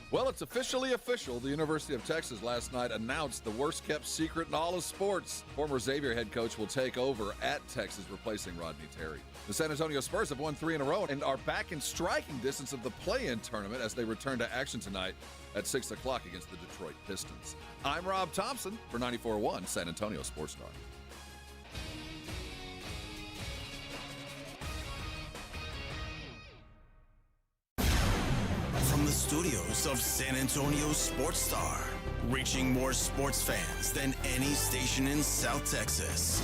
Well, it's officially official. The University of Texas last night announced the worst-kept secret in all of sports. Former Xavier head coach will take over at Texas, replacing Rodney Terry. The San Antonio Spurs have won 3 in a row and are back in striking distance of the play-in tournament as they return to action tonight at 6 o'clock against the Detroit Pistons. I'm Rob Thompson for 94.1 San Antonio Sports Star. From the studios of San Antonio Sports Star, reaching more sports fans than any station in South Texas.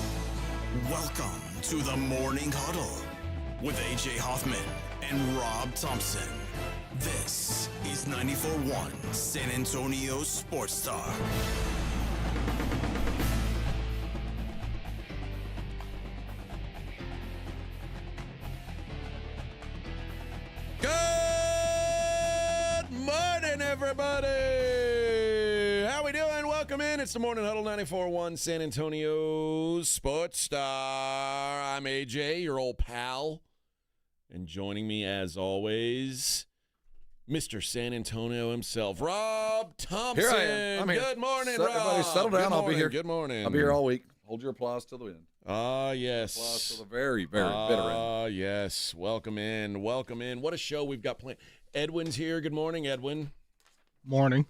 Welcome to the Morning Huddle with AJ Hoffman and Rob Thompson. This is 94.1 San Antonio Sports Star. Everybody, how we doing? Welcome in. It's the Morning Huddle, 94.1 San Antonio Sports Star. I'm AJ, your old pal. And joining me, as always, Mr. San Antonio himself, Rob Thompson. Here I am. I'm here. Good morning, Rob. Everybody settle down. I'll be here. Good morning. I'll be here all week. Hold your applause till the end. Ah, yes. Applause till the very, very bitter end. Ah, yes. Welcome in. Welcome in. What a show we've got planned. Edwin's here. Good morning, Edwin. Morning.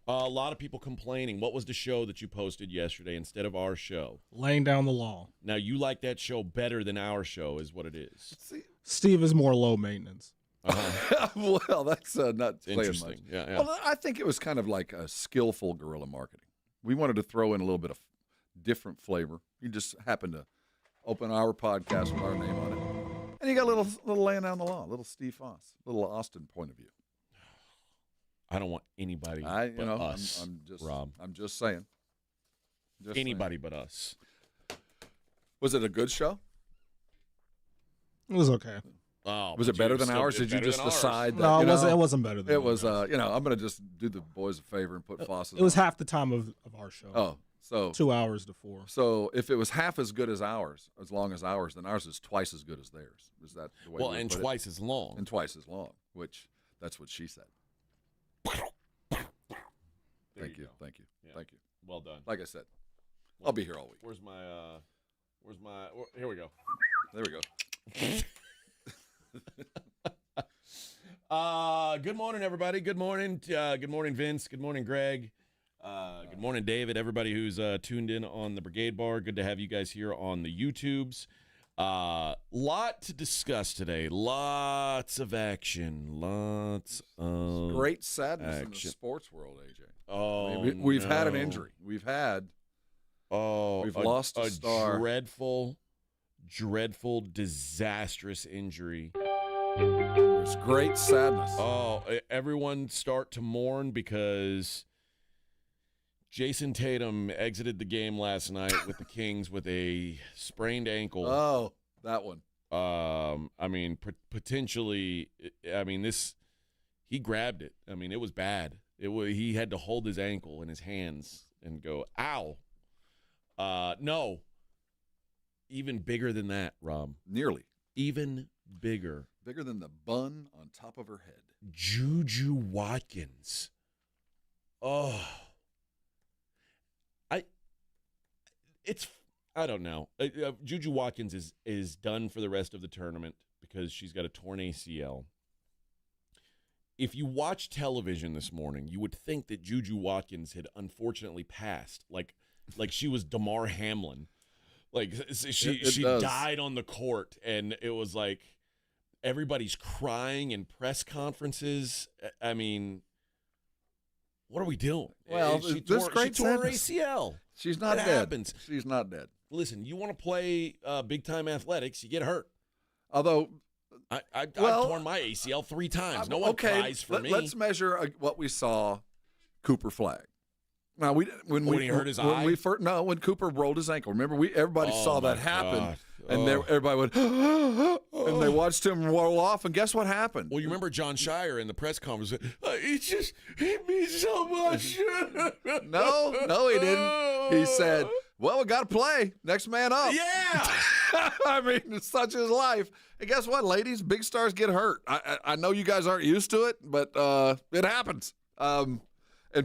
A lot of people complaining. What was the show that you posted yesterday instead of our show? Laying down the law. Now, you like that show better than our show is what it is. See, Steve is more low maintenance. well, that's not saying Interesting. much. Yeah. Well, I think it was kind of like a skillful guerrilla marketing. We wanted to throw in a little bit of different flavor. You just happened to open our podcast with our name on it. And you got a little laying down the law, a little Steve Foss, a little Austin point of view. I don't want anybody but us, I'm just, Rob. I'm just saying. Anybody but us. Was it a good show? It was okay. Oh, Was it better than ours? Did you just decide that? No, you know, it wasn't better than It was, ours. I'm going to just do the boys a favor and put Foss. It was half the time of our show. Oh, so 2 hours to 4. So if it was half as good as ours, as long as ours, then ours is twice as good as theirs. Is that the way? Well, we and put twice as long. and twice as long, which that's what she said. Thank you. Yeah. Thank you. Well done. Like I said, I'll be here all week. Where's my here we go. There we go. Good morning, everybody. Good morning. Good morning, Vince. Good morning, Greg. Good morning, David. Everybody who's tuned in on the Brigade Bar. Good to have you guys here on the YouTubes. Lot to discuss today. Lots of action. Lots of Great sadness in the action. sports world, AJ. Oh, We've had an no. injury. We've We've lost a star. dreadful, disastrous injury. There's great sadness. Oh, everyone start to mourn because Jason Tatum exited the game last night with the Kings with a sprained ankle. Oh, that one. Potentially, he grabbed it. I mean, it was bad. He had to hold his ankle in his hands and go, ow. No. Even bigger than that, Rob. Nearly. Even bigger. Bigger than the bun on top of her head. Juju Watkins. Oh. I don't know. Juju Watkins is done for the rest of the tournament because she's got a torn ACL. If you watch television this morning, you would think that Juju Watkins had unfortunately passed, like she was Damar Hamlin. Like she died on the court, and it was like everybody's crying in press conferences. I mean, what are we doing? Well, she there's tore great her sadness. ACL. She's not It dead. happens. She's not dead. Listen, you want to play big-time athletics, you get hurt. Although, I've torn my ACL 3 times. No one cries for me. Let's measure what we saw Cooper flag. Now when he hurt his eye? When Cooper rolled his ankle. Remember, everybody saw that happen, and everybody went, and they watched him roll off. And guess what happened? Well, you remember John Shire in the press conference? He just hit me so much. No, he didn't. He said, well, we got to play. Next man up. Yeah. I mean, it's such is life. And guess what, ladies? Big stars get hurt. I know you guys aren't used to it, but it happens. And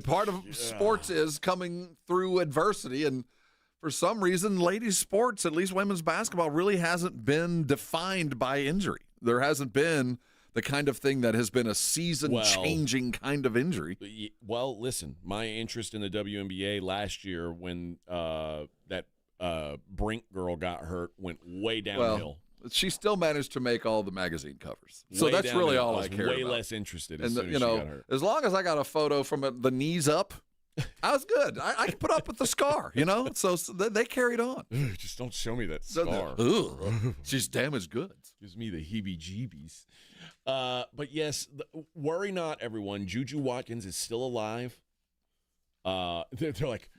part of sports is coming through adversity. And for some reason, ladies' sports, at least women's basketball, really hasn't been defined by injury. There hasn't been the kind of thing that has been a season-changing kind of injury. Well, listen, my interest in the WNBA last year when that Brink girl got hurt went way downhill. Well, she still managed to make all the magazine covers. So Way that's downhill. really all I I was care way about. less interested as And, soon as you she know, got hurt. as long as I got a photo from the knees up, I was good. I could put up with the scar, you know? So they carried on. Just don't show me that So scar. ugh, she's damaged goods. Gives me the heebie-jeebies. But yes, worry not, everyone. Juju Watkins is still alive. They're like,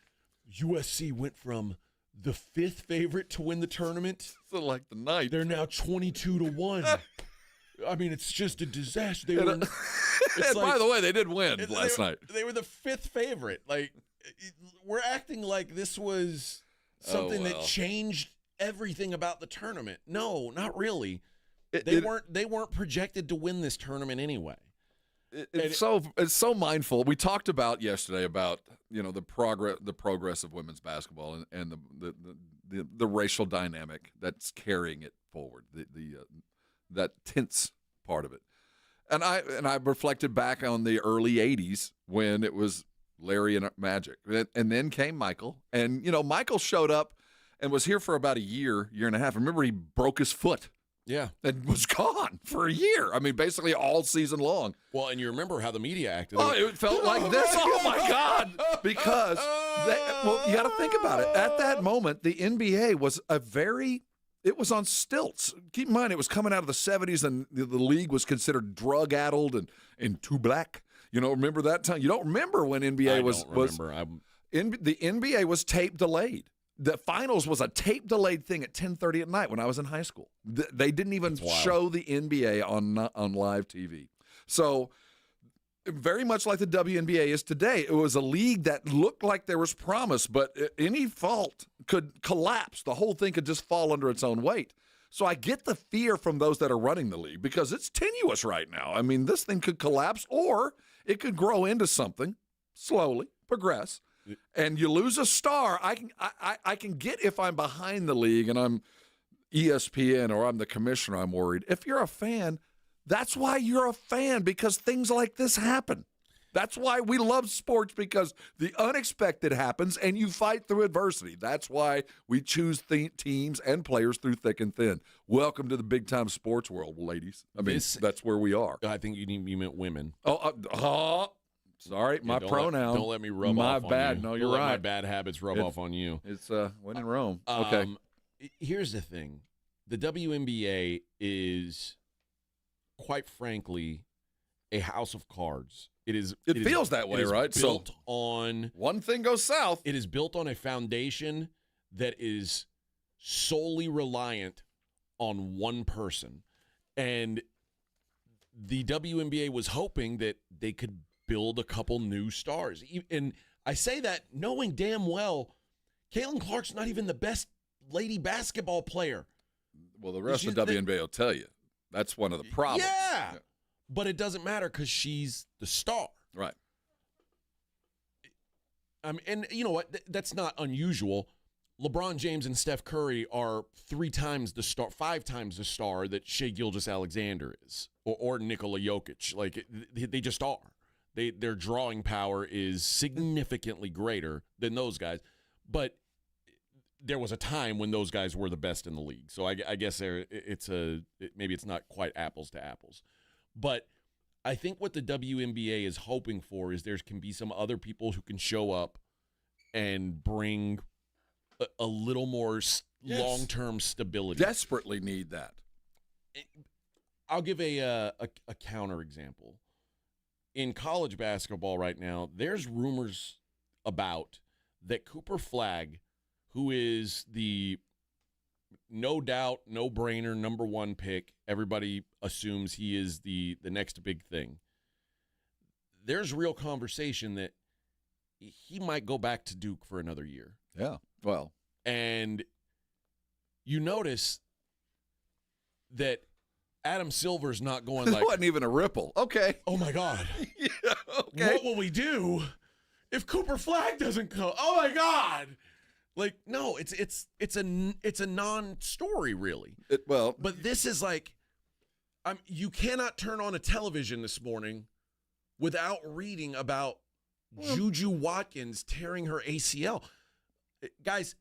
USC went from the 5th favorite to win the tournament. So like the night. They're now 22-1. I mean, it's just a disaster. They were. And It's by like- the way, they did win last night. They were the 5th favorite. Like, we're acting like this was something that well. changed everything about the tournament. No, not really. It- They weren't projected to win this tournament anyway. It's so mindful. We talked about yesterday about the progress of women's basketball and the racial dynamic that's carrying it forward. That tense part of it. And I reflected back on the early 80s when it was Larry and Magic. And then came Michael. And, Michael showed up and was here for about a year and a half. Remember, he broke his foot Yeah. and was gone for a year. I mean, basically all season long. Well, and you remember how the media acted. Oh, it felt like this. Oh, my God. Because, you got to think about it. At that moment, the NBA was it was on stilts. Keep in mind, it was coming out of the 70s, and the league was considered drug-addled and too black. Remember that time? You don't remember when NBA was the NBA was tape delayed. The finals was a tape delayed thing at 10:30 at night when I was in high school. They didn't even show the NBA on live TV. So very much like the WNBA is today, it was a league that looked like there was promise, but any fault could collapse. The whole thing could just fall under its own weight. So I get the fear from those that are running the league because it's tenuous right now. I mean, this thing could collapse or it could grow into something slowly, progress. And you lose a star. I can get if I'm behind the league and I'm ESPN or I'm the commissioner, I'm worried. If you're a fan, that's why you're a fan, because things like this happen. That's why we love sports, because the unexpected happens and you fight through adversity. That's why we choose teams and players through thick and thin. Welcome to the big-time sports world, ladies. I mean, that's where we are. I think you meant women. Sorry, my pronoun. Don't let me rub my off on bad. you. No, Don't you're let right. My bad habits rub off on you. It's when in Rome. Okay. Here's the thing. The WNBA is, quite frankly, a house of cards. It feels that way, right? Built on one thing goes south. It is built on a foundation that is solely reliant on one person. And the WNBA was hoping that they could build a couple new stars. And I say that knowing damn well Caitlin Clark's not even the best lady basketball player. Well, the rest of the WNBA will tell you. That's one of the problems. Yeah. But it doesn't matter because she's the star. Right. And you know what? That's not unusual. LeBron James and Steph Curry are 3 times the star, 5 times the star that Shai Gilgeous-Alexander is, or Nikola Jokic. Like, they just are. Their drawing power is significantly greater than those guys. But there was a time when those guys were the best in the league. So I guess maybe it's not quite apples to apples. But I think what the WNBA is hoping for is there can be some other people who can show up and bring a little more long-term stability. Desperately need that. I'll give a counter example. In college basketball right now, there's rumors about that Cooper Flagg, who is the no doubt, no-brainer number 1 pick, everybody assumes he is the next big thing. There's real conversation that he might go back to Duke for another year. Yeah. Well, And you notice that Adam Silver's not going It like, wasn't even a ripple. Okay. oh, my God. Yeah, okay. What will we do if Cooper Flagg doesn't come? Oh, my God. Like, no, it's a non-story, really. But this is like, you cannot turn on a television this morning without reading about Juju Watkins tearing her ACL. Guys,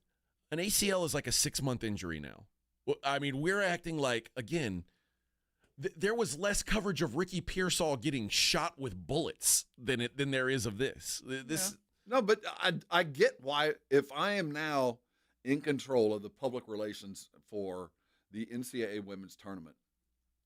an ACL is like a 6-month injury now. I mean, we're acting like, again, there was less coverage of Ricky Pearsall getting shot with bullets than there is of this. No, but I get why, if I am now in control of the public relations for the NCAA women's tournament,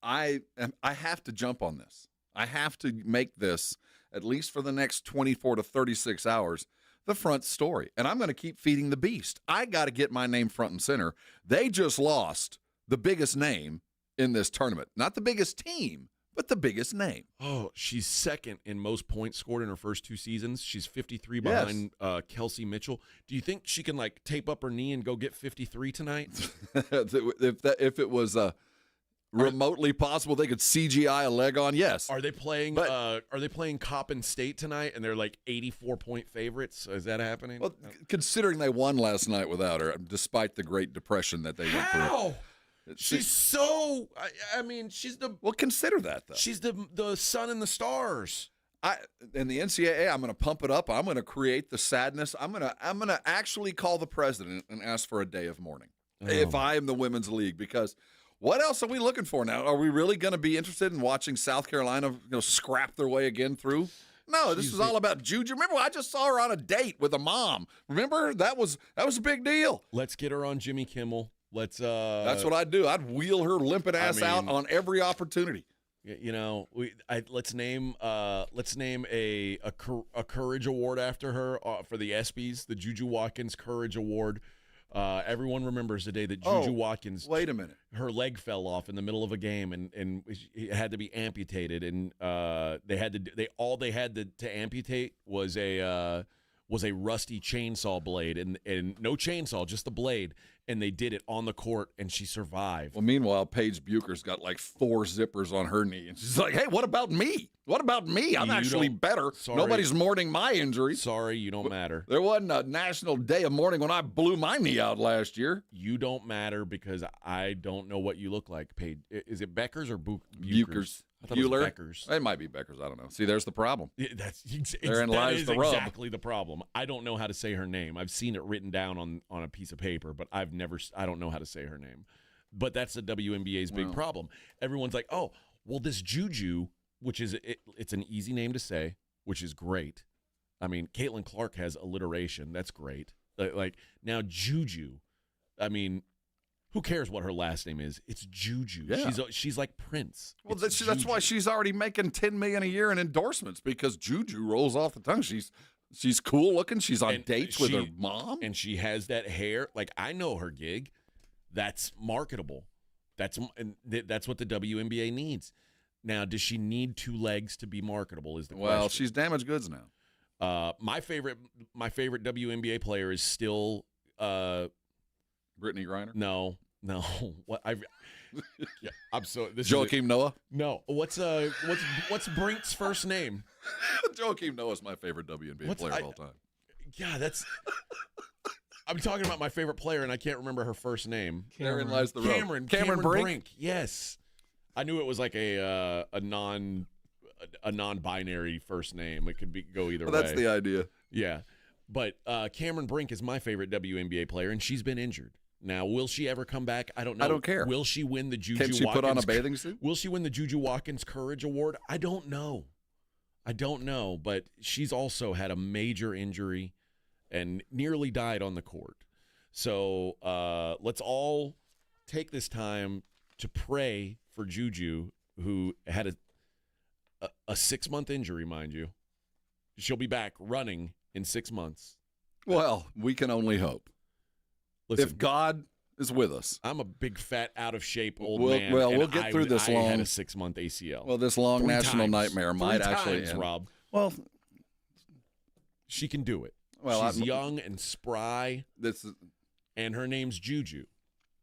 I have to jump on this. I have to make this, at least for the next 24 to 36 hours, the front story. And I'm going to keep feeding the beast. I got to get my name front and center. They just lost the biggest name in this tournament. Not the biggest team, but the biggest name. Oh, she's second in most points scored in her first 2 seasons. She's 53 behind Kelsey Mitchell. Do you think she can, like, tape up her knee and go get 53 tonight? If it was remotely possible, they could CGI a leg on. Yes. Are they playing? Are they playing Coppin State tonight? And they're like 84-point favorites. Is that happening? Well, considering they won last night without her, despite the Great Depression that they went through. How? She's so. I mean, she's the. Well, consider that though. She's the sun and the stars. In the NCAA, I'm going to pump it up. I'm going to create the sadness. I'm going to actually call the president and ask for a day of mourning if I am the women's league, because. What else are we looking for now? Are we really going to be interested in watching South Carolina, scrap their way again through? No, this is all about Juju. Remember, I just saw her on a date with a mom. Remember, that was a big deal. Let's get her on Jimmy Kimmel. Let's. That's what I'd do. I'd wheel her limping ass out on every opportunity. Let's name a Courage Award after her for the ESPYs, the Juju Watkins Courage Award. Everyone remembers the day that Juju Watkins. Wait a minute. Her leg fell off in the middle of a game, and it had to be amputated. And they had to amputate was a rusty chainsaw blade, and no chainsaw, just the blade. And they did it on the court, and she survived. Well, meanwhile, Paige Bucher's got like 4 zippers on her knee, and she's like, "Hey, what about me? What about me? I'm actually better. Sorry. Nobody's mourning my injury. Sorry, you don't matter. There wasn't a national day of mourning when I blew my knee out last year. You don't matter because I don't know what you look like, Paige. Is it Beckers or Buchers? I thought it was Beckers. It might be Beckers. I don't know. See, there's the problem. Therein lies the rub. Exactly the problem. I don't know how to say her name. I've seen it written down on a piece of paper, but I don't know how to say her name. But that's the WNBA's big problem. Everyone's like, oh, well, this Juju, which is it's an easy name to say, which is great. I mean, Caitlin Clark has alliteration. That's great. Like now, Juju. I mean, who cares what her last name is? It's Juju. Yeah. She's like Prince. Well, that's why she's already making $10 million a year in endorsements, because Juju rolls off the tongue. She's cool looking. She's on dates with her mom, and she has that hair. Like, I know her gig. That's marketable. That's what the WNBA needs. Now, does she need 2 legs to be marketable? Is the question. Well, she's damaged goods now. My favorite WNBA player is still Brittany Griner. No. What I'm so this Joakim Noah. No. What's Brink's first name? Joakim Noah's my favorite WNBA player of all time. Yeah, that's. I'm talking about my favorite player, and I can't remember her first name. Therein lies the rub. Cameron Brink. Yes, I knew it was like a non-binary first name. It could go either way. That's the idea. Yeah, but Cameron Brink is my favorite WNBA player, and she's been injured. Now, will she ever come back? I don't know. I don't care. Will she win the Juju Watkins? Can she put on a bathing suit? Will she win the Juju Watkins Courage Award? I don't know. But she's also had a major injury and nearly died on the court. So let's all take this time to pray for Juju, who had a 6-month injury, mind you. She'll be back running in 6 months. Well, we can only hope. Listen, if God is with us. I'm a big, fat, out-of-shape old man. Well, we'll get through this long. I had a 6-month ACL. Well, this long national nightmare might actually end. Rob. Well, she can do it. Well, she's young and spry. and her name's Juju.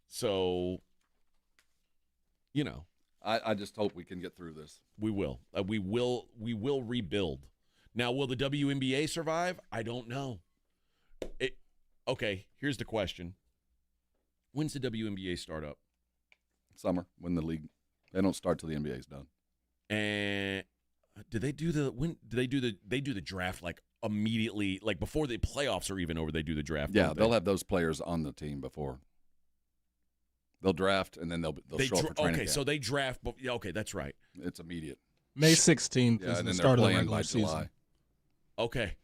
So, I just hope we can get through this. we will. We will rebuild. Now, will the WNBA survive? I don't know. Okay, here's the question. When's the WNBA start up? Summer, when the league, they don't start till the NBA's done. And do they do the draft like immediately, like before the playoffs are even over? They do the draft. Yeah, don't they'll have those players on the team before. They'll draft, and then they'll show up for training camp. So they draft. But yeah, okay, that's right. It's immediate. May 16th Yeah, is and the then start they're of the playing regular by season. July. Okay,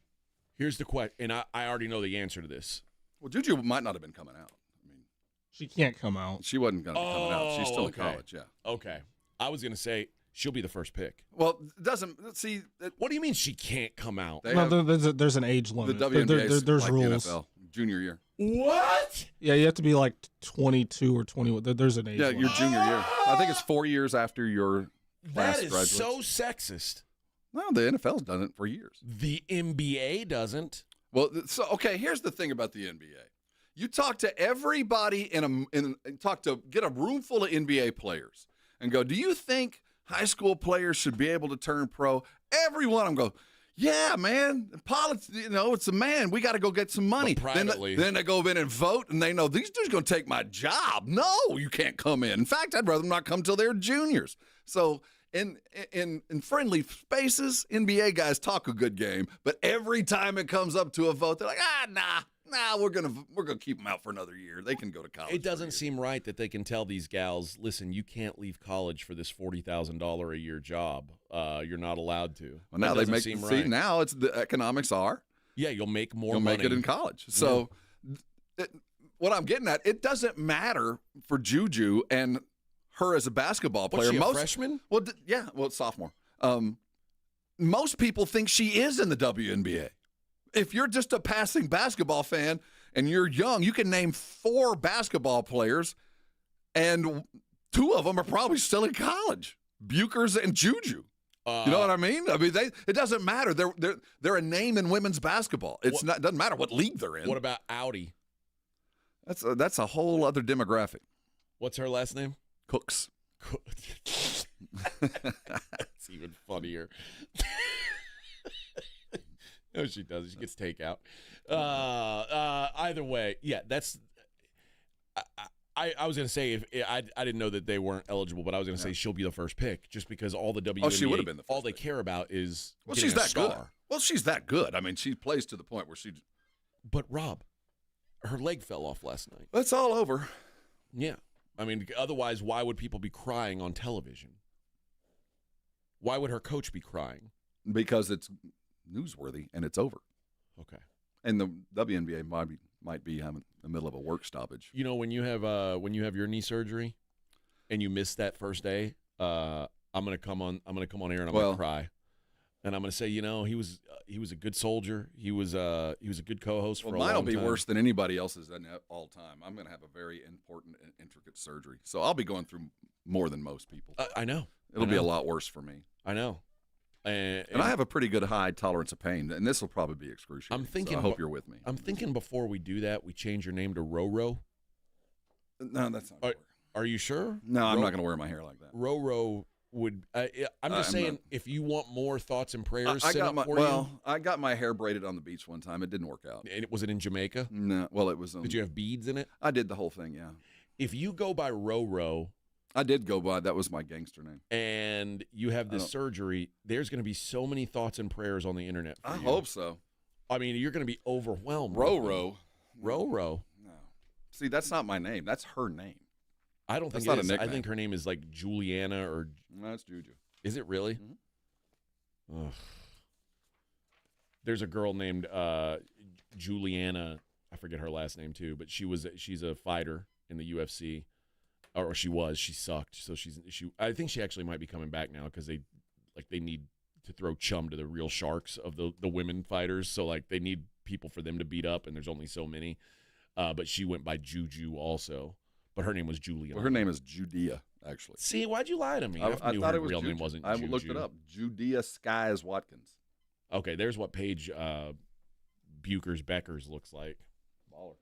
here's the question, and I already know the answer to this. Well, Juju might not have been coming out. I mean, She can't come out. she wasn't going to be coming out. She's still okay. in college. Yeah. Okay, I was gonna say she'll be the first pick. Well, it doesn't see. What do you mean she can't come out? They No, have there's an age the limit. WNBA. There's like rules. The NFL, junior year. What? Yeah, you have to be like 22 or 21. There's an age Yeah, limit. your junior year. I think it's 4 years after your class That is graduates. so sexist. No, the NFL's done it for years. The NBA doesn't. Well, so okay, here's the thing about the NBA. You talk to everybody get a room full of NBA players and go, do you think high school players should be able to turn pro? Every one of them go, yeah, man. Politics, it's a man. We got to go get some money. But privately. Then they go in and vote, and they know these dudes going to take my job. No, you can't come in. In fact, I'd rather them not come till they're juniors. So in friendly spaces, NBA guys talk a good game, but every time it comes up to a vote, they're like, nah, we're gonna keep them out for another year. They can go to college. It doesn't seem right that they can tell these gals, listen, you can't leave college for this $40,000 a year job. You're not allowed to. Well, now That they doesn't make seem see right. now it's the economics are Yeah, you'll make more you'll money. make it in college. So what I'm getting at, it doesn't matter for Juju and her as a basketball player. What's she, a freshman? Well, it's sophomore. Most people think she is in the WNBA. If you're just a passing basketball fan and you're young, you can name 4 basketball players, and 2 of them are probably still in college. Bukers and Juju. You know what I mean? I mean, it doesn't matter. They're a name in women's basketball. It doesn't matter what league they're in. What about Audi? That's a whole other demographic. What's her last name? Cooks. It's even funnier. No, she doesn't. She gets takeout. Either way, yeah, that's. I was gonna say I didn't know that they weren't eligible, but I was gonna say she'll be the first pick just because all the WNBA, she would have been the first all they pick. care about is Well, getting she's a that star. good. Well, she's that good. I mean, she plays to the point where she. But Rob, her leg fell off last night. It's all over. Yeah, I mean, otherwise, why would people be crying on television? Why would her coach be crying? Because it's newsworthy and it's over. Okay. And the WNBA might be having the middle of a work stoppage. You know, when you have your knee surgery, and you miss that first day, I'm gonna come on air and I'm gonna cry, and I'm gonna say, he was a good soldier. He was a good co-host for a long time. Mine will be worse than anybody else's at all time. I'm gonna have a very important and intricate surgery, so I'll be going through more than most people. I know. It'll be a lot worse for me. I know. And I have a pretty good high tolerance of pain, and this will probably be excruciating. I'm thinking. So I hope you're with me. I'm thinking before we do that, we change your name to Roro. No, that's not. Are you sure? No, I'm not going to wear my hair like that. Roro would. I'm just saying, if you want more thoughts and prayers, I I got my hair braided on the beach one time. It didn't work out. And was it in Jamaica? No, well, it was. Did you have beads in it? I did the whole thing. Yeah. If you go by Roro, I did go by. That was my gangster name. And you have this surgery, there's going to be so many thoughts and prayers on the internet. I hope so. I mean, you're going to be overwhelmed. Roro. No. See, that's not my name. That's her name. I don't think that's not it is. a nickname. I think her name is like Juliana or. No, it's Juju. Is it really? Mm-hmm. There's a girl named Juliana. I forget her last name too, but she's a fighter in the UFC. Or she was. She sucked. So I think she actually might be coming back now because they need to throw chum to the real sharks of the women fighters. So they need people for them to beat up, and there's only so many. But she went by Juju also, but her name was Julia. Well, her name is Judea, actually. See, why'd you lie to me? I knew thought her it was real Juju. name wasn't. I Juju. looked it up. Judea Skies Watkins. Okay, there's what Paige Buchers Beckers looks like. Baller.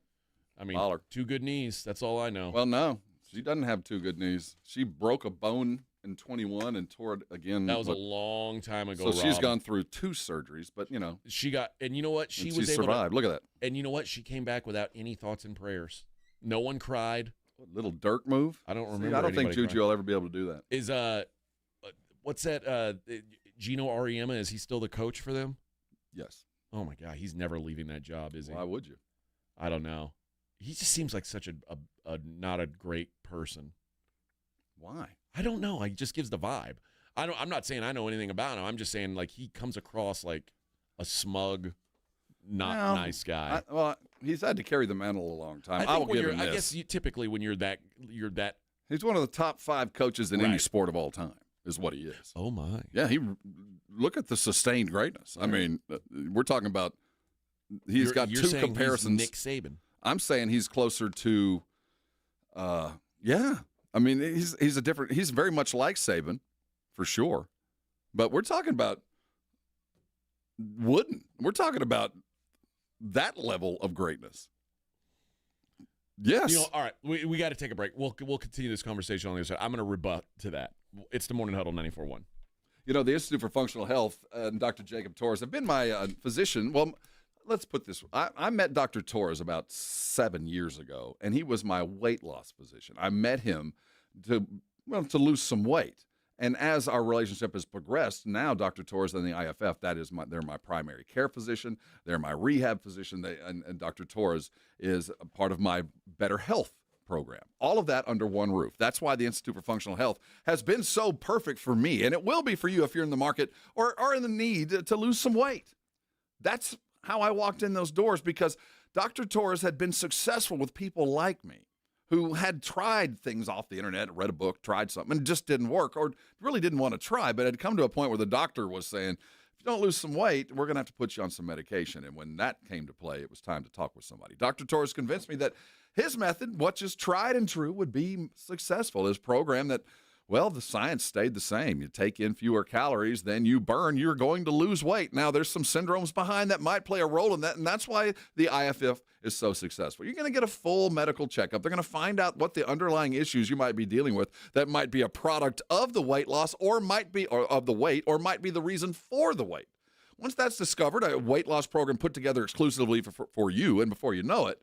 I mean, Baller. 2 good knees. That's all I know. Well, no, she doesn't have 2 good knees. She broke a bone in 21 and tore it again. That was a long time ago, So she's Rob. gone through 2 surgeries, but, She got, and you know what? She was she able survived. Look at that. And you know what? She came back without any thoughts and prayers. No one cried. Little Dirk move. I don't See, remember. I don't think anybody Juju will ever be able to do that. Is what's that? Gino Auriemma, is he still the coach for them? Yes. Oh my God, he's never leaving that job, is he? Why would you? I don't know. He just seems like such a not a great person. Why? I don't know. He just gives the vibe. I'm not saying I know anything about him. I'm just saying like he comes across like a smug, not nice guy. He's had to carry the mantle a long time. I will give him this. I guess typically when you're that. He's one of the top 5 coaches in any sport of all time, is what he is. Oh my. Yeah, look at the sustained greatness. I mean, we're talking about he's got 2 comparisons. Nick Saban. I'm saying he's closer to, yeah. I mean, he's very much like Saban, for sure. But we're talking about Wooden. We're talking about that level of greatness. Yes. All right, we got to take a break. We'll continue this conversation on the other side. I'm going to rebut to that. It's the Morning Huddle 94.1. The Institute for Functional Health and Dr. Jacob Torres have been my physician. Well, let's put this. I met Dr. Torres about 7 years ago, and he was my weight loss physician. I met him to lose some weight. And as our relationship has progressed, now Dr. Torres and the IFF, they're my primary care physician. They're my rehab physician. And Dr. Torres is a part of my Better Health program. All of that under one roof. That's why the Institute for Functional Health has been so perfect for me. And it will be for you if you're in the market or are in the need to lose some weight. That's how I walked in those doors, because Dr. Torres had been successful with people like me who had tried things off the internet, read a book, tried something, and it just didn't work, or really didn't want to try, but had come to a point where the doctor was saying, if you don't lose some weight, we're going to have to put you on some medication. And when that came to play, it was time to talk with somebody. Dr. Torres convinced me that his method, what is tried and true, would be successful. His program that, well, the science stayed the same. You take in fewer calories than you burn, you're going to lose weight. Now, there's some syndromes behind that might play a role in that, and that's why the IFF is so successful. You're going to get a full medical checkup. They're going to find out what the underlying issues you might be dealing with that might be a product of the weight loss or might be of the weight or might be the reason for the weight. Once that's discovered, a weight loss program put together exclusively for you, and before you know it,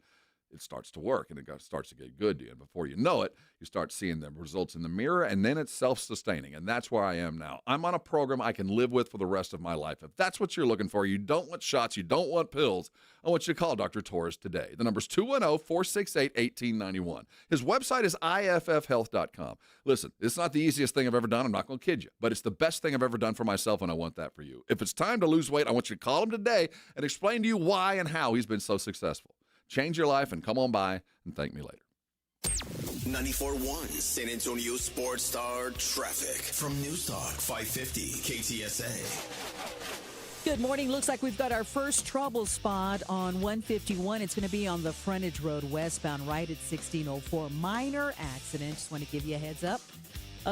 it starts to work and it starts to get good to you. And before you know it, you start seeing the results in the mirror, and then it's self-sustaining. And that's where I am now. I'm on a program I can live with for the rest of my life. If that's what you're looking for, you don't want shots, you don't want pills, I want you to call Dr. Torres today. The number's 210-468-1891. His website is iffhealth.com. Listen, it's not the easiest thing I've ever done. I'm not going to kid you, but it's the best thing I've ever done for myself, and I want that for you. If it's time to lose weight, I want you to call him today and explain to you why and how he's been so successful. Change your life and come on by and thank me later. 94.1 San Antonio Sports Star traffic from News Talk 550 KTSA. Good morning. Looks like we've got our first trouble spot on 151. It's going to be on the frontage road westbound right at 1604. Minor accident. Just want to give you a heads up.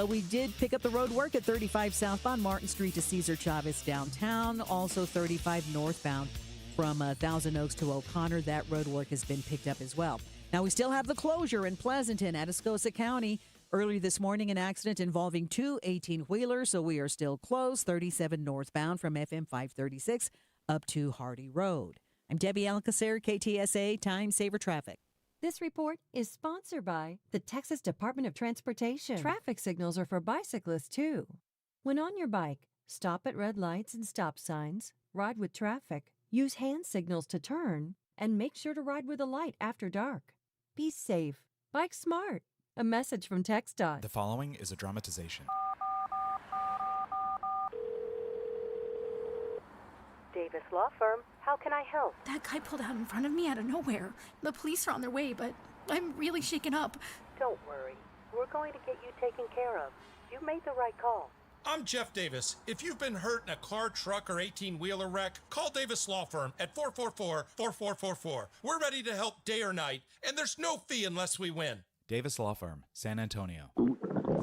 We did pick up the road work at 35 southbound Martin Street to Cesar Chavez downtown. Also 35 northbound from Thousand Oaks to O'Connor. That road work has been picked up as well. Now, we still have the closure in Pleasanton, Atascosa County. Early this morning, an accident involving 2 18-wheelers, so we are still closed. 37 northbound from FM 536 up to Hardy Road. I'm Debbie Alcacer, KTSA Time Saver Traffic. This report is sponsored by the Texas Department of Transportation. Traffic signals are for bicyclists, too. When on your bike, stop at red lights and stop signs, ride with traffic, use hand signals to turn, and make sure to ride with a light after dark. Be safe. Bike smart. A message from TxDOT. The following is a dramatization. Davis Law Firm, how can I help? That guy pulled out in front of me out of nowhere. The police are on their way, but I'm really shaken up. Don't worry. We're going to get you taken care of. You made the right call. I'm Jeff Davis. If you've been hurt in a car, truck, or 18-wheeler wreck, call Davis Law Firm at 444-4444. We're ready to help day or night, and there's no fee unless we win. Davis Law Firm, San Antonio.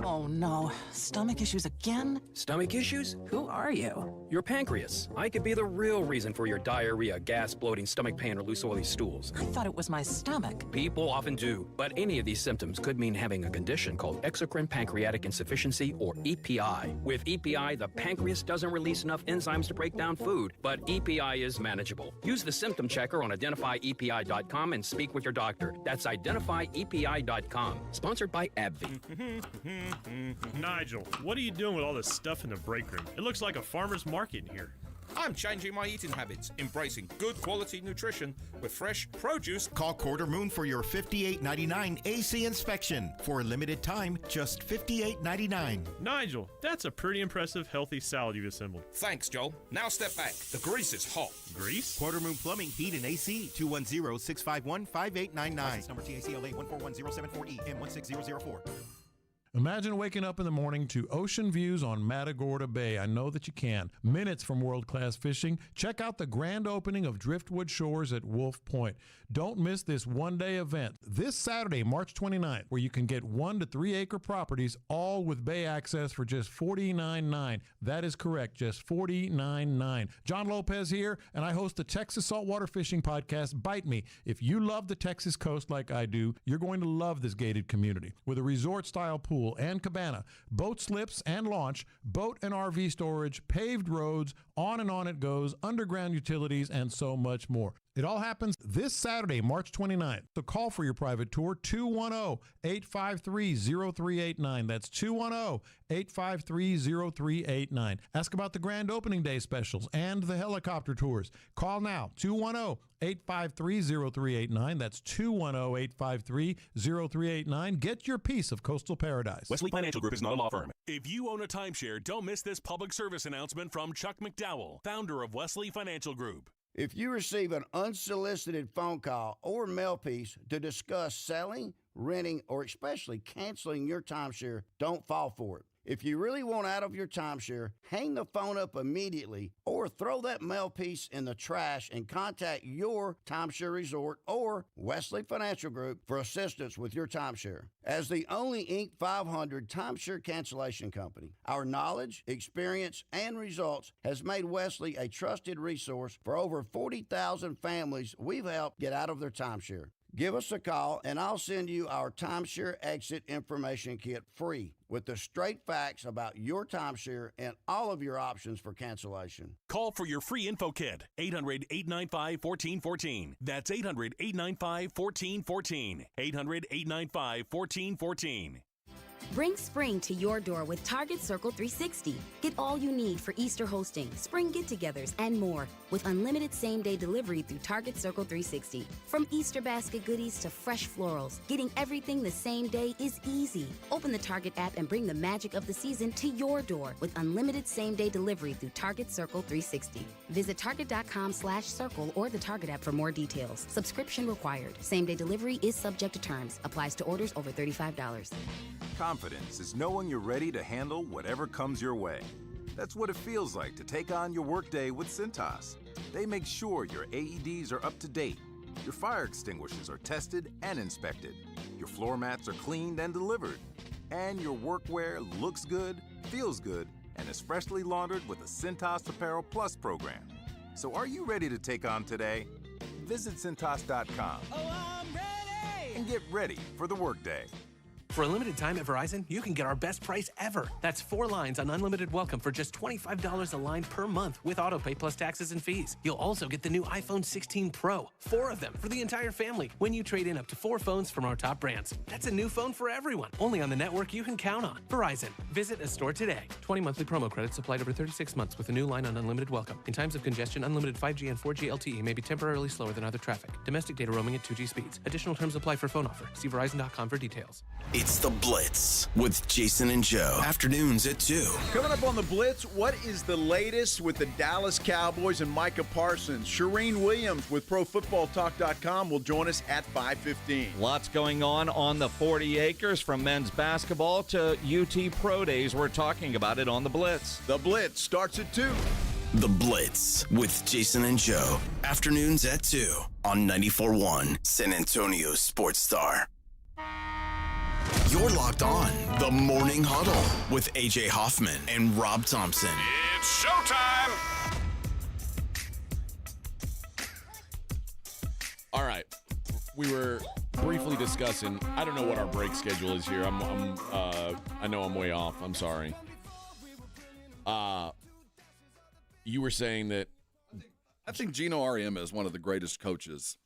Oh no, stomach issues again? Stomach issues? Who are you? Your pancreas. I could be the real reason for your diarrhea, gas, bloating, stomach pain, or loose oily stools. I thought it was my stomach. People often do, but any of these symptoms could mean having a condition called exocrine pancreatic insufficiency, or EPI. With EPI, the pancreas doesn't release enough enzymes to break down food, but EPI is manageable. Use the symptom checker on identifyepi.com and speak with your doctor. That's identifyepi.com. Sponsored by AbbVie. Nigel, what are you doing with all this stuff in the break room? It looks like a farmer's market in here. I'm changing my eating habits, embracing good quality nutrition with fresh produce. Call Quarter Moon for your $58.99 AC inspection. For a limited time, just $58.99. Nigel, that's a pretty impressive healthy salad you've assembled. Thanks, Joel. Now step back. The grease is hot. Grease? Quarter Moon Plumbing, Heat, and AC. 210-651-5899. License number TACLA 141074E and 16004. Imagine waking up in the morning to ocean views on Matagorda Bay. I know that you can. Minutes from world-class fishing. Check out the grand opening of Driftwood Shores at Wolf Point. Don't miss this one-day event this Saturday, March 29th, where you can get 1 to 3 acre properties, all with bay access for just $49.9. That is correct, just $49.9. John Lopez here, and I host the Texas Saltwater Fishing Podcast, Bite Me. If you love the Texas coast like I do, you're going to love this gated community. With a resort-style pool and cabana, boat slips and launch, boat and RV storage, paved roads, on and on it goes, underground utilities, and so much more. It all happens this Saturday, March 29th. So call for your private tour, 210-853-0389. That's 210-853-0389. Ask about the grand opening day specials and the helicopter tours. Call now, 210-853-0389. That's 210-853-0389. Get your piece of coastal paradise. Wesley Financial Group is not a law firm. If you own a timeshare, don't miss this public service announcement from Chuck McDowell, founder of Wesley Financial Group. If you receive an unsolicited phone call or mail piece to discuss selling, renting, or especially canceling your timeshare, don't fall for it. If you really want out of your timeshare, hang the phone up immediately or throw that mail piece in the trash and contact your timeshare resort or Wesley Financial Group for assistance with your timeshare. As the only Inc. 500 timeshare cancellation company, our knowledge, experience, and results has made Wesley a trusted resource for over 40,000 families we've helped get out of their timeshare. Give us a call, and I'll send you our timeshare exit information kit free with the straight facts about your timeshare and all of your options for cancellation. Call for your free info kit, 800-895-1414. That's 800-895-1414. 800-895-1414. Bring spring to your door with Target Circle 360. Get all you need for Easter hosting, spring get-togethers, and more with unlimited same-day delivery through Target Circle 360. From Easter basket goodies to fresh florals, getting everything the same day is easy. Open the Target app and bring the magic of the season to your door with unlimited same-day delivery through Target Circle 360. Visit target.com/circle or the Target app for more details. Subscription required. Same-day delivery is subject to terms. Applies to orders over $35. Confidence is knowing you're ready to handle whatever comes your way. That's what it feels like to take on your workday with Cintas. They make sure your AEDs are up to date, your fire extinguishers are tested and inspected, your floor mats are cleaned and delivered, and your workwear looks good, feels good, and is freshly laundered with the Cintas Apparel Plus program. So are you ready to take on today? Visit Cintas.com and get ready for the workday. For a limited time at Verizon, you can get our best price ever. That's 4 lines on unlimited welcome for just $25 a line per month with autopay plus taxes and fees. You'll also get the new iPhone 16 Pro, 4 of them for the entire family when you trade in up to 4 phones from our top brands. That's a new phone for everyone, only on the network you can count on. Verizon. Visit a store today. 20 monthly promo credits applied over 36 months with a new line on unlimited welcome. In times of congestion, unlimited 5G and 4G LTE may be temporarily slower than other traffic. Domestic data roaming at 2G speeds. Additional terms apply for phone offer. See Verizon.com for details. It's The Blitz with Jason and Joe. Afternoons at 2. Coming up on The Blitz, what is the latest with the Dallas Cowboys and Micah Parsons? Shireen Williams with ProFootballTalk.com will join us at 5:15. Lots going on the 40 acres from men's basketball to UT Pro Days. We're talking about it on The Blitz. The Blitz starts at 2. The Blitz with Jason and Joe. Afternoons at 2 on 94.1 San Antonio Sports Star. You're locked on the Morning Huddle with AJ Hoffman and Rob Thompson. It's showtime! All right. We were briefly discussing, I don't know what our break schedule is here. I know I'm way off. I'm sorry. You were saying that I think Gino Auriemma is one of the greatest coaches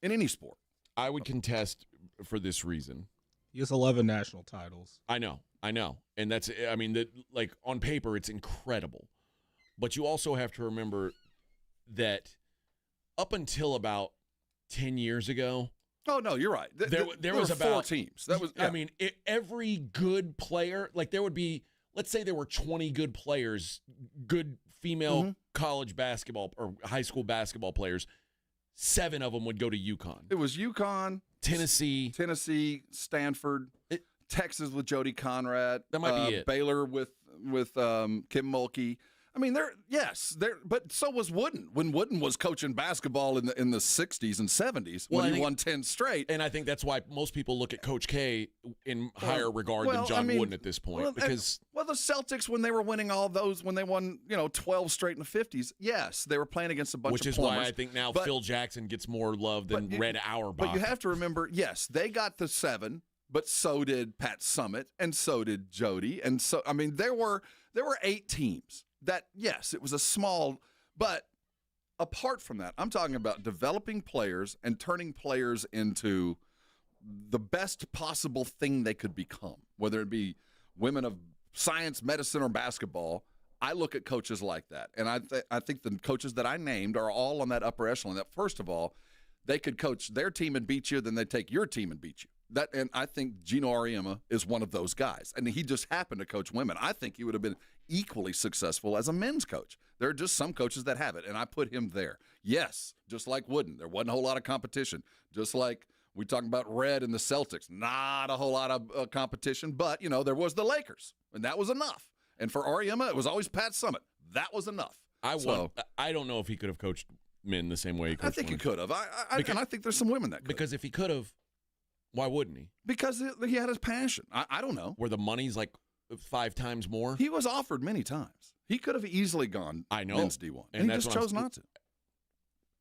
in any sport. I would contest for this reason. He has 11 national titles. I know. And that's, I mean, like on paper, it's incredible. But you also have to remember that up until about 10 years ago. Oh, no, you're right. There was about 4 teams. That was, yeah. I mean, every good player, like there would be, let's say there were 20 good players, good female college basketball or high school basketball players. 7 of them would go to UConn. It was UConn, Tennessee, Stanford, Texas with Jody Conrad. That might be it. Baylor with Kim Mulkey. I mean, but so was Wooden when Wooden was coaching basketball in the 60s and 70s when he won 10 straight. And I think that's why most people look at Coach K in higher regard than John Wooden at this point. The Celtics, when they were winning all those, when they won 12 straight in the 50s, yes, they were playing against a bunch of plumbers. Which is why I think now Phil Jackson gets more love than Red Auerbach. But you have to remember, yes, they got the 7, but so did Pat Summitt, and so did Jody. And so, I mean, there were 8 teams. That, yes, it was a small, but apart from that, I'm talking about developing players and turning players into the best possible thing they could become, whether it be women of science, medicine, or basketball. I look at coaches like that, and I think the coaches that I named are all on that upper echelon. That, first of all, they could coach their team and beat you, then they take your team and beat you. And I think Gino Auriemma is one of those guys. And he just happened to coach women. I think he would have been equally successful as a men's coach. There are just some coaches that have it, and I put him there. Yes, just like Wooden. There wasn't a whole lot of competition. Just like we talking about Red and the Celtics. Not a whole lot of competition, but, there was the Lakers, and that was enough. And for Auriemma, it was always Pat Summitt. That was enough. I don't know if he could have coached men the same way he coached I think women. he could have. And I think there's some women that could. Because if he could have, why wouldn't he? Because he had his passion. I don't know. Where the money's like 5 times more? He was offered many times. He could have easily gone men's D1. And he just chose not to.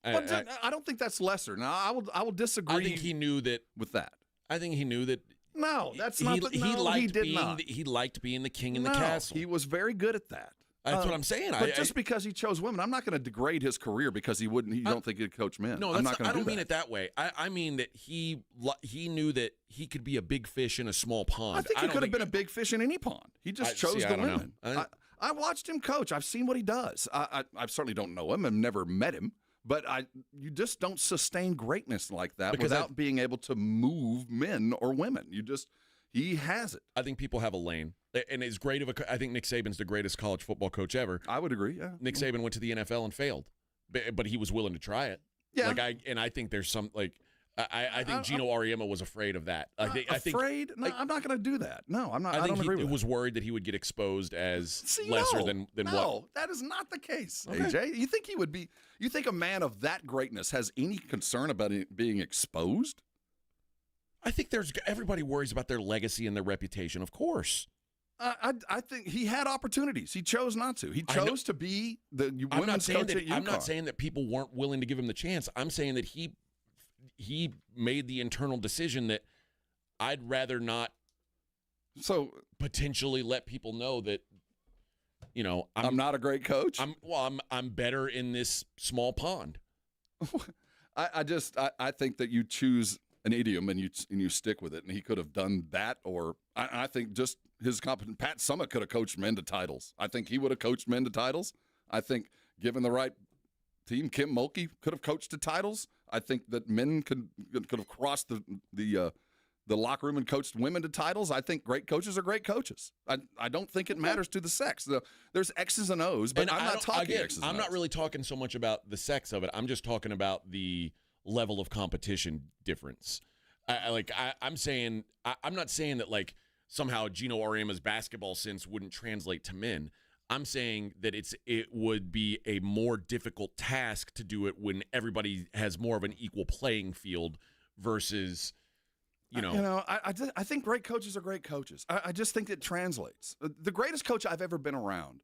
I don't think that's lesser. Now, I will disagree. I think he knew that. With that. I think he knew that. No, that's not. He did not. He liked being the king in the castle. He was very good at that. That's what I'm saying. But just because he chose women, I'm not going to degrade his career because he don't think he'd coach men. No, I'm not going to do that. I don't mean it that way. I mean that he knew that he could be a big fish in a small pond. I think he could have been a big fish in any pond. He just chose the women. I watched him coach. I've seen what he does. I certainly don't know him. I've never met him. But you just don't sustain greatness like that without being able to move men or women. He has it. I think people have a lane. And as great of I think Nick Saban's the greatest college football coach ever. I would agree, yeah. Nick Saban went to the NFL and failed. But he was willing to try it. Yeah. I think there's some, I think Gino Auriemma was afraid of that. Afraid? No, I'm not going to do that. No, I'm not. I don't agree with that. He was worried that he would get exposed as lesser than what. No, that is not the case, AJ. You think he would be? You think a man of that greatness has any concern about it being exposed? I think everybody worries about their legacy and their reputation, of course. I think he had opportunities. He chose not to. He chose to be the women's coach at UConn. I'm not saying that people weren't willing to give him the chance. I'm saying that he made the internal decision that I'd rather not potentially let people know that, I'm not a great coach. I'm better in this small pond. I think that you choose an idiom and you stick with it, and he could have done that, or I think just his competence. Pat Summitt could have coached men to titles. I think he would have coached men to titles. I think given the right team, Kim Mulkey could have coached to titles. I think that men could have crossed the locker room and coached women to titles. I think great coaches are great coaches. I don't think it matters to the sex. There's X's and O's, but I'm not talking X's and O's. I'm not really talking so much about the sex of it. I'm just talking about the level of competition difference. I'm not saying that somehow Gino Auriemma's basketball sense wouldn't translate to men. I'm saying that it would be a more difficult task to do it when everybody has more of an equal playing field versus I think great coaches are great coaches. I just think it translates. The greatest coach I've ever been around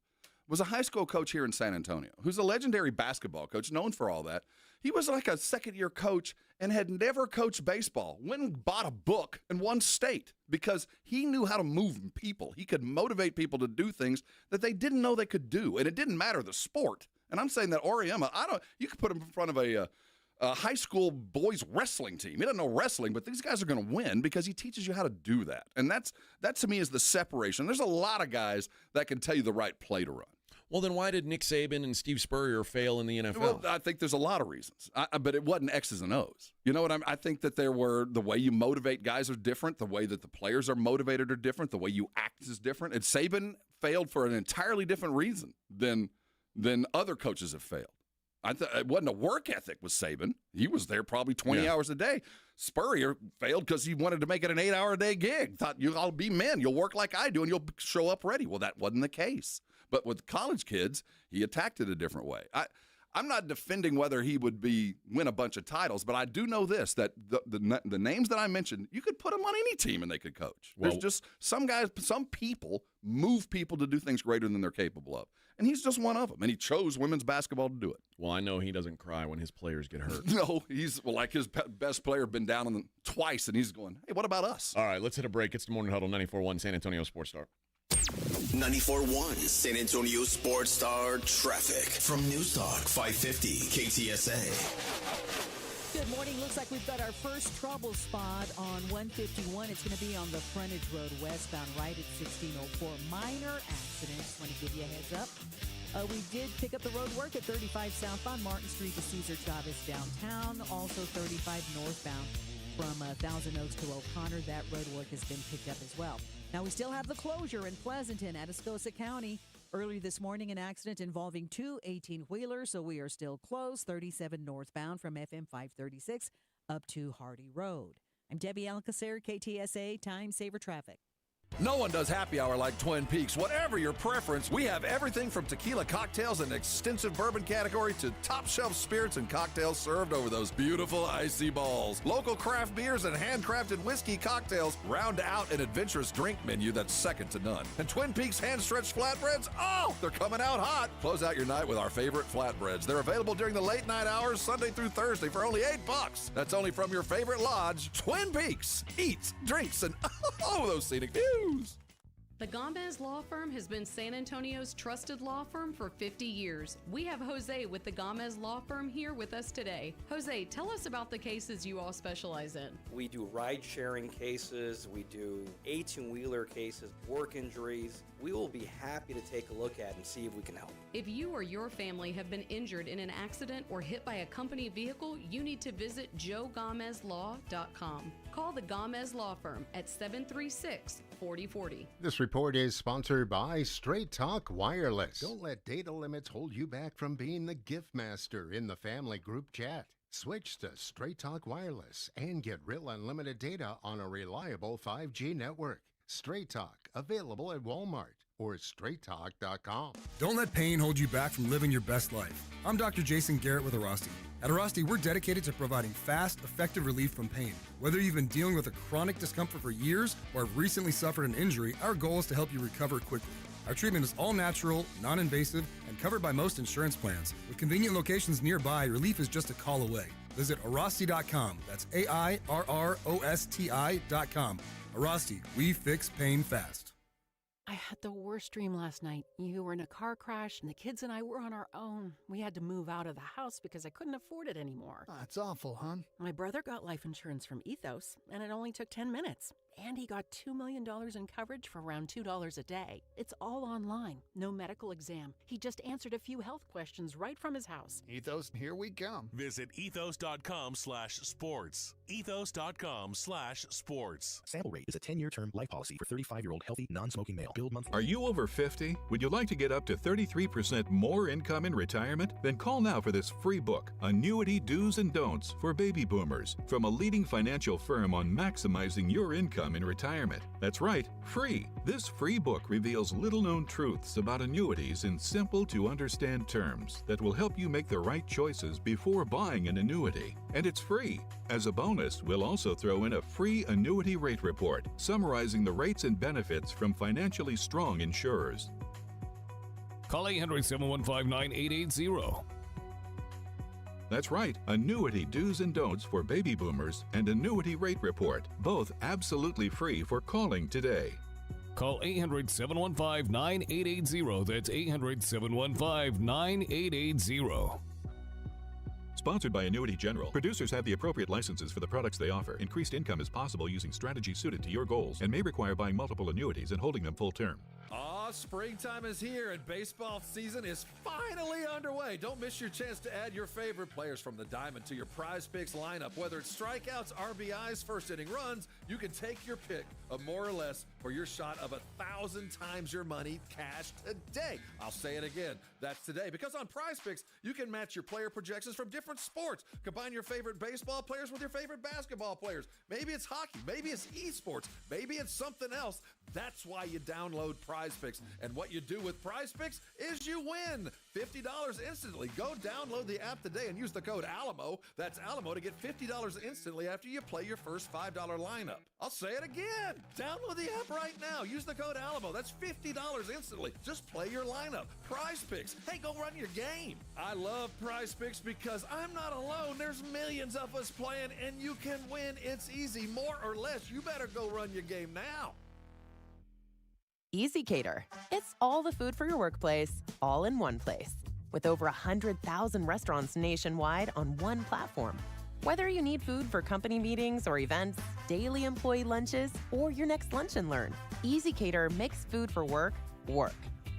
was a high school coach here in San Antonio, who's a legendary basketball coach, known for all that. He was like a second-year coach and had never coached baseball. Went and bought a book and won state because he knew how to move people. He could motivate people to do things that they didn't know they could do, and it didn't matter the sport. And I'm saying that Auriemma, you could put him in front of a high school boys wrestling team. He doesn't know wrestling, but these guys are going to win because he teaches you how to do that. And that to me is the separation. There's a lot of guys that can tell you the right play to run. Well, then why did Nick Saban and Steve Spurrier fail in the NFL? Well, I think there's a lot of reasons, but it wasn't X's and O's. You know what I think that the way you motivate guys are different, the way that the players are motivated are different, the way you act is different. And Saban failed for an entirely different reason than other coaches have failed. It wasn't a work ethic with Saban. He was there probably 20 hours a day. Spurrier failed because he wanted to make it an 8-hour-a-day gig. Thought, I'll be men. You'll work like I do, and you'll show up ready. Well, that wasn't the case. But with college kids, he attacked it a different way. I'm not defending whether he would win a bunch of titles, but I do know this, that the names that I mentioned, you could put them on any team and they could coach. There's just some guys, some people move people to do things greater than they're capable of. And he's just one of them, and he chose women's basketball to do it. Well, I know he doesn't cry when his players get hurt. No, he's like his best player been down on them twice, and he's going, hey, what about us? All right, let's hit a break. It's the Morning Huddle, 94.1 San Antonio Sports Star. 94.1 San Antonio Sports Star traffic from News Talk 550 KTSA. Good morning. Looks like we've got our first trouble spot on 151. It's going to be on the frontage road westbound right at 1604. Minor accident. Just want to give you a heads up. We did pick up the road work at 35 southbound Martin Street to Cesar Chavez downtown. Also 35 northbound from Thousand Oaks to O'Connor. That road work has been picked up as well. Now, we still have the closure in Pleasanton, Atascosa County. Early this morning, an accident involving two 18-wheelers, so we are still closed. 37 northbound from FM 536 up to Hardy Road. I'm Debbie Alcacer, KTSA Time Saver Traffic. No one does happy hour like Twin Peaks. Whatever your preference, we have everything from tequila cocktails and extensive bourbon category to top shelf spirits and cocktails served over those beautiful icy balls. Local craft beers and handcrafted whiskey cocktails round out an adventurous drink menu that's second to none. And Twin Peaks hand-stretched flatbreads, they're coming out hot. Close out your night with our favorite flatbreads. They're available during the late night hours, Sunday through Thursday for only $8. That's only from your favorite lodge, Twin Peaks. Eats, drinks, and those scenic views. The Gomez Law Firm has been San Antonio's trusted law firm for 50 years. We have Jose with the Gomez Law Firm here with us today. Jose, tell us about the cases you all specialize in. We do ride-sharing cases, we do 18-wheeler cases, work injuries. We will be happy to take a look at and see if we can help. If you or your family have been injured in an accident or hit by a company vehicle, you need to visit joegomezlaw.com. Call the Gomez Law Firm at 736-4040. This report is sponsored by Straight Talk Wireless. Don't let data limits hold you back from being the gift master in the family group chat. Switch to Straight Talk Wireless and get real unlimited data on a reliable 5G network. Straight Talk, available at Walmart or straighttalk.com. Don't let pain hold you back from living your best life. I'm Dr. Jason Garrett with Arasti. At Arasti, we're dedicated to providing fast, effective relief from pain. Whether you've been dealing with a chronic discomfort for years or have recently suffered an injury, our goal is to help you recover quickly. Our treatment is all natural, non-invasive, and covered by most insurance plans. With convenient locations nearby, relief is just a call away. Visit Arasti.com. That's AIRROSTI.com. Arasti, we fix pain fast. I had the worst dream last night. You were in a car crash, and the kids and I were on our own. We had to move out of the house because I couldn't afford it anymore. That's awful, hon. My brother got life insurance from Ethos, and it only took 10 minutes. And he got $2 million in coverage for around $2 a day. It's all online, no medical exam. He just answered a few health questions right from his house. Ethos, here we come. Visit ethos.com/sports. Ethos.com/sports. Sample rate is a 10-year term life policy for 35-year-old healthy, non-smoking male. Build monthly. Are you over 50? Would you like to get up to 33% more income in retirement? Then call now for this free book, Annuity Do's and Don'ts for Baby Boomers, from a leading financial firm on maximizing your income income in retirement. That's right, free. This free book reveals little-known truths about annuities in simple-to-understand terms that will help you make the right choices before buying an annuity. And it's free. As a bonus, we'll also throw in a free annuity rate report summarizing the rates and benefits from financially strong insurers. Call 800-715-9880. That's right, annuity do's and don'ts for baby boomers and annuity rate report, both absolutely free for calling today. Call 800-715-9880. That's 800-715-9880. Sponsored by Annuity General. Producers have the appropriate licenses for the products they offer. Increased income is possible using strategies suited to your goals and may require buying multiple annuities and holding them full term. Springtime is here and baseball season is finally underway. Don't miss your chance to add your favorite players from the diamond to your Prize Picks lineup. Whether it's strikeouts, RBIs, first inning runs, you can take your pick of more or less for your shot of 1,000 times your money cash today. I'll say it again. That's today, because on Prize Picks, you can match your player projections from different sports. Combine your favorite baseball players with your favorite basketball players. Maybe it's hockey. Maybe it's esports. Maybe it's something else. That's why you download Prize Picks. And what you do with Prize Picks is you win $50 instantly. Go download the app today and use the code ALAMO. That's ALAMO to get $50 instantly after you play your first $5 lineup. I'll say it again. Download the app right now. Use the code ALAMO. That's $50 instantly. Just play your lineup. Prize Picks. Hey, go run your game. I love Prize Picks because I'm not alone. There's millions of us playing, and you can win. It's easy. More or less. You better go run your game now. Easy Cater. It's all the food for your workplace, all in one place. With over 100,000 restaurants nationwide on one platform. Whether you need food for company meetings or events, daily employee lunches, or your next lunch and learn, Easy Cater makes food for work, work.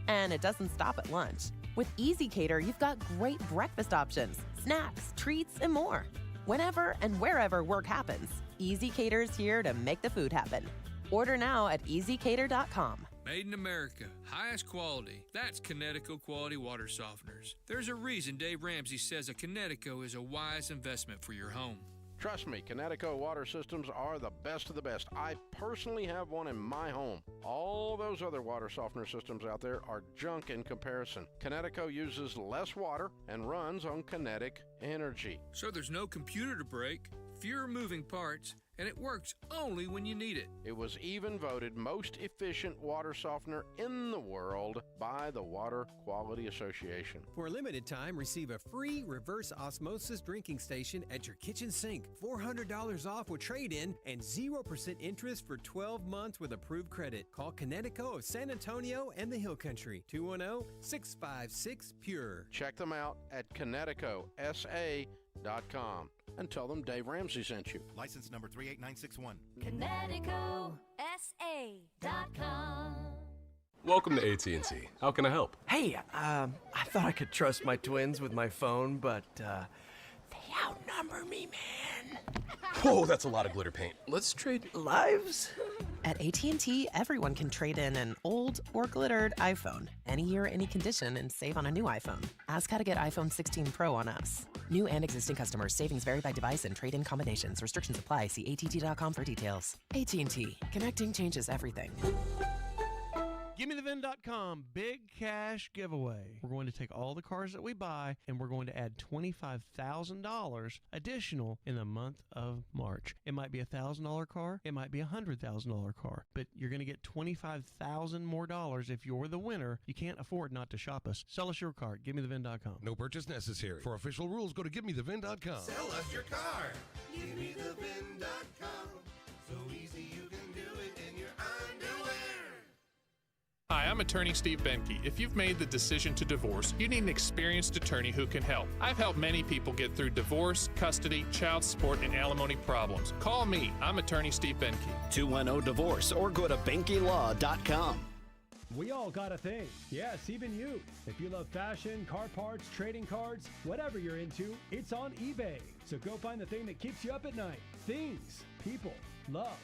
And it doesn't stop at lunch. With Easy Cater, you've got great breakfast options, snacks, treats, and more. Whenever and wherever work happens, Easy Cater's here to make the food happen. Order now at easycater.com. Made in America, highest quality. That's Connecticut Quality Water Softeners. There's a reason Dave Ramsey says a Connecticut is a wise investment for your home. Trust me, Connecticut water systems are the best of the best. I personally have one in my home. All those other water softener systems out there are junk in comparison. Connecticut uses less water and runs on kinetic energy. So there's no computer to break, fewer moving parts, and it works only when you need it. It was even voted most efficient water softener in the world by the Water Quality Association. For a limited time, receive a free reverse osmosis drinking station at your kitchen sink. $400 off with trade-in and 0% interest for 12 months with approved credit. Call Connecticut of San Antonio and the Hill Country. 210-656-PURE. Check them out at ConnecticutSA.com and tell them Dave Ramsey sent you. License number 38961. ConnecticutSA.com. Welcome to AT&T. How can I help? Hey, I thought I could trust my twins with my phone, but they outnumber me, man. Whoa, that's a lot of glitter paint. Let's trade lives. At AT&T, everyone can trade in an old or glittered iPhone, any year, any condition, and save on a new iPhone. Ask how to get iPhone 16 Pro on us. New and existing customers. Savings vary by device and trade-in combinations. Restrictions apply. See att.com for details. AT&T. Connecting changes everything. GimmeTheVin.com big cash giveaway. We're going to take all the cars that we buy and we're going to add $25,000 additional in the month of March. It might be a $1,000 car, it might be a $100,000 car, but you're going to get $25,000 more dollars if you're the winner. You can't afford not to shop us. Sell us your car at GimmeTheVin.com. No purchase necessary. For official rules, go to GimmeTheVin.com. Sell us your car. GimmeTheVin.com. So easy you can do it in your underwear. Hi, I'm attorney Steve Benke. If you've made the decision to divorce, you need an experienced attorney who can help. I've helped many people get through divorce, custody, child support, and alimony problems. Call me. I'm attorney Steve Benke. 210-DIVORCE or go to BenkeLaw.com. We all got a thing. Yes, even you. If you love fashion, car parts, trading cards, whatever you're into, it's on eBay. So go find the thing that keeps you up at night. Things people love.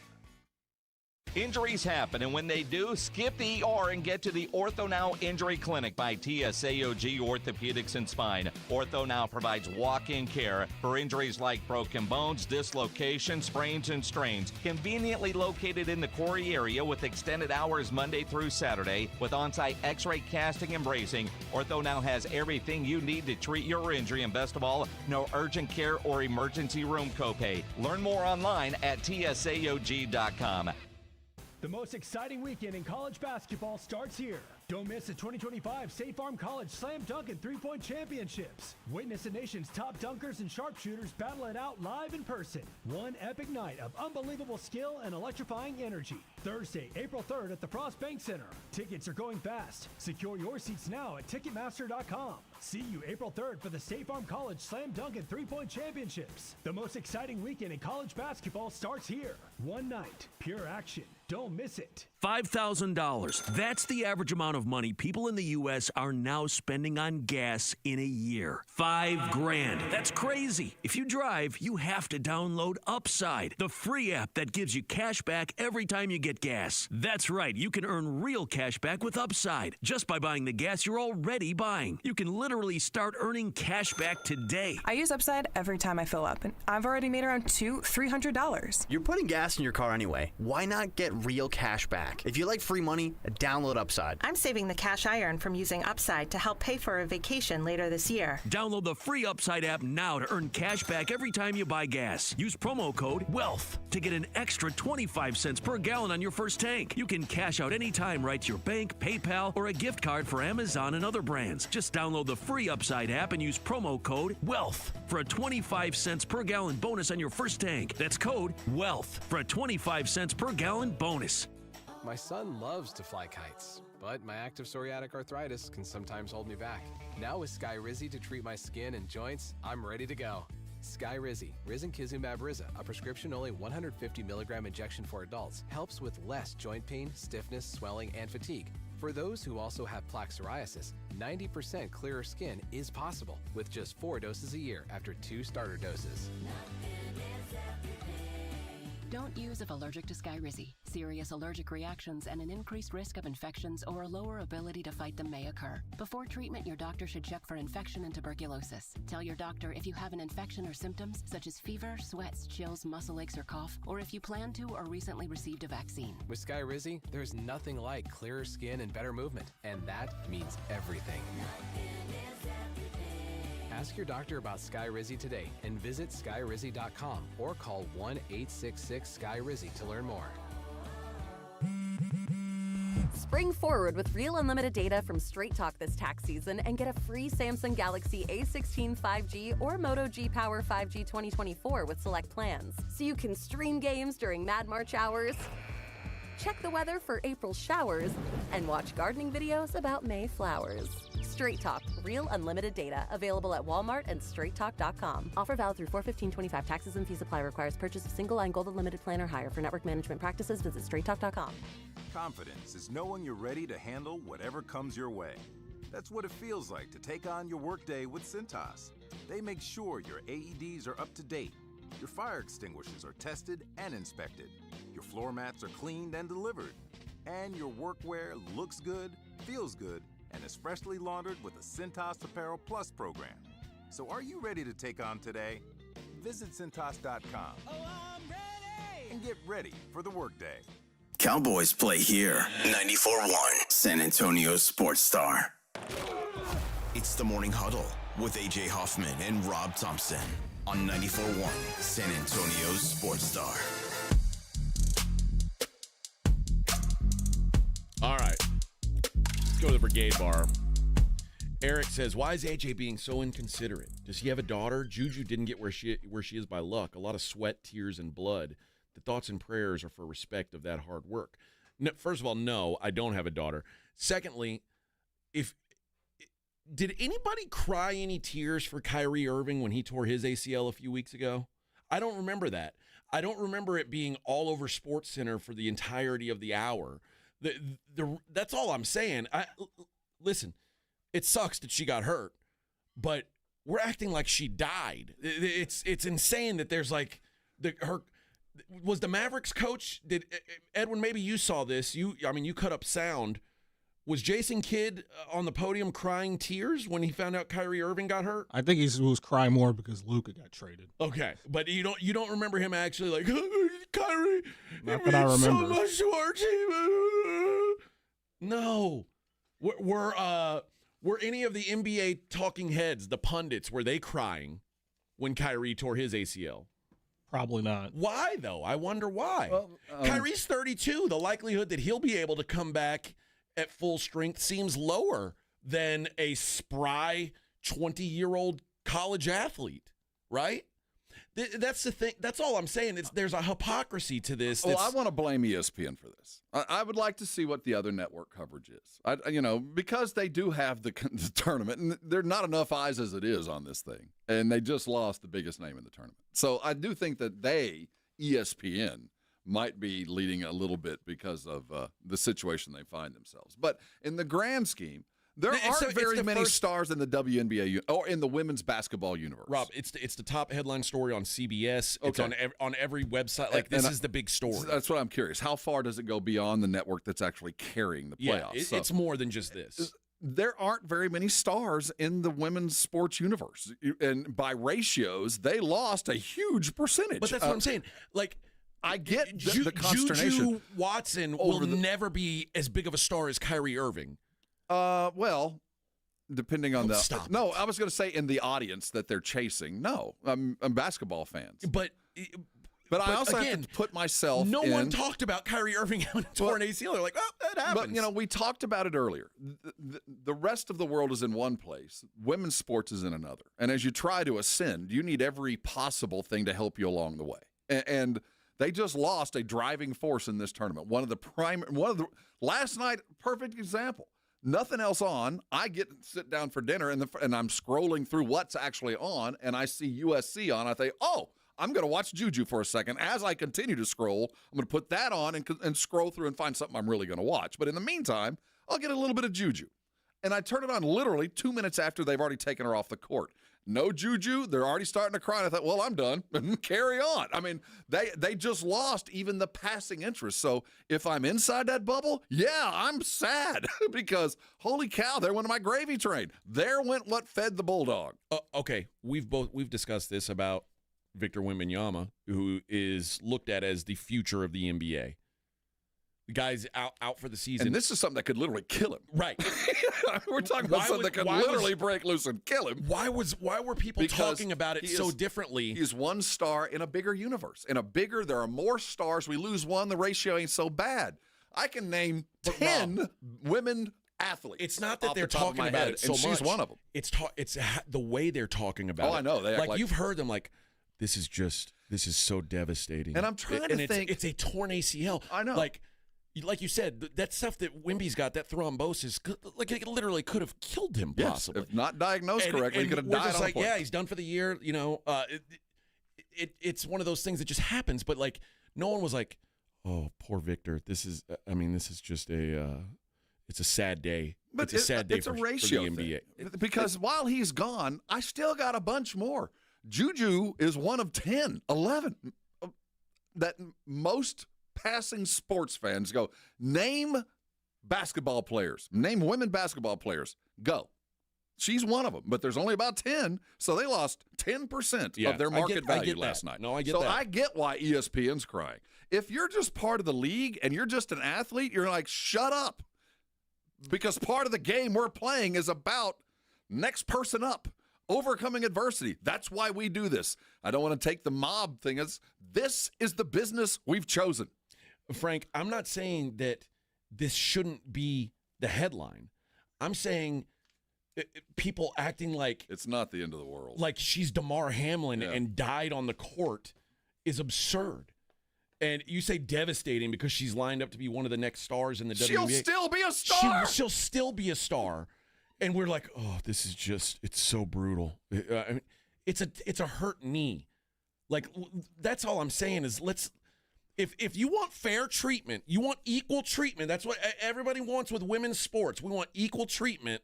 Injuries happen, and when they do, skip the ER and get to the Ortho Now Injury Clinic by TSAOG Orthopedics and Spine. Ortho Now provides walk-in care for injuries like broken bones, dislocations, sprains, and strains. Conveniently located in the Quarry area with extended hours Monday through Saturday with on-site x-ray casting and bracing, Ortho Now has everything you need to treat your injury, and best of all, no urgent care or emergency room copay. Learn more online at tsaog.com. The most exciting weekend in college basketball starts here. Don't miss the 2025 State Farm College Slam Dunk and Three-Point Championships. Witness the nation's top dunkers and sharpshooters battle it out live in person. One epic night of unbelievable skill and electrifying energy. Thursday, April 3rd at the Frost Bank Center. Tickets are going fast. Secure your seats now at Ticketmaster.com. See you April 3rd for the State Farm College Slam Dunk and Three-Point Championships. The most exciting weekend in college basketball starts here. One night, pure action. Don't miss it. $5,000. That's the average amount of money people in the U.S. are now spending on gas in a year. $5,000. That's crazy. If you drive, you have to download Upside, the free app that gives you cash back every time you get gas. That's right. You can earn real cash back with Upside just by buying the gas you're already buying. You can literally start earning cash back today. I use Upside every time I fill up, and I've already made around $200-$300. You're putting gas in your car anyway. Why not get real cash back? If you like free money, download Upside. I'm saving the cash I earn from using Upside to help pay for a vacation later this year. Download the free Upside app now to earn cash back every time you buy gas. Use promo code WEALTH to get an extra 25 cents per gallon on your first tank. You can cash out anytime right to your bank, PayPal, or a gift card for Amazon and other brands. Just download the free Upside app and use promo code WEALTH for a 25 cents per gallon bonus on your first tank. That's code WEALTH for a 25 cents per gallon bonus. My son loves to fly kites, but my active psoriatic arthritis can sometimes hold me back. Now with Skyrizi to treat my skin and joints, I'm ready to go. Skyrizi, risankizumab Riza, a prescription-only 150 milligram injection for adults, helps with less joint pain, stiffness, swelling, and fatigue. For those who also have plaque psoriasis, 90% clearer skin is possible with just 4 doses a year after 2 starter doses. Don't use if allergic to Skyrizi. Serious allergic reactions and an increased risk of infections or a lower ability to fight them may occur. Before treatment, your doctor should check for infection and tuberculosis. Tell your doctor if you have an infection or symptoms such as fever, sweats, chills, muscle aches, or cough, or if you plan to or recently received a vaccine. With Skyrizi, there's nothing like clearer skin and better movement, and that means everything. Ask your doctor about Skyrizi today and visit skyrizi.com or call 1-866-SKY-RIZI to learn more. Spring forward with real unlimited data from Straight Talk this tax season and get a free Samsung Galaxy A16 5G or Moto G Power 5G 2024 with select plans. So you can stream games during Mad March hours, check the weather for April showers, and watch gardening videos about May flowers. Straight Talk, real unlimited data. Available at Walmart and straighttalk.com. Offer valid through 4/15/25. Taxes and fees apply. Requires purchase of single line gold unlimited plan or higher. For network management practices, visit straighttalk.com. Confidence is knowing you're ready to handle whatever comes your way. That's what it feels like to take on your workday with Cintas. They make sure your AEDs are up to date, your fire extinguishers are tested and inspected, your floor mats are cleaned and delivered, and your workwear looks good, feels good, and is freshly laundered with a Cintas Apparel Plus program. So are you ready to take on today? Visit Cintas.com and get ready for the workday. Cowboys play here. 94.1 San Antonio Sports Star. It's the Morning Huddle with AJ Hoffman and Rob Thompson on 94.1 San Antonio Sports Star. All right. Let's go to the Brigade Bar. Eric says, why is AJ being so inconsiderate? Does he have a daughter? Juju didn't get where she is by luck. A lot of sweat, tears, and blood. The thoughts and prayers are for respect of that hard work. No, first of all, no, I don't have a daughter. Secondly, did anybody cry any tears for Kyrie Irving when he tore his ACL a few weeks ago? I don't remember that. I don't remember it being all over SportsCenter for the entirety of the hour. That's all I'm saying. Listen, it sucks that she got hurt, but we're acting like she died. It's insane that there's like her Was the Mavericks coach? Did Edwin? Maybe you saw this. You cut up sound. Was Jason Kidd on the podium crying tears when he found out Kyrie Irving got hurt? I think he was crying more because Luka got traded. Okay, but you don't remember him actually like Kyrie. Not that I remember. So much to our team. No, were any of the NBA talking heads, the pundits, were they crying when Kyrie tore his ACL? Probably not. Why though? I wonder why. Well, Kyrie's 32. The likelihood that he'll be able to come back at full strength seems lower than a spry 20-year-old college athlete, right? That's the thing. That's all I'm saying. There's a hypocrisy to this. Well, I want to blame ESPN for this. I would like to see what the other network coverage is. Because they do have the tournament, and there are not enough eyes as it is on this thing, and they just lost the biggest name in the tournament. So I do think that ESPN, might be leading a little bit because of the situation they find themselves. But in the grand scheme, there aren't very many stars in the WNBA or in the women's basketball universe. Rob, it's the top headline story on CBS. It's on every website. Like, this is the big story. That's what I'm curious. How far does it go beyond the network that's actually carrying the playoffs? Yeah, it's more than just this. There aren't very many stars in the women's sports universe. And by ratios, they lost a huge percentage. But that's what I'm saying. Like, I get the consternation. Juju Watson will never be as big of a star as Kyrie Irving. Well, depending on Stop No, I was going to say in the audience that they're chasing. No, I'm basketball fans. But I also have to put myself No in. one talked about Kyrie Irving having a torn ACL. They're like, oh, that happens. But, we talked about it earlier. The rest of the world is in one place. Women's sports is in another. And as you try to ascend, you need every possible thing to help you along the way. And they just lost a driving force in this tournament. Last night, perfect example. Nothing else on. I get to sit down for dinner, and I'm scrolling through what's actually on, and I see USC on. I think, I'm going to watch Juju for a second. As I continue to scroll, I'm going to put that on and scroll through and find something I'm really going to watch. But in the meantime, I'll get a little bit of Juju. And I turn it on literally 2 minutes after they've already taken her off the court. No Juju. They're already starting to cry. And I thought, well, I'm done. Carry on. I mean, they just lost even the passing interest. So if I'm inside that bubble, yeah, I'm sad because, holy cow, they're one of my gravy train. There went what fed the bulldog. Okay, we've discussed this about Victor Wembanyama, who is looked at as the future of the NBA. The guy's out for the season. And this is something that could literally kill him. Right. We're talking about something that could literally break loose and kill him. Why were people talking about it so differently? He's one star in a bigger universe. There are more stars. We lose one, the ratio ain't so bad. I can name 10 women athletes. It's not that they're talking about it so much. And she's one of them. It's the way they're talking about it. Oh, I know. They act like you've heard them like, this is so devastating. And I'm trying to think. It's a torn ACL. I know. Like you said, that stuff that Wemby's got, that thrombosis, like it literally could have killed him, possibly. If not diagnosed correctly, he could have died. We're just like, yeah, he's done for the year. It's one of those things that just happens. But like, no one was like, oh, poor Victor. This is just it's a sad day. But it's a sad day it's for, a ratio for the NBA. Because while he's gone, I still got a bunch more. Juju is one of 10, 11 that most passing sports fans go, name basketball players, name women basketball players, go. She's one of them, but there's only about 10, so they lost 10% of their market value last night. No, I get that. So I get why ESPN's crying. If you're just part of the league and you're just an athlete, you're like, shut up. Because part of the game we're playing is about next person up, overcoming adversity. That's why we do this. I don't want to take the mob thing. This is the business we've chosen. Frank, I'm not saying that this shouldn't be the headline. I'm saying people acting like it's not the end of the world. Like she's DeMar Hamlin and died on the court is absurd. And you say devastating because she's lined up to be one of the next stars in the WNBA. She'll still be a star. She'll still be a star. And we're like, oh, this is it's so brutal. I mean, it's a hurt knee. Like, that's all I'm saying is if you want fair treatment, you want equal treatment, that's what everybody wants with women's sports. We want equal treatment.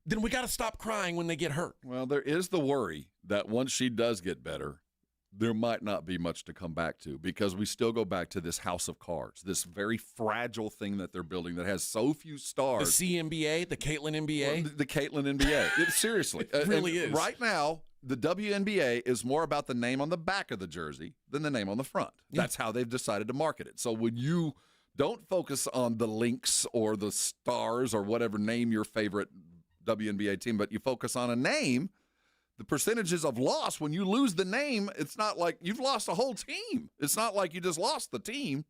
Then we got to stop crying when they get hurt. Well, there is the worry that once she does get better, there might not be much to come back to because we still go back to this house of cards, this very fragile thing that they're building that has so few stars. The CNBA, the Caitlin NBA? Well, the Caitlin NBA. Seriously. It really is. Right now, the WNBA is more about the name on the back of the jersey than the name on the front. That's how they've decided to market it. So when you don't focus on the Lynx or the Stars or whatever name your favorite WNBA team, but you focus on a name, the percentages of loss, when you lose the name, it's not like you've lost a whole team. It's not like you just lost the team.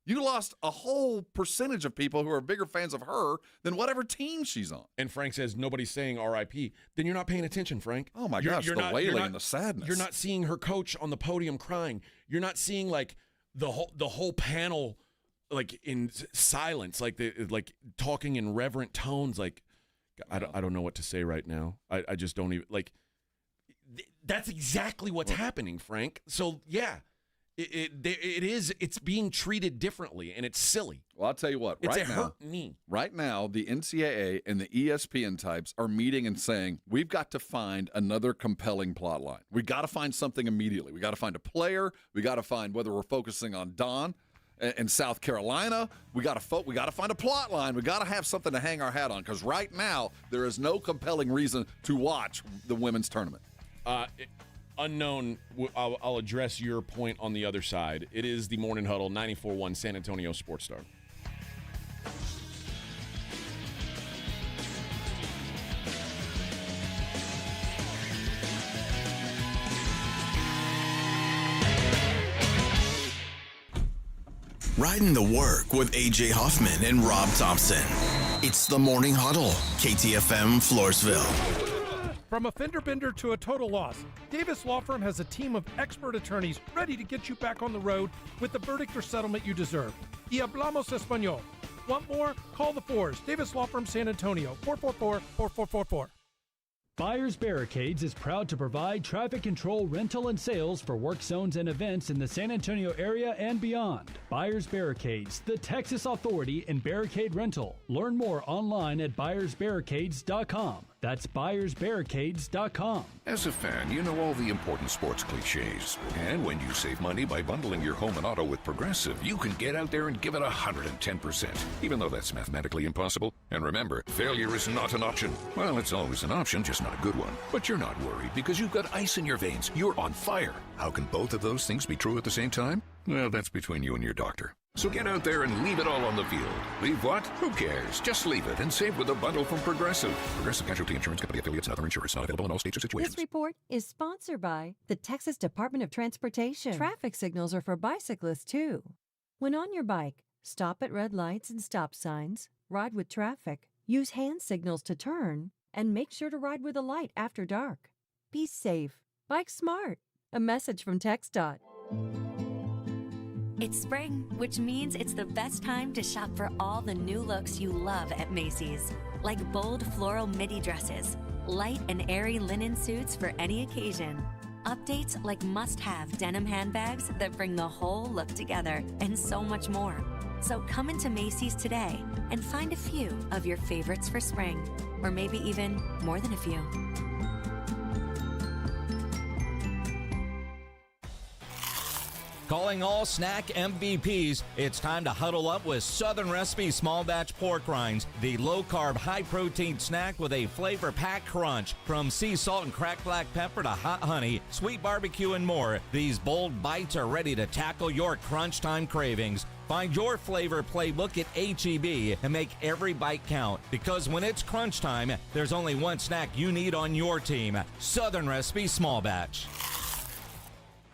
You lost a whole percentage of people who are bigger fans of her than whatever team she's on. And Frank says nobody's saying RIP. Then you're not paying attention, Frank. Oh, my gosh, the wailing and the sadness. You're not seeing her coach on the podium crying. You're not seeing, like, the whole panel, like, in silence, like talking in reverent tones. Like, I don't know what to say right now. I just don't even, like, that's exactly what's happening, Frank. So, yeah. It's being treated differently, and it's silly. Well, I'll tell you what. It hurt me. Right now, the NCAA and the ESPN types are meeting and saying, we've got to find another compelling plot line. We got to find something immediately. We got to find a player. We got to find whether we're focusing on Don in South Carolina. We got to find a plot line. We got to have something to hang our hat on because right now there is no compelling reason to watch the women's tournament. Unknown, I'll address your point on the other side. It is the Morning Huddle, 94.1 San Antonio Sports Star. Riding the work with AJ Hoffman and Rob Thompson. It's the Morning Huddle, KTFM Floresville. From a fender bender to a total loss, Davis Law Firm has a team of expert attorneys ready to get you back on the road with the verdict or settlement you deserve. Y hablamos español. Want more? Call the Fours. Davis Law Firm San Antonio, 444-4444. Buyers Barricades is proud to provide traffic control, rental, and sales for work zones and events in the San Antonio area and beyond. Buyers Barricades, the Texas authority in barricade rental. Learn more online at buyersbarricades.com. That's buyersbarricades.com. As a fan, you know all the important sports cliches. And when you save money by bundling your home and auto with Progressive, you can get out there and give it 110%, even though that's mathematically impossible. And remember, failure is not an option. Well, it's always an option, just not a good one. But you're not worried because you've got ice in your veins. You're on fire. How can both of those things be true at the same time? Well, that's between you and your doctor. So get out there and leave it all on the field. Leave what? Who cares? Just leave it and save with a bundle from Progressive. Progressive Casualty Insurance Company affiliates and other insurers. Not available in all states or situations. This report is sponsored by the Texas Department of Transportation. Traffic signals are for bicyclists, too. When on your bike, stop at red lights and stop signs, ride with traffic, use hand signals to turn, and make sure to ride with a light after dark. Be safe. Bike smart. A message from TxDOT. It's spring, which means it's the best time to shop for all the new looks you love at Macy's, like bold floral midi dresses, light and airy linen suits for any occasion, updates like must-have denim handbags that bring the whole look together, and so much more. So come into Macy's today and find a few of your favorites for spring, or maybe even more than a few. Calling all snack MVPs, it's time to huddle up with Southern Recipe Small Batch Pork Rinds, the low-carb, high-protein snack with a flavor-packed crunch. From sea salt and cracked black pepper to hot honey, sweet barbecue, and more, these bold bites are ready to tackle your crunch time cravings. Find your flavor playbook at H-E-B and make every bite count. Because when it's crunch time, there's only one snack you need on your team. Southern Recipe Small Batch.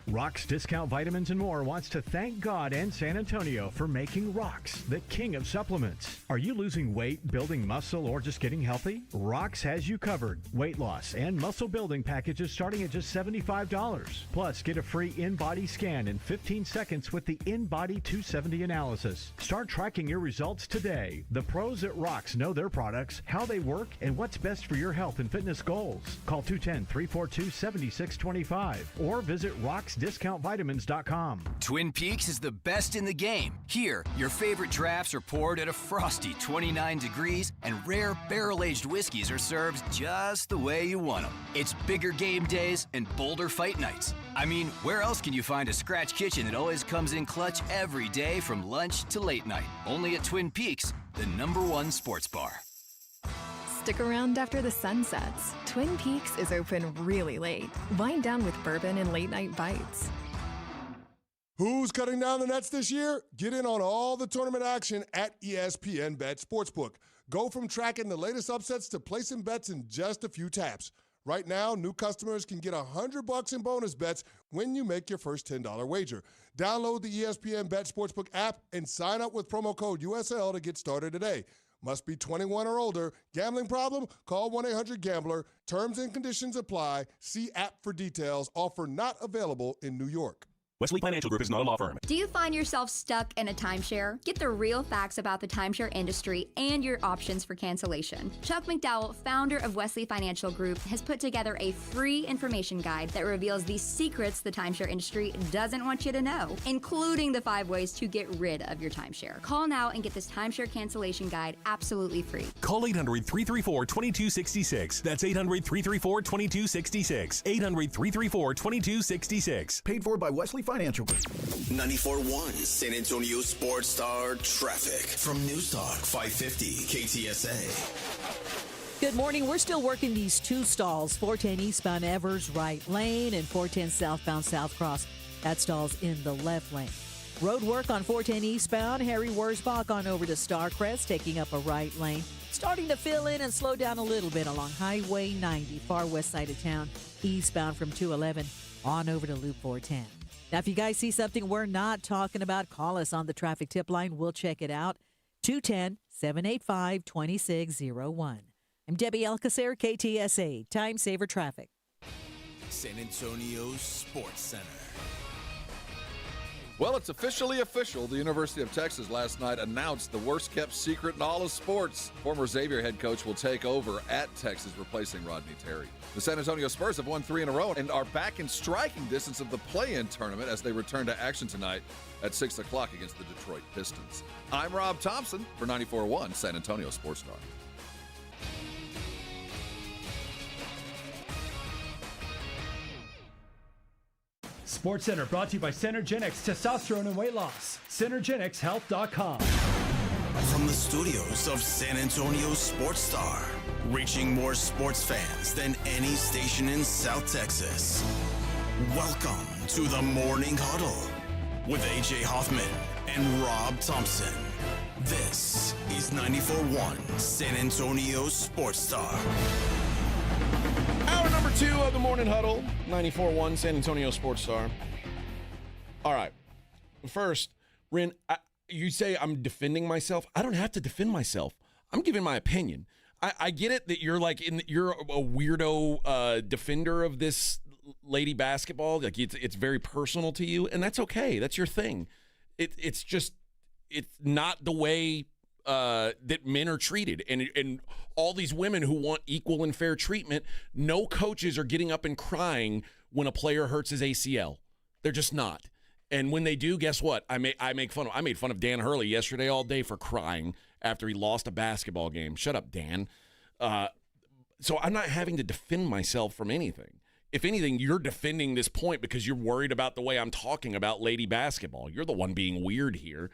Rox Discount Vitamins and More wants to thank God and San Antonio for making Rox the king of supplements. Are you losing weight, building muscle, or just getting healthy? Rox has you covered. Weight loss and muscle building packages starting at just $75. Plus, get a free in-body scan in 15 seconds with the In-Body 270 analysis. Start tracking your results today. The pros at Rox know their products, how they work, and what's best for your health and fitness goals. Call 210-342-7625 or visit Rox RocksDiscountVitamins.com. Twin Peaks is the best in the game. Here, your favorite drafts are poured at a frosty 29 degrees, and rare barrel-aged whiskeys are served just the way you want them. It's bigger game days and bolder fight nights. I mean, where else can you find a scratch kitchen that always comes in clutch every day from lunch to late night? Only at Twin Peaks, the #1 sports bar. Stick around after the sun sets. Twin Peaks is open really late. Wind down with bourbon and late-night bites. Who's cutting down the nets this year? Get in on all the tournament action at ESPN Bet Sportsbook. Go from tracking the latest upsets to placing bets in just a few taps. Right now, new customers can get $100 in bonus bets when you make your first $10 wager. Download the ESPN Bet Sportsbook app and sign up with promo code USL to get started today. Must be 21 or older. Gambling problem? Call 1-800-GAMBLER. Terms and conditions apply. See app for details. Offer not available in New York. Wesley Financial Group is not a law firm. Do you find yourself stuck in a timeshare? Get the real facts about the timeshare industry and your options for cancellation. Chuck McDowell, founder of Wesley Financial Group, has put together a free information guide that reveals the secrets the timeshare industry doesn't want you to know, including the 5 ways to get rid of your timeshare. Call now and get this timeshare cancellation guide absolutely free. Call 800-334-2266. That's 800-334-2266. 800-334-2266. Paid for by Wesley Financial Group. 94.1 San Antonio Sports Star Traffic from News Talk 550 KTSA. Good morning. We're still working these 2 stalls, 410 eastbound Evers right lane and 410 southbound South Cross. That stall's in the left lane. Road work on 410 eastbound, Harry Wurzbach on over to Starcrest, taking up a right lane. Starting to fill in and slow down a little bit along Highway 90, far west side of town, eastbound from 211 on over to Loop 410. Now, if you guys see something we're not talking about, call us on the traffic tip line. We'll check it out. 210-785-2601. I'm Debbie Alcacer, KTSA, Time Saver Traffic. San Antonio Sports Center. Well, it's officially official. The University of Texas last night announced the worst-kept secret in all of sports. Former Xavier head coach will take over at Texas, replacing Rodney Terry. The San Antonio Spurs have won 3 in a row and are back in striking distance of the play-in tournament as they return to action tonight at 6 o'clock against the Detroit Pistons. I'm Rob Thompson for 94.1 San Antonio Sports Star. Sports Center brought to you by Synergenics Testosterone and Weight Loss. Synergenicshealth.com. From the studios of San Antonio Sports Star, reaching more sports fans than any station in South Texas. Welcome to the Morning Huddle with AJ Hoffman and Rob Thompson. This is 94.1 San Antonio Sports Star. Hour number 2 of the Morning Huddle, 94.1 San Antonio Sports Star. All right. First, Ren, you say I'm defending myself. I don't have to defend myself. I'm giving my opinion. I get it that you're you're a weirdo defender of this lady basketball. Like it's very personal to you, and that's okay. That's your thing. It's not the way that men are treated, and all these women who want equal and fair treatment. No coaches are getting up and crying when a player hurts his ACL. They're just not. And when they do, guess what? I made fun of Dan Hurley yesterday all day for crying after he lost a basketball game. Shut up, Dan. So I'm not having to defend myself from anything. If anything, you're defending this point because you're worried about the way I'm talking about lady basketball. You're the one being weird here.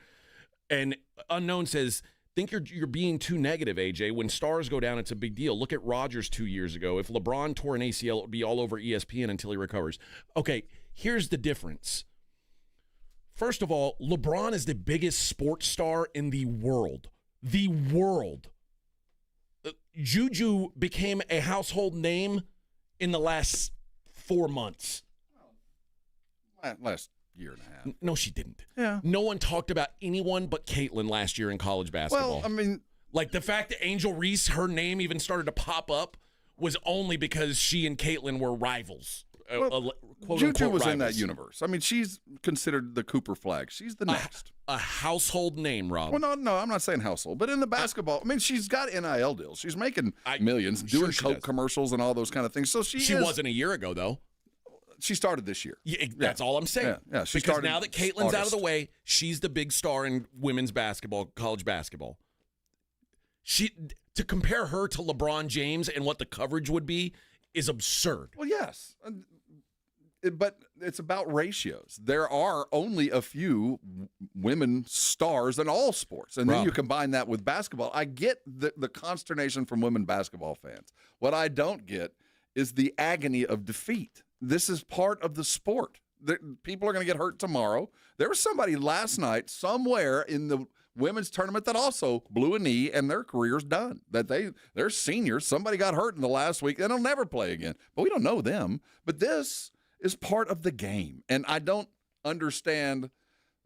And Unknown says, think you're being too negative, AJ. When stars go down, it's a big deal. Look at Rodgers 2 years ago. If LeBron tore an ACL, it would be all over ESPN until he recovers. Okay, here's the difference. First of all, LeBron is the biggest sports star in the world. The world. Juju became a household name in the last 4 months. Last year and a half. No, she didn't. Yeah. No one talked about anyone but Caitlyn last year in college basketball. Well, I mean, like the fact that Angel Reese, her name even started to pop up was only because she and Caitlyn were rivals. Juju was in that universe. I mean, she's considered the Cooper flag. She's the next. A household name, Rob. Well, no, I'm not saying household, but in the basketball, I mean, she's got NIL deals. She's making millions, doing Coke commercials and all those kind of things. So she wasn't a year ago, though. She started this year. That's all I'm saying. Yeah. She because started now that Caitlin's out of the August. way, she's the big star in women's basketball, college basketball. To compare her to LeBron James and what the coverage would be is absurd. Well, yes. But it's about ratios. There are only a few women stars in all sports. And then you combine that with basketball. I get the consternation from women basketball fans. What I don't get is the agony of defeat. This is part of the sport. People are going to get hurt tomorrow. There was somebody last night somewhere in the women's tournament that also blew a knee and their career's done. That they're seniors. Somebody got hurt in the last week and they'll never play again. But we don't know them. But this is part of the game. And I don't understand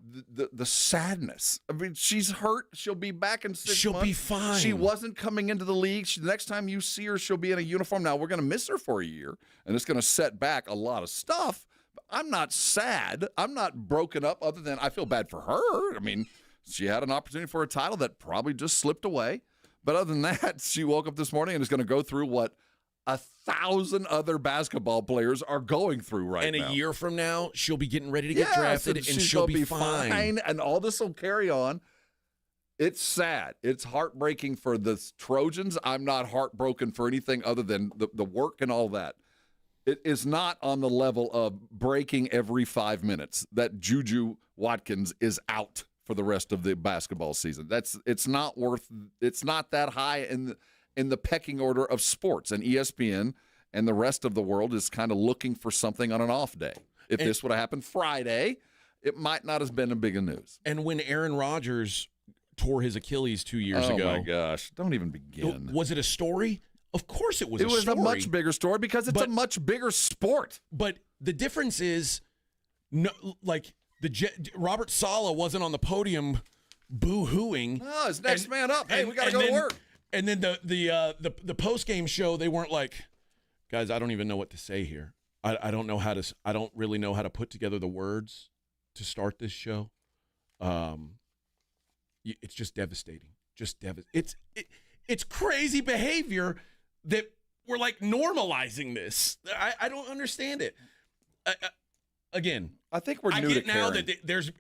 the sadness. I mean, she's hurt. She'll be back in 6 months. She'll be fine. She wasn't coming into the league. The next time you see her, she'll be in a uniform. Now, we're going to miss her for a year, and it's going to set back a lot of stuff. But I'm not sad. I'm not broken up other than I feel bad for her. I mean, she had an opportunity for a title that probably just slipped away. But other than that, she woke up this morning and is going to go through what 1,000 other basketball players are going through right now. And a year from now, she'll be getting ready to get drafted, and she'll be fine. And all this will carry on. It's sad. It's heartbreaking for the Trojans. I'm not heartbroken for anything other than the work and all that. It is not on the level of breaking every 5 minutes that Juju Watkins is out for the rest of the basketball season. It's not that high in the pecking order of sports, and ESPN and the rest of the world is kind of looking for something on an off day. If this would have happened Friday, it might not have been a big news. And when Aaron Rodgers tore his Achilles 2 years ago. Oh, my gosh. Don't even begin. Was it a story? Of course it was a story. It was a much bigger story because it's a much bigger sport. But the difference is, Robert Saleh wasn't on the podium boo-hooing. No, it's next man up. Hey, we got to go to work. And then the post-game show, they weren't like, guys, I don't even know what to say here. I don't really know how to put together the words to start this show. It's just devastating. It's crazy behavior that we're like normalizing this. I don't understand it. Again, I think we're new I get to now caring. that there's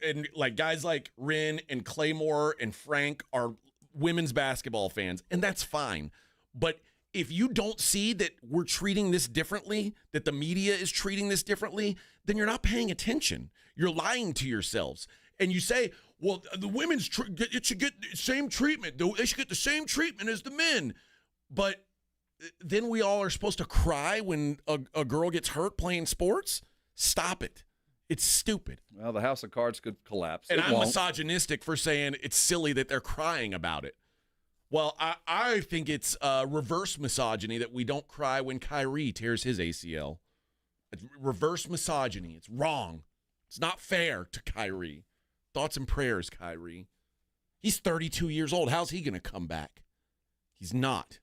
guys like Rin and Claymore and Frank are women's basketball fans, and that's fine. But if you don't see that we're treating this differently, that the media is treating this differently, then you're not paying attention. You're lying to yourselves. And you say, well, the women's it should get the same treatment. They should get the same treatment as the men. But then we all are supposed to cry when a girl gets hurt playing sports? Stop it. It's stupid. Well, the house of cards could collapse. And I'm misogynistic for saying it's silly that they're crying about it. Well, I think it's reverse misogyny that we don't cry when Kyrie tears his ACL. It's reverse misogyny. It's wrong. It's not fair to Kyrie. Thoughts and prayers, Kyrie. He's 32 years old. How's he going to come back? He's not.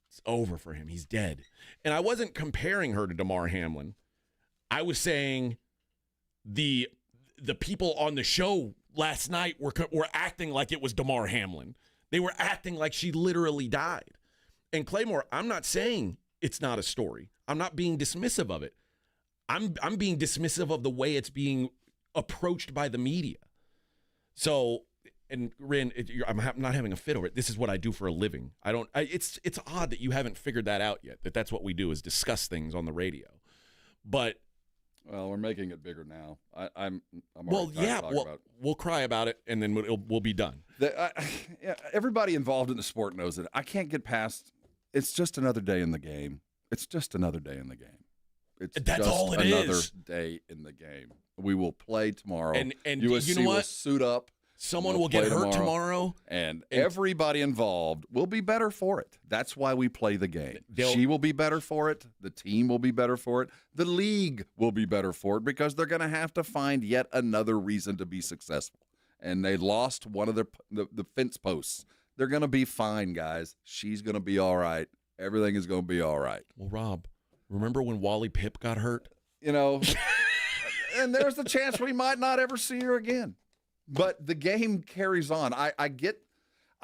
It's over for him. He's dead. And I wasn't comparing her to DeMar Hamlin. I was saying the people on the show last night were acting like it was DeMar Hamlin. They were acting like she literally died. And Claymore, I'm not saying it's not a story. I'm not being dismissive of it. I'm being dismissive of the way it's being approached by the media. So, and Rin, I'm not having a fit over it. This is what I do for a living. It's odd that you haven't figured that out yet, that that's what we do is discuss things on the radio. But well, we're making it bigger now. I'm well, yeah. We'll cry about it, and then we'll be done. Everybody involved in the sport knows it. I can't get past. It's just another day in the game. It's just another day in the game. That's just all it another is. day in the game. We will play tomorrow. And USC you know what? will suit up. Someone will get hurt tomorrow. And everybody involved will be better for it. That's why we play the game. She will be better for it. The team will be better for it. The league will be better for it because they're going to have to find yet another reason to be successful. And they lost one of the fence posts. They're going to be fine, guys. She's going to be all right. Everything is going to be all right. Well, Rob, remember when Wally Pipp got hurt? You know, and there's the chance we might not ever see her again. But the game carries on. I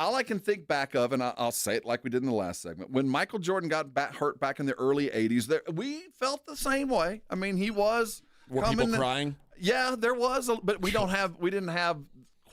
all I can think back of, and I'll say it like we did in the last segment, when Michael Jordan got hurt back in the early 80s, we felt the same way. I mean, he was. Were people crying? Yeah, there was, but we didn't have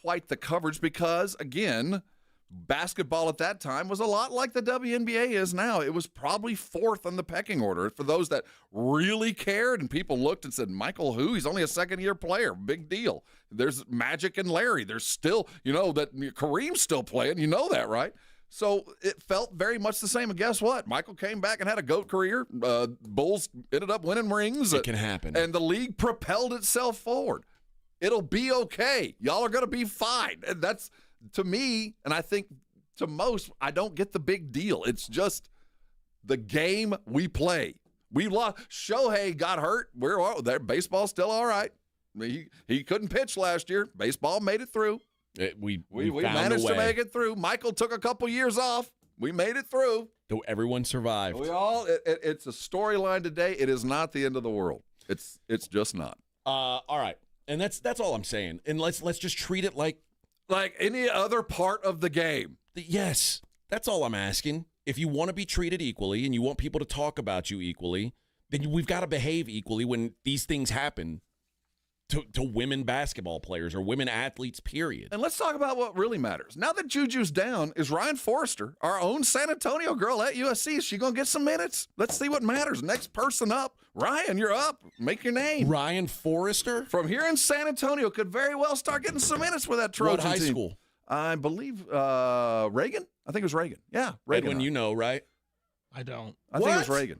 quite the coverage because, again, basketball at that time was a lot like the WNBA is now. It was probably fourth on the pecking order for those that really cared, and people looked and said, Michael who? He's only a second-year player. Big deal. There's Magic and Larry. There's still, that Kareem's still playing. You know that, right? So it felt very much the same. And guess what? Michael came back and had a GOAT career. Bulls ended up winning rings. It can happen. And the league propelled itself forward. It'll be okay. Y'all are going to be fine. And that's, to me, and I think to most, I don't get the big deal. It's just the game we play. We lost. Shohei got hurt. Baseball's still all right. He couldn't pitch last year. Baseball made it through. We managed to make it through. Michael took a couple years off. We made it through. So everyone survived. It's a storyline today. It is not the end of the world. It's just not. All right, and that's all I'm saying. And let's just treat it like any other part of the game. Yes, that's all I'm asking. If you want to be treated equally and you want people to talk about you equally, then we've got to behave equally when these things happen to women basketball players or women athletes, period. And let's talk about what really matters. Now that Juju's down, is Ryan Forrester, our own San Antonio girl at USC, is she going to get some minutes? Let's see what matters. Next person up. Ryan, you're up. Make your name. Ryan Forrester? From here in San Antonio could very well start getting some minutes with that Trojan team. What high school? I believe Reagan. I think it was Reagan. Yeah, Reagan. Edwin, you know, right? I don't. I think it was Reagan.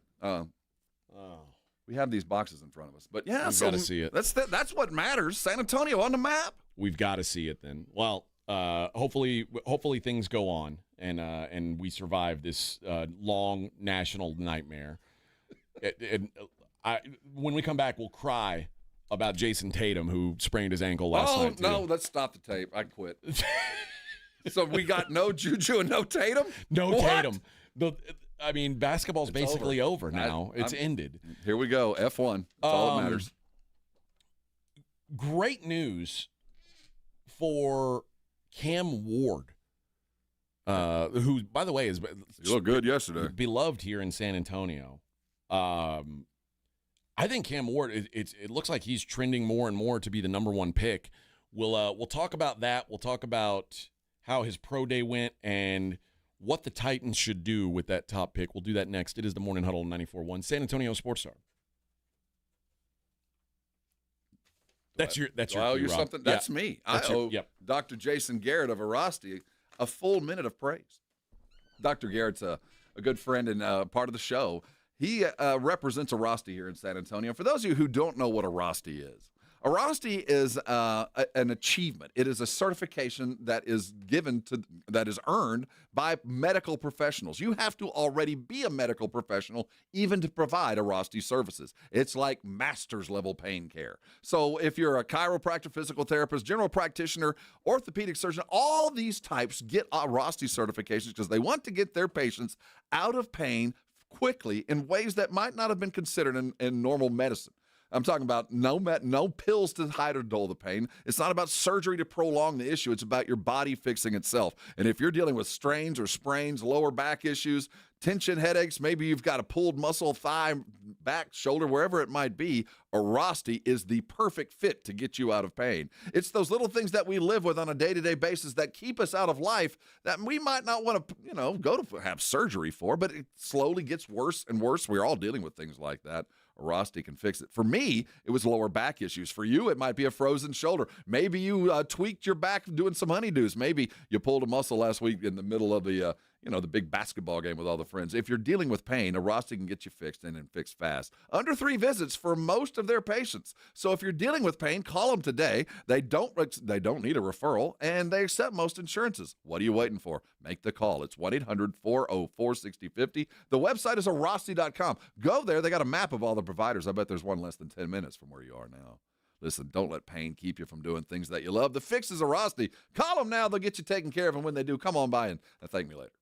We have these boxes in front of us, but yeah, we've got to see it. That's what matters. San Antonio on the map. We've got to see it then. Well, hopefully things go on and we survive this long national nightmare. When we come back, we'll cry about Jason Tatum, who sprained his ankle last night. Oh no, let's stop the tape. I quit. So we got no Juju and no Tatum. Tatum. Basketball's basically over now. It's ended. Here we go. F1. That's all that matters. Great news for Cam Ward, who, by the way, you looked good yesterday. Beloved here in San Antonio. I think Cam Ward, it looks like he's trending more and more to be the number one pick. We'll talk about that. We'll talk about how his pro day went and what the Titans should do with that top pick. We'll do that next. It is the Morning Huddle 94.1 San Antonio Sports Star. That's your something. That's me. I owe Dr. Jason Garrett of Arasti a full minute of praise. Dr. Garrett's a good friend and part of the show. He represents Arasti here in San Antonio. For those of you who don't know what Arasti is an achievement. It is a certification that is earned by medical professionals. You have to already be a medical professional even to provide Arasti services. It's like master's level pain care. So if you're a chiropractor, physical therapist, general practitioner, orthopedic surgeon, all these types get Arasti certifications because they want to get their patients out of pain quickly in ways that might not have been considered in normal medicine. I'm talking about no pills to hide or dull the pain. It's not about surgery to prolong the issue. It's about your body fixing itself. And if you're dealing with strains or sprains, lower back issues, tension, headaches, maybe you've got a pulled muscle, thigh, back, shoulder, wherever it might be, Arasti is the perfect fit to get you out of pain. It's those little things that we live with on a day-to-day basis that keep us out of life that we might not want to, go to have surgery for, but it slowly gets worse and worse. We're all dealing with things like that. Arasti can fix it. For me, it was lower back issues. For you, it might be a frozen shoulder. Maybe you tweaked your back doing some honeydews. Maybe you pulled a muscle last week in the middle of the big basketball game with all the friends. If you're dealing with pain, Arasti can get you fixed and fixed fast. Under 3 visits for most of their patients. So if you're dealing with pain, call them today. They don't need a referral, and they accept most insurances. What are you waiting for? Make the call. It's 1-800-404-6050. The website is Arasti.com. Go there. They got a map of all the providers. I bet there's one less than 10 minutes from where you are now. Listen, don't let pain keep you from doing things that you love. The fix is Arasti. Call them now. They'll get you taken care of, and when they do, come on by and thank me later.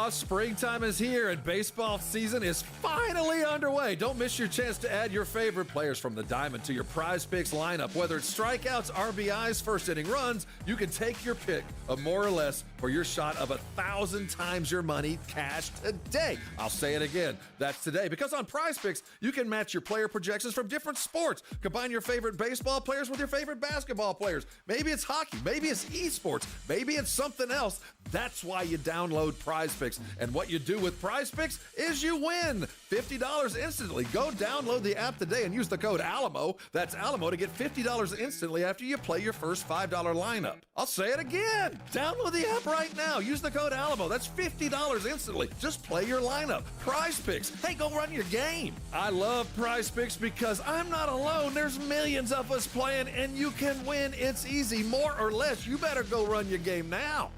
Springtime is here and baseball season is finally underway. Don't miss your chance to add your favorite players from the diamond to your Prize Picks lineup. Whether it's strikeouts, RBIs, first inning runs, you can take your pick of more or less for your shot of 1,000 times your money cash today. I'll say it again. That's today. Because on PrizePicks, you can match your player projections from different sports. Combine your favorite baseball players with your favorite basketball players. Maybe it's hockey. Maybe it's esports. Maybe it's something else. That's why you download PrizePicks. And what you do with PrizePicks is you win $50 instantly. Go download the app today and use the code ALAMO. That's ALAMO to get $50 instantly after you play your first $5 lineup. I'll say it again. Download the app right now. Use the code ALAMO. That's $50 instantly. Just play your lineup. PrizePicks. Hey, go run your game. I love PrizePicks because I'm not alone. There's millions of us playing, and you can win. It's easy. More or less. You better go run your game now.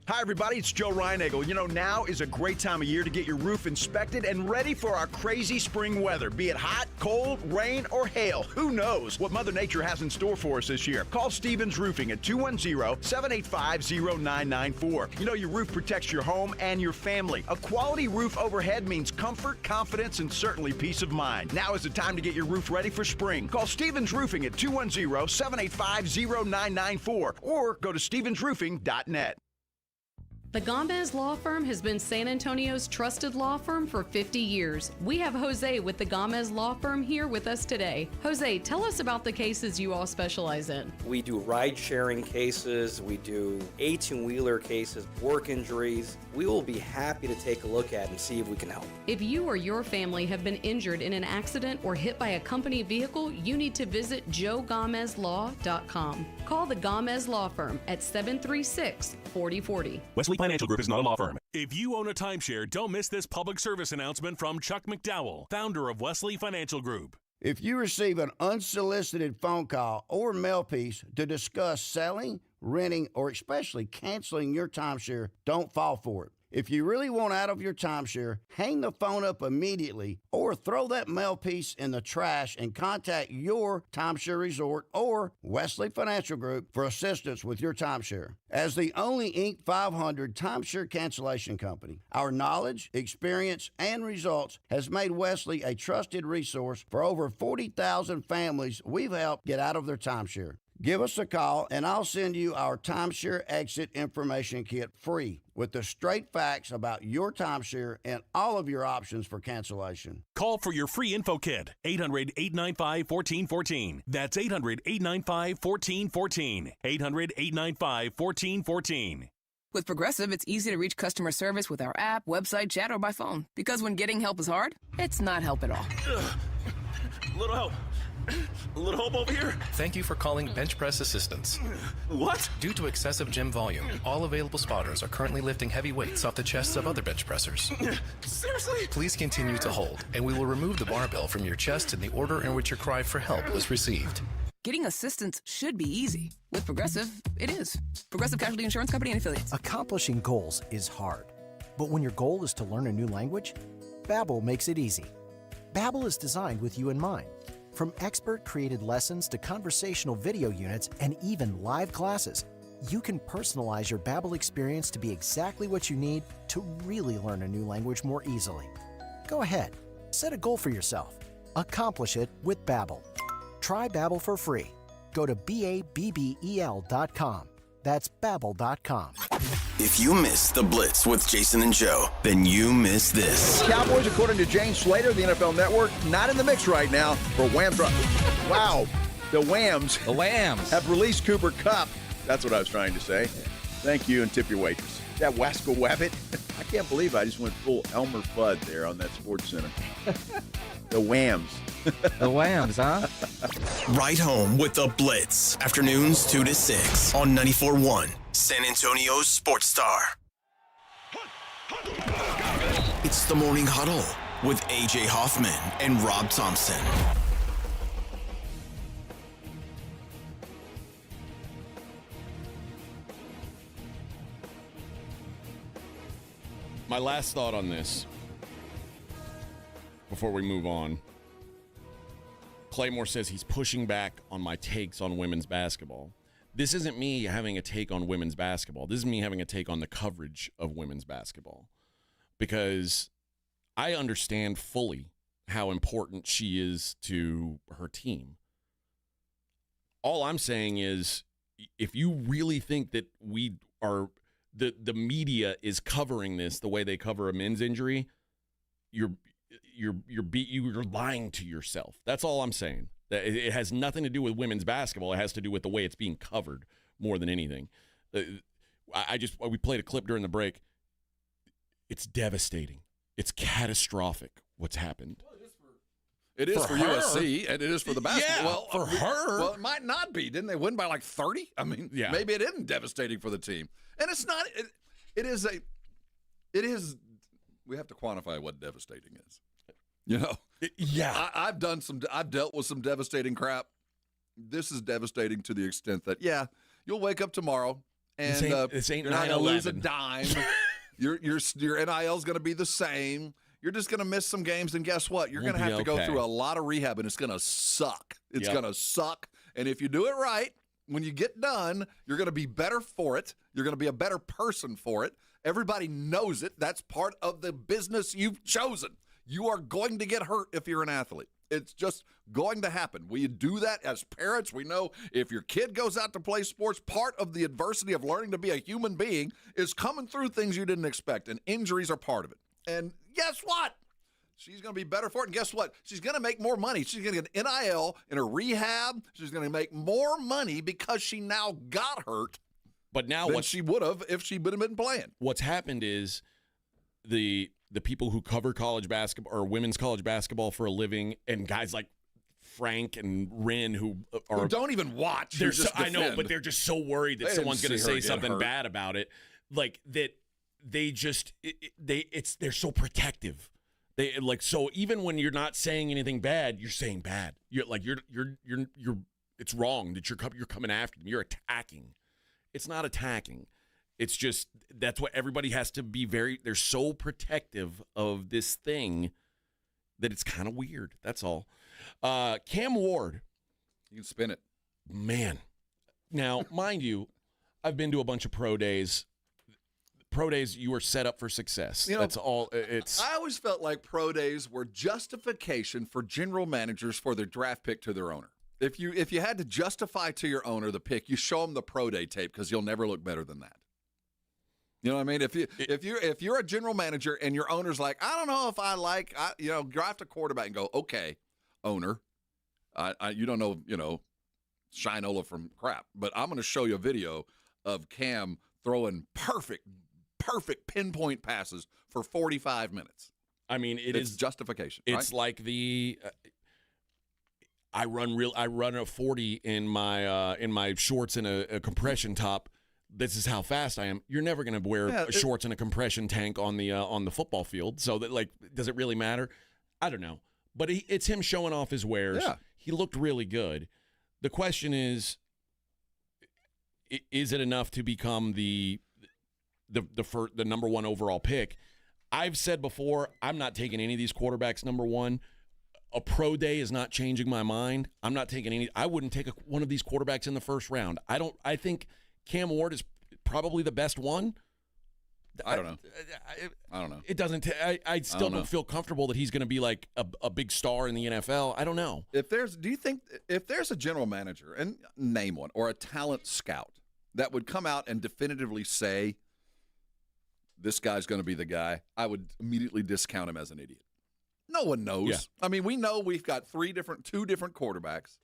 Hi, everybody. It's Joe Reinagel. You know, now is a great time of year to get your roof inspected and ready for our crazy spring weather. Be it hot, cold, rain, or hail, who knows what Mother Nature has in store for us this year. Call Stevens Roofing at 210-785-0994. You know, your roof protects your home and your family. A quality roof overhead means comfort, confidence, and certainly peace of mind. Now is the time to get your roof ready for spring. Call Stevens Roofing at 210-785-0994 or go to stevensroofing.net. The Gomez Law Firm has been San Antonio's trusted law firm for 50 years. We have Jose with the Gomez Law Firm here with us today. Jose, tell us about the cases you all specialize in. We do ride-sharing cases, we do 18-wheeler cases, work injuries. We will be happy to take a look at and see if we can help. If you or your family have been injured in an accident or hit by a company vehicle, you need to visit joegomezlaw.com. Call the Gomez Law Firm at 736-4040. Wesley Financial Group is not a law firm. If you own a timeshare, don't miss this public service announcement from Chuck McDowell, founder of Wesley Financial Group. If you receive an unsolicited phone call or mail piece to discuss selling, renting, or especially canceling your timeshare, don't fall for it. If you really want out of your timeshare, hang the phone up immediately or throw that mail piece in the trash and contact your timeshare resort or Wesley Financial Group for assistance with your timeshare. As the only Inc. 500 timeshare cancellation company, our knowledge, experience, and results has made Wesley a trusted resource for over 40,000 families we've helped get out of their timeshare. Give us a call, and I'll send you our timeshare exit information kit free with the straight facts about your timeshare and all of your options for cancellation. Call for your free info kit, 800-895-1414. That's 800-895-1414. 800-895-1414. With Progressive, it's easy to reach customer service with our app, website, chat, or by phone. Because when getting help is hard, it's not help at all. Little help. A little help over here. Thank you for calling Bench Press Assistance. What? Due to excessive gym volume, all available spotters are currently lifting heavy weights off the chests of other bench pressers. Seriously? Please continue to hold, and we will remove the barbell from your chest in the order in which your cry for help was received. Getting assistance should be easy. With Progressive, it is. Progressive Casualty Insurance Company and Affiliates. Accomplishing goals is hard. But when your goal is to learn a new language, Babbel makes it easy. Babbel is designed with you in mind. From expert-created lessons to conversational video units and even live classes, you can personalize your Babbel experience to be exactly what you need to really learn a new language more easily. Go ahead, set a goal for yourself. Accomplish it with Babbel. Try Babbel for free. Go to BABBEL.com. That's Babbel.com. If you missed the Blitz with Jason and Joe, then you missed this. Cowboys, according to Jane Slater, the NFL Network, not in the mix right now for Wham. Wow. The Whams. The Lambs. Have released Cooper Kupp. That's what I was trying to say. Thank you, and tip your waitress. That Wasco Wabbit. I can't believe I just went full Elmer Fudd there on that Sports Center. The Whams. The Lambs, huh? Right home with the Blitz. Afternoons 2 to 6 on 94.1 San Antonio's Sports Star. It's the Morning Huddle with AJ Hoffman and Rob Thompson. My last thought on this, before we move on. Claymore says he's pushing back on my takes on women's basketball. This isn't me having a take on women's basketball. This is me having a take on the coverage of women's basketball. Because I understand fully how important she is to her team. All I'm saying is if you really think that we are the media is covering this the way they cover a men's injury, you're lying to yourself. That's all I'm saying. That it has nothing to do with women's basketball. It has to do with the way it's being covered more than anything. We played a clip during the break. It's devastating. It's catastrophic what's happened. It is for USC, and it is for the basketball. Yeah, for her. Well, it might not be. Didn't they win by like 30? I mean, maybe it isn't devastating for the team. And it's not. It is. We have to quantify what devastating is. You know? Yeah. I've dealt with some devastating crap. This is devastating to the extent that, you'll wake up tomorrow and this ain't you're not going to lose a 9/11. dime. your NIL is going to be the same. You're just going to miss some games, and guess what? You're going to have to go through a lot of rehab, and it's going to suck. It's going to suck. And if you do it right, when you get done, you're going to be better for it. You're going to be a better person for it. Everybody knows it. That's part of the business you've chosen. You are going to get hurt if you're an athlete. It's just going to happen. We do that as parents. We know if your kid goes out to play sports, part of the adversity of learning to be a human being is coming through things you didn't expect, and injuries are part of it. And guess what? She's going to be better for it. And guess what? She's going to make more money. She's going to get an NIL in her rehab. She's going to make more money because she now got hurt But now than she would have if she would have been playing. What's happened is the people who cover college basketball or women's college basketball for a living, and guys like Frank and Rin who don't even watch. I know, but they're just so worried that someone's going to say something bad about it, like that. They just they're so protective. They so even when you're not saying anything bad, you're saying bad. You're it's wrong that you're coming after them. You're attacking. It's not attacking. It's just that's what everybody has to be they're so protective of this thing that it's kind of weird. That's all. Cam Ward. You can spin it. Man. Now, mind you, I've been to a bunch of pro days. Pro days, you are set up for success. That's all. I always felt like pro days were justification for general managers for their draft pick to their owner. If you had to justify to your owner the pick, you show them the pro day tape because you'll never look better than that. You know what I mean? If you're a general manager and your owner's like, I don't know if I draft a quarterback and go, okay, owner, you don't know, Shinola from crap, but I'm going to show you a video of Cam throwing perfect pinpoint passes for 45 minutes. I mean, it's justification. It's right? like I run a 40 in my shorts and a compression top. This is how fast I am. You're never going to wear shorts and a compression tank on the football field. So that does it really matter? I don't know. But it's him showing off his wares. Yeah. He looked really good. The question is it enough to become the number one overall pick? I've said before, I'm not taking any of these quarterbacks number one. A pro day is not changing my mind. I'm not taking any. I wouldn't take one of these quarterbacks in the first round. I think Cam Ward is probably the best one. I don't know. I don't know. It doesn't. I still don't feel comfortable that he's going to be like a big star in the NFL. I don't know. Do you think if there's a general manager, and name one, or a talent scout that would come out and definitively say this guy's going to be the guy, I would immediately discount him as an idiot. No one knows. Yeah. I mean, we know we've got two different quarterbacks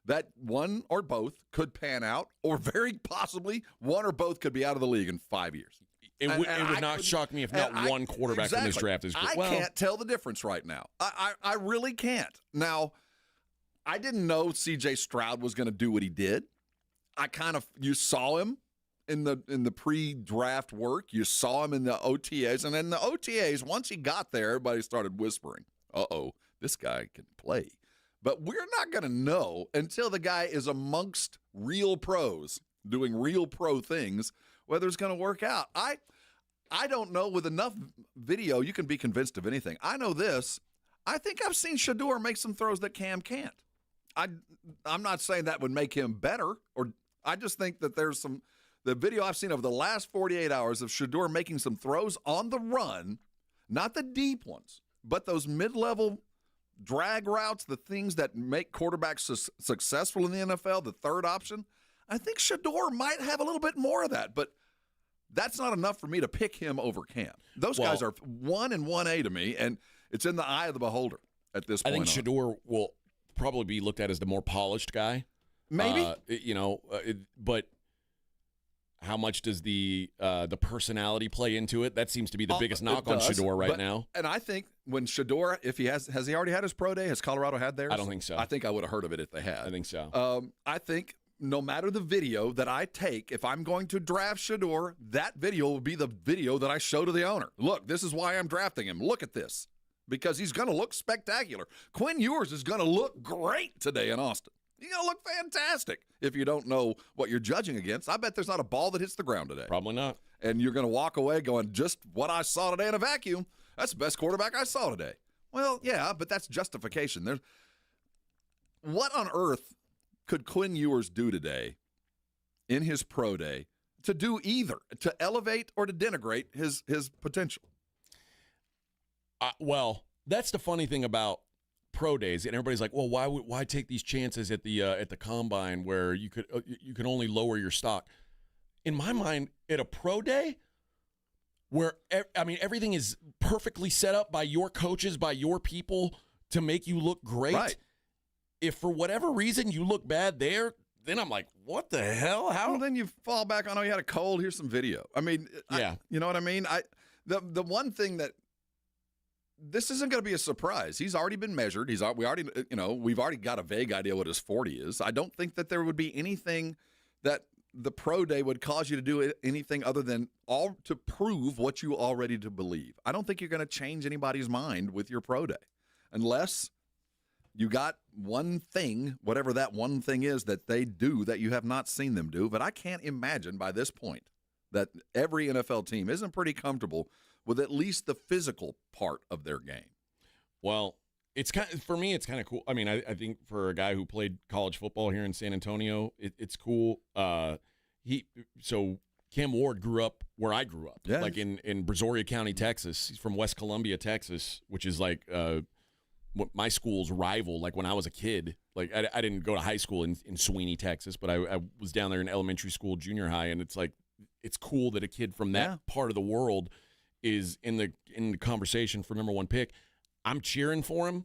that one or both could pan out, or very possibly one or both could be out of the league in 5 years. It would not shock me if not one quarterback from this draft is good. I can't tell the difference right now. I really can't. Now, I didn't know C.J. Stroud was going to do what he did. You saw him in the pre-draft work. You saw him in the OTAs. And in the OTAs, once he got there, everybody started whispering, uh-oh, this guy can play. But we're not going to know until the guy is amongst real pros doing real pro things whether it's going to work out. I don't know. With enough video, you can be convinced of anything. I know this. I think I've seen Shedeur make some throws that Cam can't. I'm not saying that would make him better, or I just think that there's the video I've seen over the last 48 hours of Shedeur making some throws on the run, not the deep ones, but those mid-level drag routes, the things that make quarterbacks successful in the NFL, the third option. I think Shador might have a little bit more of that, but that's not enough for me to pick him over Cam. Those guys are 1 and 1A to me, and it's in the eye of the beholder at this point. I think Shador will probably be looked at as the more polished guy. Maybe. But how much does the personality play into it? That seems to be the biggest knock on Shador right now. And I think when Shador, if he has he already had his pro day? Has Colorado had theirs? I don't think so. I think I would have heard of it if they had. I think so. I think no matter the video that I take, if I'm going to draft Shador, that video will be the video that I show to the owner. Look, this is why I'm drafting him. Look at this. Because he's going to look spectacular. Quinn Ewers is going to look great today in Austin. He's going to look fantastic. If you don't know what you're judging against, I bet there's not a ball that hits the ground today. Probably not. And you're going to walk away going, just what I saw today in a vacuum. That's the best quarterback I saw today. Well, yeah, but that's justification. What on earth could Quinn Ewers do today in his pro day to do either, to elevate or to denigrate his potential? Well, that's the funny thing about pro days, and everybody's like, "Well, why take these chances at the combine where you can only lower your stock?" In my mind, at a pro day, where everything is perfectly set up by your coaches, by your people to make you look great. Right. If for whatever reason you look bad there, then I'm like, "What the hell? How?" Well, then you fall back on, "Oh, you had a cold. Here's some video." I mean, yeah, you know what I mean. The one thing that. This isn't going to be a surprise. He's already been measured. We've already got a vague idea what his 40 is. I don't think that there would be anything that the pro day would cause you to do anything other than all to prove what you already to believe. I don't think you're going to change anybody's mind with your pro day unless you got one thing, whatever that one thing is that they do that you have not seen them do. But I can't imagine by this point that every NFL team isn't pretty comfortable with at least the physical part of their game. Well, for me, it's kind of cool. I mean, I think for a guy who played college football here in San Antonio, it's cool. So Cam Ward grew up where I grew up, like in Brazoria County, Texas. He's from West Columbia, Texas, which is like what my school's rival. Like when I was a kid, like I didn't go to high school in Sweeney, Texas, but I was down there in elementary school, junior high, and it's like it's cool that a kid from that part of the world is in the conversation for number one pick. I'm cheering for him.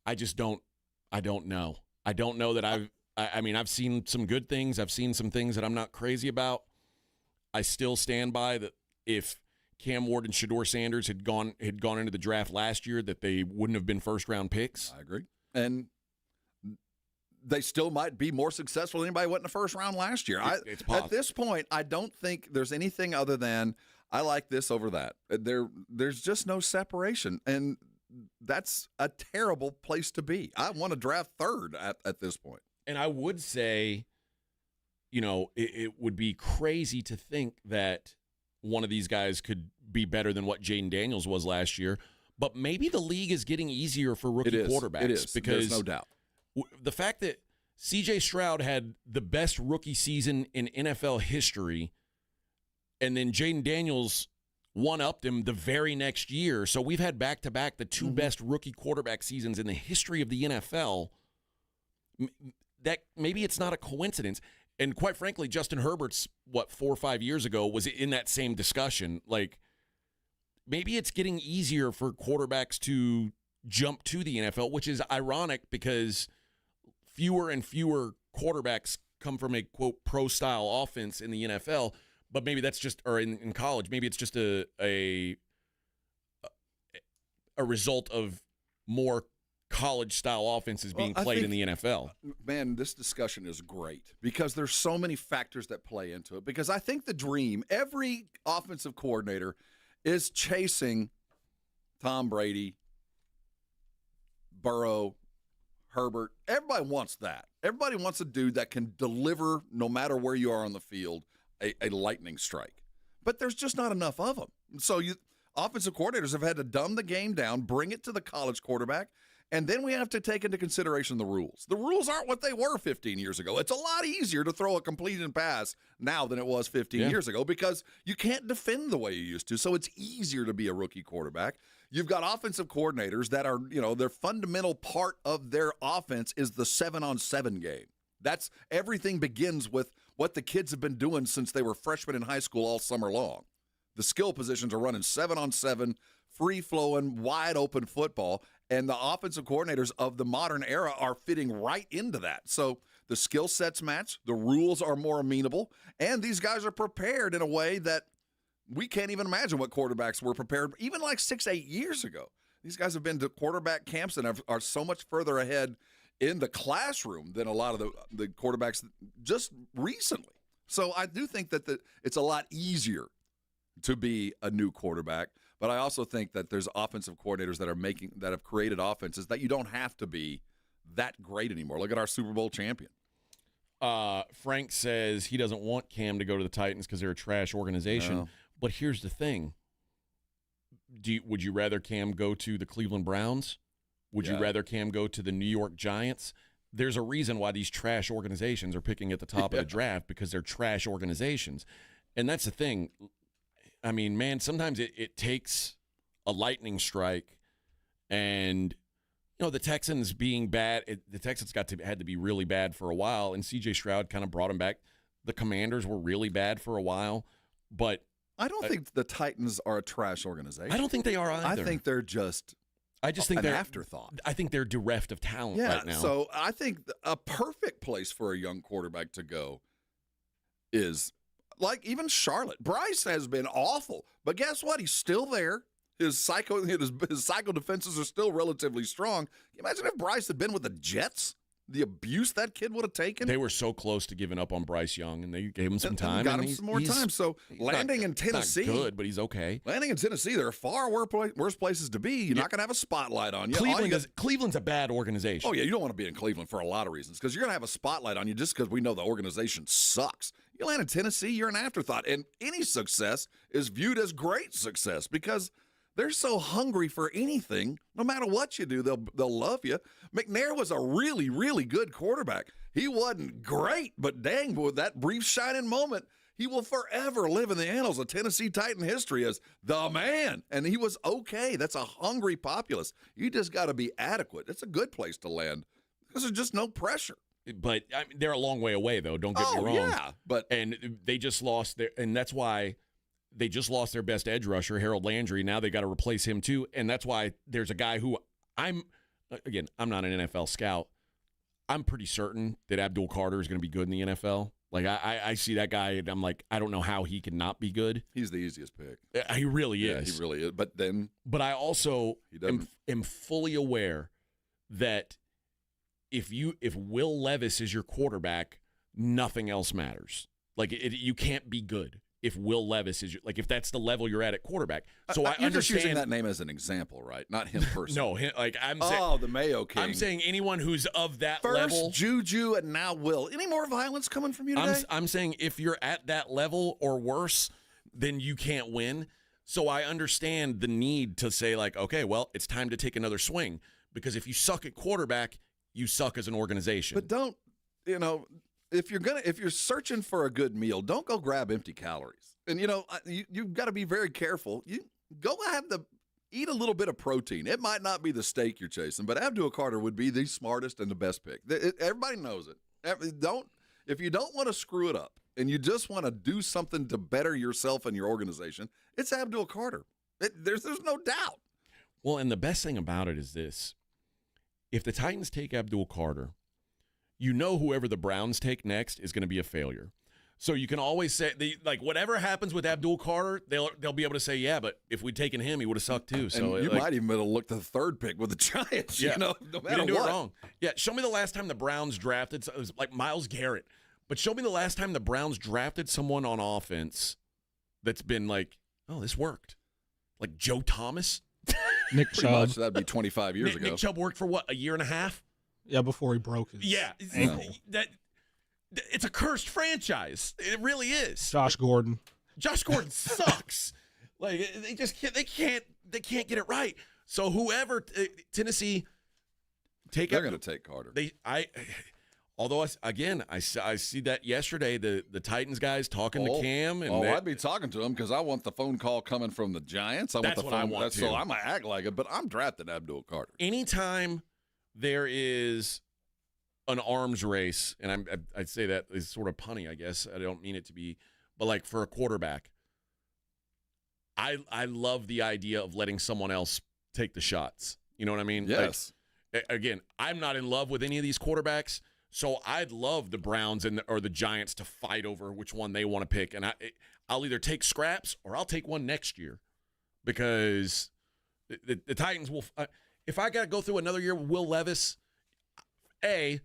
I don't know. I don't know that I've seen some good things. I've seen some things that I'm not crazy about. I still stand by that if Cam Ward and Shador Sanders had gone into the draft last year, that they wouldn't have been first round picks. I agree. And they still might be more successful than anybody went in the first round last year. It's possible. At this point, I don't think there's anything other than I like this over that. There's just no separation, and that's a terrible place to be. I want to draft third at this point. And I would say, it would be crazy to think that one of these guys could be better than what Jaden Daniels was last year, but maybe the league is getting easier for rookie quarterbacks. It is. Because there's no doubt. The fact that C.J. Stroud had the best rookie season in NFL history, and then Jaden Daniels one-upped him the very next year. So we've had back-to-back the two best rookie quarterback seasons in the history of the NFL. That maybe it's not a coincidence. And quite frankly, Justin Herbert's, 4 or 5 years ago, was in that same discussion. Like, maybe it's getting easier for quarterbacks to jump to the NFL, which is ironic because fewer and fewer quarterbacks come from a, quote, pro-style offense in the NFL. But maybe that's just, or in college, maybe it's just a result of more college-style offenses being played in the NFL. Man, this discussion is great because there's so many factors that play into it. Because I think the dream, every offensive coordinator is chasing Tom Brady, Burrow, Herbert. Everybody wants that. Everybody wants a dude that can deliver no matter where you are on the field. A lightning strike. But there's just not enough of them. So offensive coordinators have had to dumb the game down, bring it to the college quarterback, and then we have to take into consideration the rules. The rules aren't what they were 15 years ago. It's a lot easier to throw a completed pass now than it was 15 years ago because you can't defend the way you used to, so it's easier to be a rookie quarterback. You've got offensive coordinators that are, their fundamental part of their offense is the 7-on-7 game. That's everything begins with what the kids have been doing since they were freshmen in high school all summer long. The skill positions are running 7-on-7, free-flowing, wide-open football, and the offensive coordinators of the modern era are fitting right into that. So the skill sets match, the rules are more amenable, and these guys are prepared in a way that we can't even imagine what quarterbacks were prepared even like 6-8 years ago. These guys have been to quarterback camps and are so much further ahead in the classroom than a lot of the quarterbacks just recently. So I do think that it's a lot easier to be a new quarterback, but I also think that there's offensive coordinators that have created offenses that you don't have to be that great anymore. Look at our Super Bowl champion. Frank says he doesn't want Cam to go to the Titans because they're a trash organization. No. But here's the thing. Would you rather Cam go to the Cleveland Browns? Would you rather Cam go to the New York Giants? There's a reason why these trash organizations are picking at the top of the draft, because they're trash organizations. And that's the thing. I mean, man, sometimes it takes a lightning strike, and the Texans being bad, the Texans had to be really bad for a while, and C.J. Stroud kind of brought them back. The Commanders were really bad for a while, but I don't think the Titans are a trash organization. I don't think they are either. I think they're just think an they're afterthought. I think they're bereft of talent right now. So I think a perfect place for a young quarterback to go is like even Charlotte. Bryce has been awful, but guess what? He's still there. His psycho defenses are still relatively strong. Can you imagine if Bryce had been with the Jets? The abuse that kid would have taken. They were so close to giving up on Bryce Young, and they gave him some time. Got him some more time. So landing in Tennessee, not good, but he's okay. Landing in Tennessee, there are far worse places to be. You're not going to have a spotlight on you. Cleveland's a bad organization. Oh yeah, you don't want to be in Cleveland for a lot of reasons, because you're going to have a spotlight on you just because we know the organization sucks. You land in Tennessee, you're an afterthought, and any success is viewed as great success because they're so hungry for anything. No matter what you do, they'll love you. McNair was a really, really good quarterback. He wasn't great, but dang, with that brief shining moment, he will forever live in the annals of Tennessee Titan history as the man. And he was okay. That's a hungry populace. You just got to be adequate. It's a good place to land because there's just no pressure. But I mean, they're a long way away, though. Don't get me wrong. Yeah, and they just lost and that's why they just lost their best edge rusher, Harold Landry. Now they got to replace him too, and that's why there's a guy who I'm not an NFL scout. I'm pretty certain that Abdul Carter is going to be good in the NFL. Like I see that guy, and I'm like, I don't know how he can not be good. He's the easiest pick. He really is. Yeah, he really is. But I also am fully aware that if Will Levis is your quarterback, nothing else matters. Like you can't be good if Will Levis is if that's the level you're at quarterback. So I you're understand just using that name as an example, right? Not him personally. No, I'm saying the Mayo King. I'm saying anyone who's of that First, level. Juju, and now Will. Any more violence coming from you today? I'm saying if you're at that level or worse, then you can't win. So I understand the need to say okay, well, it's time to take another swing, because if you suck at quarterback, you suck as an organization. But don't, if you're searching for a good meal, don't go grab empty calories. And you've got to be very careful. You go eat a little bit of protein. It might not be the steak you're chasing, but Abdul Carter would be the smartest and the best pick. Everybody knows it. If you don't want to screw it up and you just want to do something to better yourself and your organization, it's Abdul Carter. There's no doubt. Well, and the best thing about it is this: if the Titans take Abdul Carter, whoever the Browns take next is going to be a failure. So you can always say, whatever happens with Abdul Carter, they'll be able to say, yeah, but if we'd taken him, he would have sucked too. So and you might even have looked at the third pick with the Giants. Yeah. No we matter didn't do what. it wrong. Yeah, show me the last time the Browns drafted. It was like Myles Garrett, but show me the last time the Browns drafted someone on offense that's been this worked. Like Joe Thomas, Nick Pretty Chubb. much, that'd be 25 years ago. Nick Chubb worked for what, a year and a half? Yeah, before he broke his ankle. It's a cursed franchise. It really is. Josh Gordon sucks. They just can't get it right. So whoever Tennessee they're going to take Carter. Although I see that yesterday the Titans guys talking to Cam and I'd be talking to him because I want the phone call coming from the Giants. That's what I want too. So I'm gonna act like it, but I'm drafting Abdul Carter. Anytime there is an arms race, and I'd say that is sort of punny, I guess. I don't mean it to be, but like for a quarterback, I love the idea of letting someone else take the shots. You know what I mean? Yes. Like, again, I'm not in love with any of these quarterbacks, so I'd love the Browns or the Giants to fight over which one they want to pick, and I'll either take scraps or I'll take one next year, because the Titans will. If I got to go through another year with Will Levis, I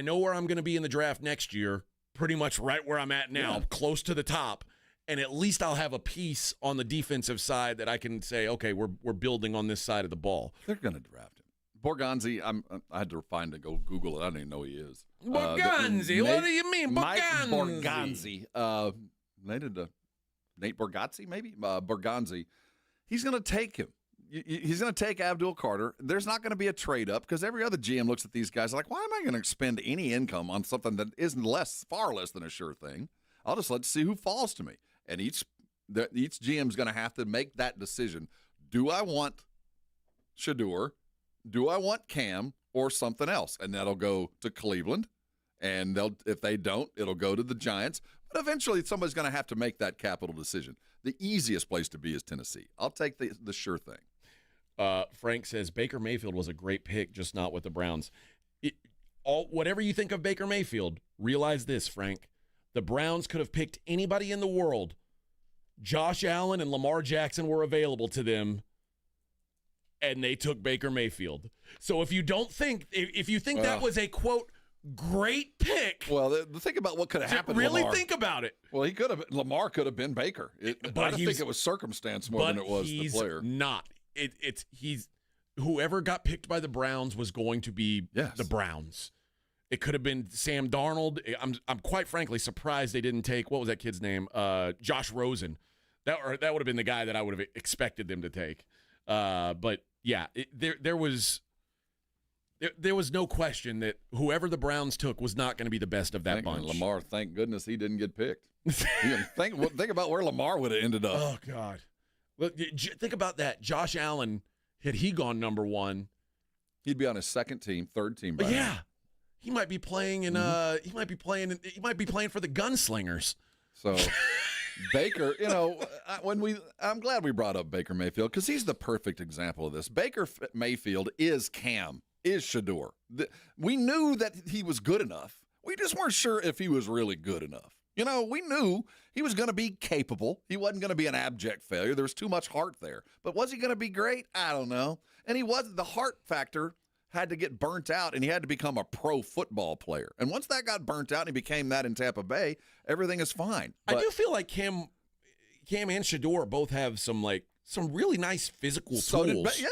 know where I'm going to be in the draft next year, pretty much right where I'm at now, close to the top. And at least I'll have a piece on the defensive side that I can say, okay, we're building on this side of the ball. They're going to draft him. Borgonzi, I had to go Google it. I don't even know who he is. Borgonzi, what do you mean, Mike Borgonzi? Borgonzi. Nate Borgazzi, maybe? Borgonzi. He's going to take him. He's going to take Abdul Carter. There's not going to be a trade-up because every other GM looks at these guys like, why am I going to expend any income on something that isn't far less than a sure thing? I'll just let's see who falls to me. And each GM's going to have to make that decision. Do I want Shador? Do I want Cam or something else? And that'll go to Cleveland. And if they don't, it'll go to the Giants. But eventually somebody's going to have to make that capital decision. The easiest place to be is Tennessee. I'll take the sure thing. Frank says Baker Mayfield was a great pick, just not with the Browns. Whatever you think of Baker Mayfield, realize this, Frank. The Browns could have picked anybody in the world. Josh Allen and Lamar Jackson were available to them, and they took Baker Mayfield. So if you think that was a, quote, great pick. Well, the thing about what could have happened, really Lamar, think about it. Well, Lamar could have been Baker. I think it was circumstance more than it was the player. Not. He's whoever got picked by the Browns was going to be the Browns. It could have been Sam Darnold. I'm quite frankly surprised they didn't take, what was that kid's name? Josh Rosen. That would have been the guy that I would have expected them to take. But yeah, there was no question that whoever the Browns took was not going to be the best of that bunch. Lamar, thank goodness he didn't get picked. Think about where Lamar would have ended up. Oh God. Look, think about that. Josh Allen, had he gone number one, he'd be on his second team, third team. By now. He might be playing in. He might be playing for the Gunslingers. So Baker, I'm glad we brought up Baker Mayfield because he's the perfect example of this. Baker Mayfield is Cam, is Shador. We knew that he was good enough. We just weren't sure if he was really good enough. We knew he was going to be capable. He wasn't going to be an abject failure. There was too much heart there. But was he going to be great? I don't know. And he wasn't. The heart factor had to get burnt out, and he had to become a pro football player. And once that got burnt out and he became that in Tampa Bay, everything is fine. But I do feel like Cam and Shador both have some really nice physical tools.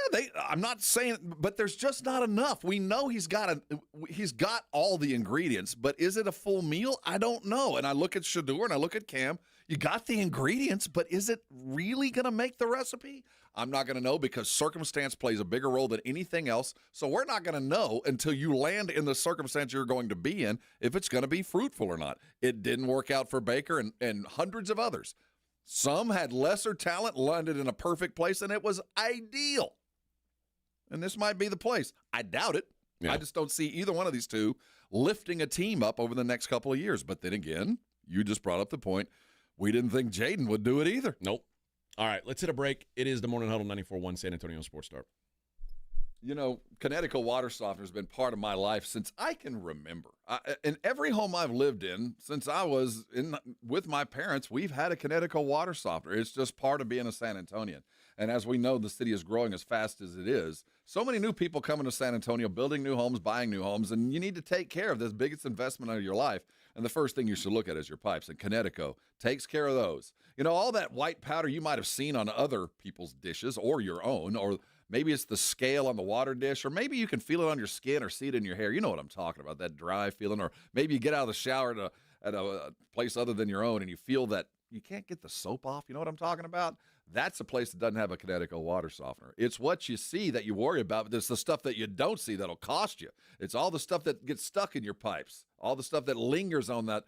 I'm not saying, but there's just not enough. We know he's got all the ingredients, but is it a full meal? I don't know. And I look at Shador and I look at Cam. You got the ingredients, but is it really going to make the recipe? I'm not going to know because circumstance plays a bigger role than anything else. So we're not going to know until you land in the circumstance you're going to be in if it's going to be fruitful or not. It didn't work out for Baker and hundreds of others. Some had lesser talent, landed in a perfect place, and it was ideal. And this might be the place. I doubt it. Yeah. I just don't see either one of these two lifting a team up over the next couple of years. But then again, you just brought up the point. We didn't think Jaden would do it either. Nope. All right, let's hit a break. It is the Morning Huddle 94.1 San Antonio Sports Star. Connecticut water softener has been part of my life since I can remember. In every home I've lived in, since I was with my parents, we've had a Connecticut water softener. It's just part of being a San Antonian. And as we know, the city is growing as fast as it is. So many new people coming to San Antonio, building new homes, buying new homes, and you need to take care of this biggest investment of your life. And the first thing you should look at is your pipes. And Connecticut takes care of those. All that white powder you might have seen on other people's dishes or your own, or maybe it's the scale on the water dish, or maybe you can feel it on your skin or see it in your hair. You know what I'm talking about, that dry feeling. Or maybe you get out of the shower at a place other than your own and you feel that you can't get the soap off. You know what I'm talking about? That's a place that doesn't have a Connecticut water softener. It's what you see that you worry about, but it's the stuff that you don't see that'll cost you. It's all the stuff that gets stuck in your pipes, all the stuff that lingers on the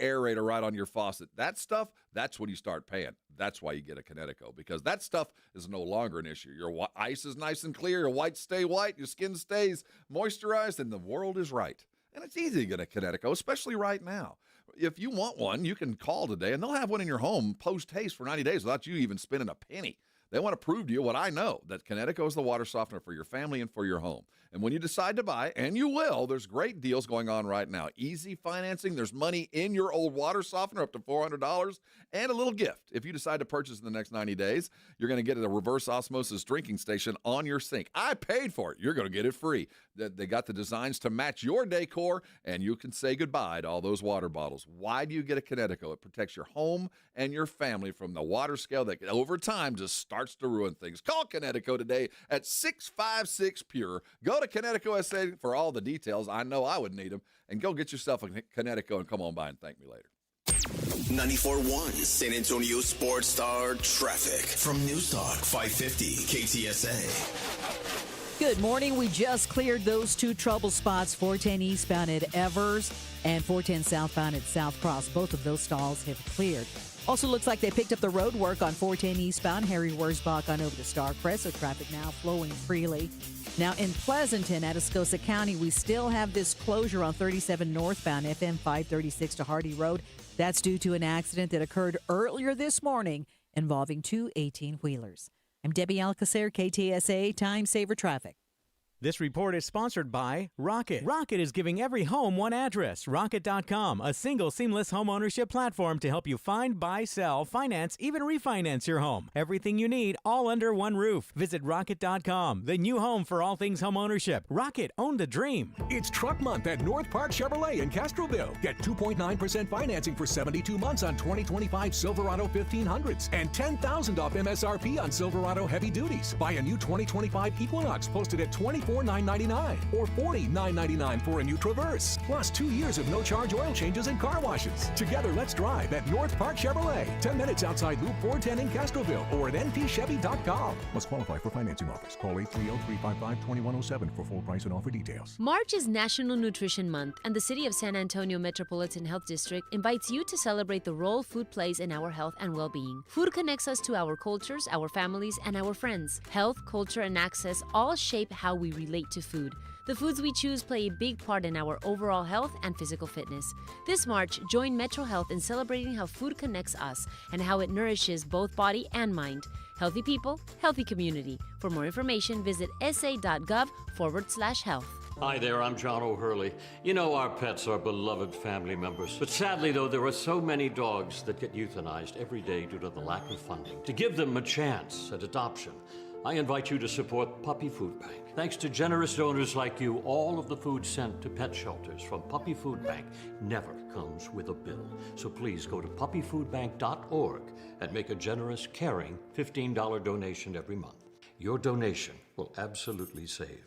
aerator right on your faucet. That stuff, that's when you start paying. That's why you get a Connecticut, because that stuff is no longer an issue. Your ice is nice and clear, your whites stay white, your skin stays moisturized, and the world is right. And it's easy to get a Kinetico, especially right now. If you want one, you can call today, and they'll have one in your home post-haste for 90 days without you even spending a penny. They want to prove to you what I know, that Kinetico is the water softener for your family and for your home. And when you decide to buy, and you will, there's great deals going on right now. Easy financing. There's money in your old water softener up to $400 and a little gift. If you decide to purchase in the next 90 days, you're going to get a reverse osmosis drinking station on your sink. I paid for it. You're going to get it free. They got the designs to match your decor, and you can say goodbye to all those water bottles. Why do you get a Kinetico? It protects your home and your family from the water scale that over time just starts to ruin things. Call Kinetico today at 656-PURE. Go to Kinetico SA for all the details. I know I would need them. And go get yourself a Kinetico and come on by and thank me later. 94.1 San Antonio Sports Star traffic from News Talk 550 KTSA. Good morning. We just cleared those two trouble spots, 410 eastbound at Evers and 410 southbound at South Cross. Both of those stalls have cleared. Also looks like they picked up the road work on 410 eastbound, Harry Wurzbach on over to Starcrest, so traffic now flowing freely. Now in Pleasanton, Atascosa County, we still have this closure on 37 northbound, FM 536 to Hardy Road. That's due to an accident that occurred earlier this morning involving two 18-wheelers. I'm Debbie Alcacer, KTSA Time Saver Traffic. This report is sponsored by Rocket. Rocket is giving every home one address. Rocket.com, a single seamless home ownership platform to help you find, buy, sell, finance, even refinance your home. Everything you need, all under one roof. Visit Rocket.com, the new home for all things home ownership. Rocket, own the dream. It's Truck Month at North Park Chevrolet in Castroville. Get 2.9% financing for 72 months on 2025 Silverado 1500s and $10,000 off MSRP on Silverado heavy duties. Buy a new 2025 Equinox posted at $24,999 or $40,999 for a new Traverse. Plus 2 years of no-charge oil changes and car washes. Together, let's drive at North Park Chevrolet. 10 minutes outside Loop 410 in Castroville or at npchevy.com. Must qualify for financing offers. Call 830-355-2107 for full price and offer details. March is National Nutrition Month, and the City of San Antonio Metropolitan Health District invites you to celebrate the role food plays in our health and well-being. Food connects us to our cultures, our families, and our friends. Health, culture, and access all shape how we relate to food. The foods we choose play a big part in our overall health and physical fitness. This March, join Metro Health in celebrating how food connects us and how it nourishes both body and mind. Healthy people, healthy community. For more information, visit sa.gov/health. Hi there, I'm John O'Hurley. You know, our pets are beloved family members. But sadly, though, there are so many dogs that get euthanized every day due to the lack of funding. To give them a chance at adoption, I invite you to support Puppy Food Bank. Thanks to generous donors like you, all of the food sent to pet shelters from Puppy Food Bank never comes with a bill. So please go to puppyfoodbank.org and make a generous, caring $15 donation every month. Your donation will absolutely save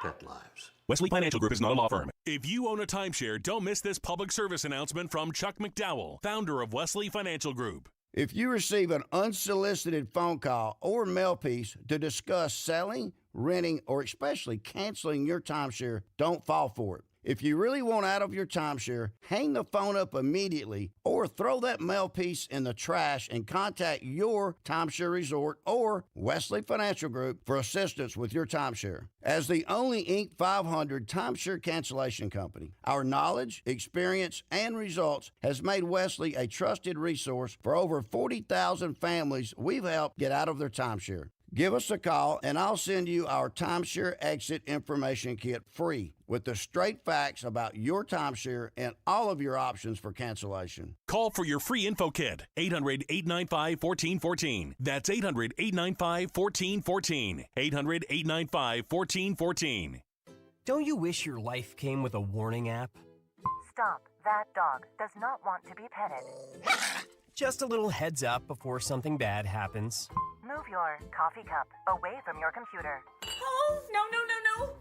pet lives. Wesley Financial Group is not a law firm. If you own a timeshare, don't miss this public service announcement from Chuck McDowell, founder of Wesley Financial Group. If you receive an unsolicited phone call or mail piece to discuss selling, renting, or especially canceling your timeshare, don't fall for it. If you really want out of your timeshare, hang the phone up immediately or throw that mail piece in the trash and contact your timeshare resort or Wesley Financial Group for assistance with your timeshare. As the only Inc. 500 timeshare cancellation company, our knowledge, experience, and results has made Wesley a trusted resource for over 40,000 families we've helped get out of their timeshare. Give us a call, and I'll send you our timeshare exit information kit free with the straight facts about your timeshare and all of your options for cancellation. Call for your free info kit, 800-895-1414. That's 800-895-1414. 800-895-1414. Don't you wish your life came with a warning app? Stop. That dog does not want to be petted. Just a little heads up before something bad happens. Move your coffee cup away from your computer. Oh, no.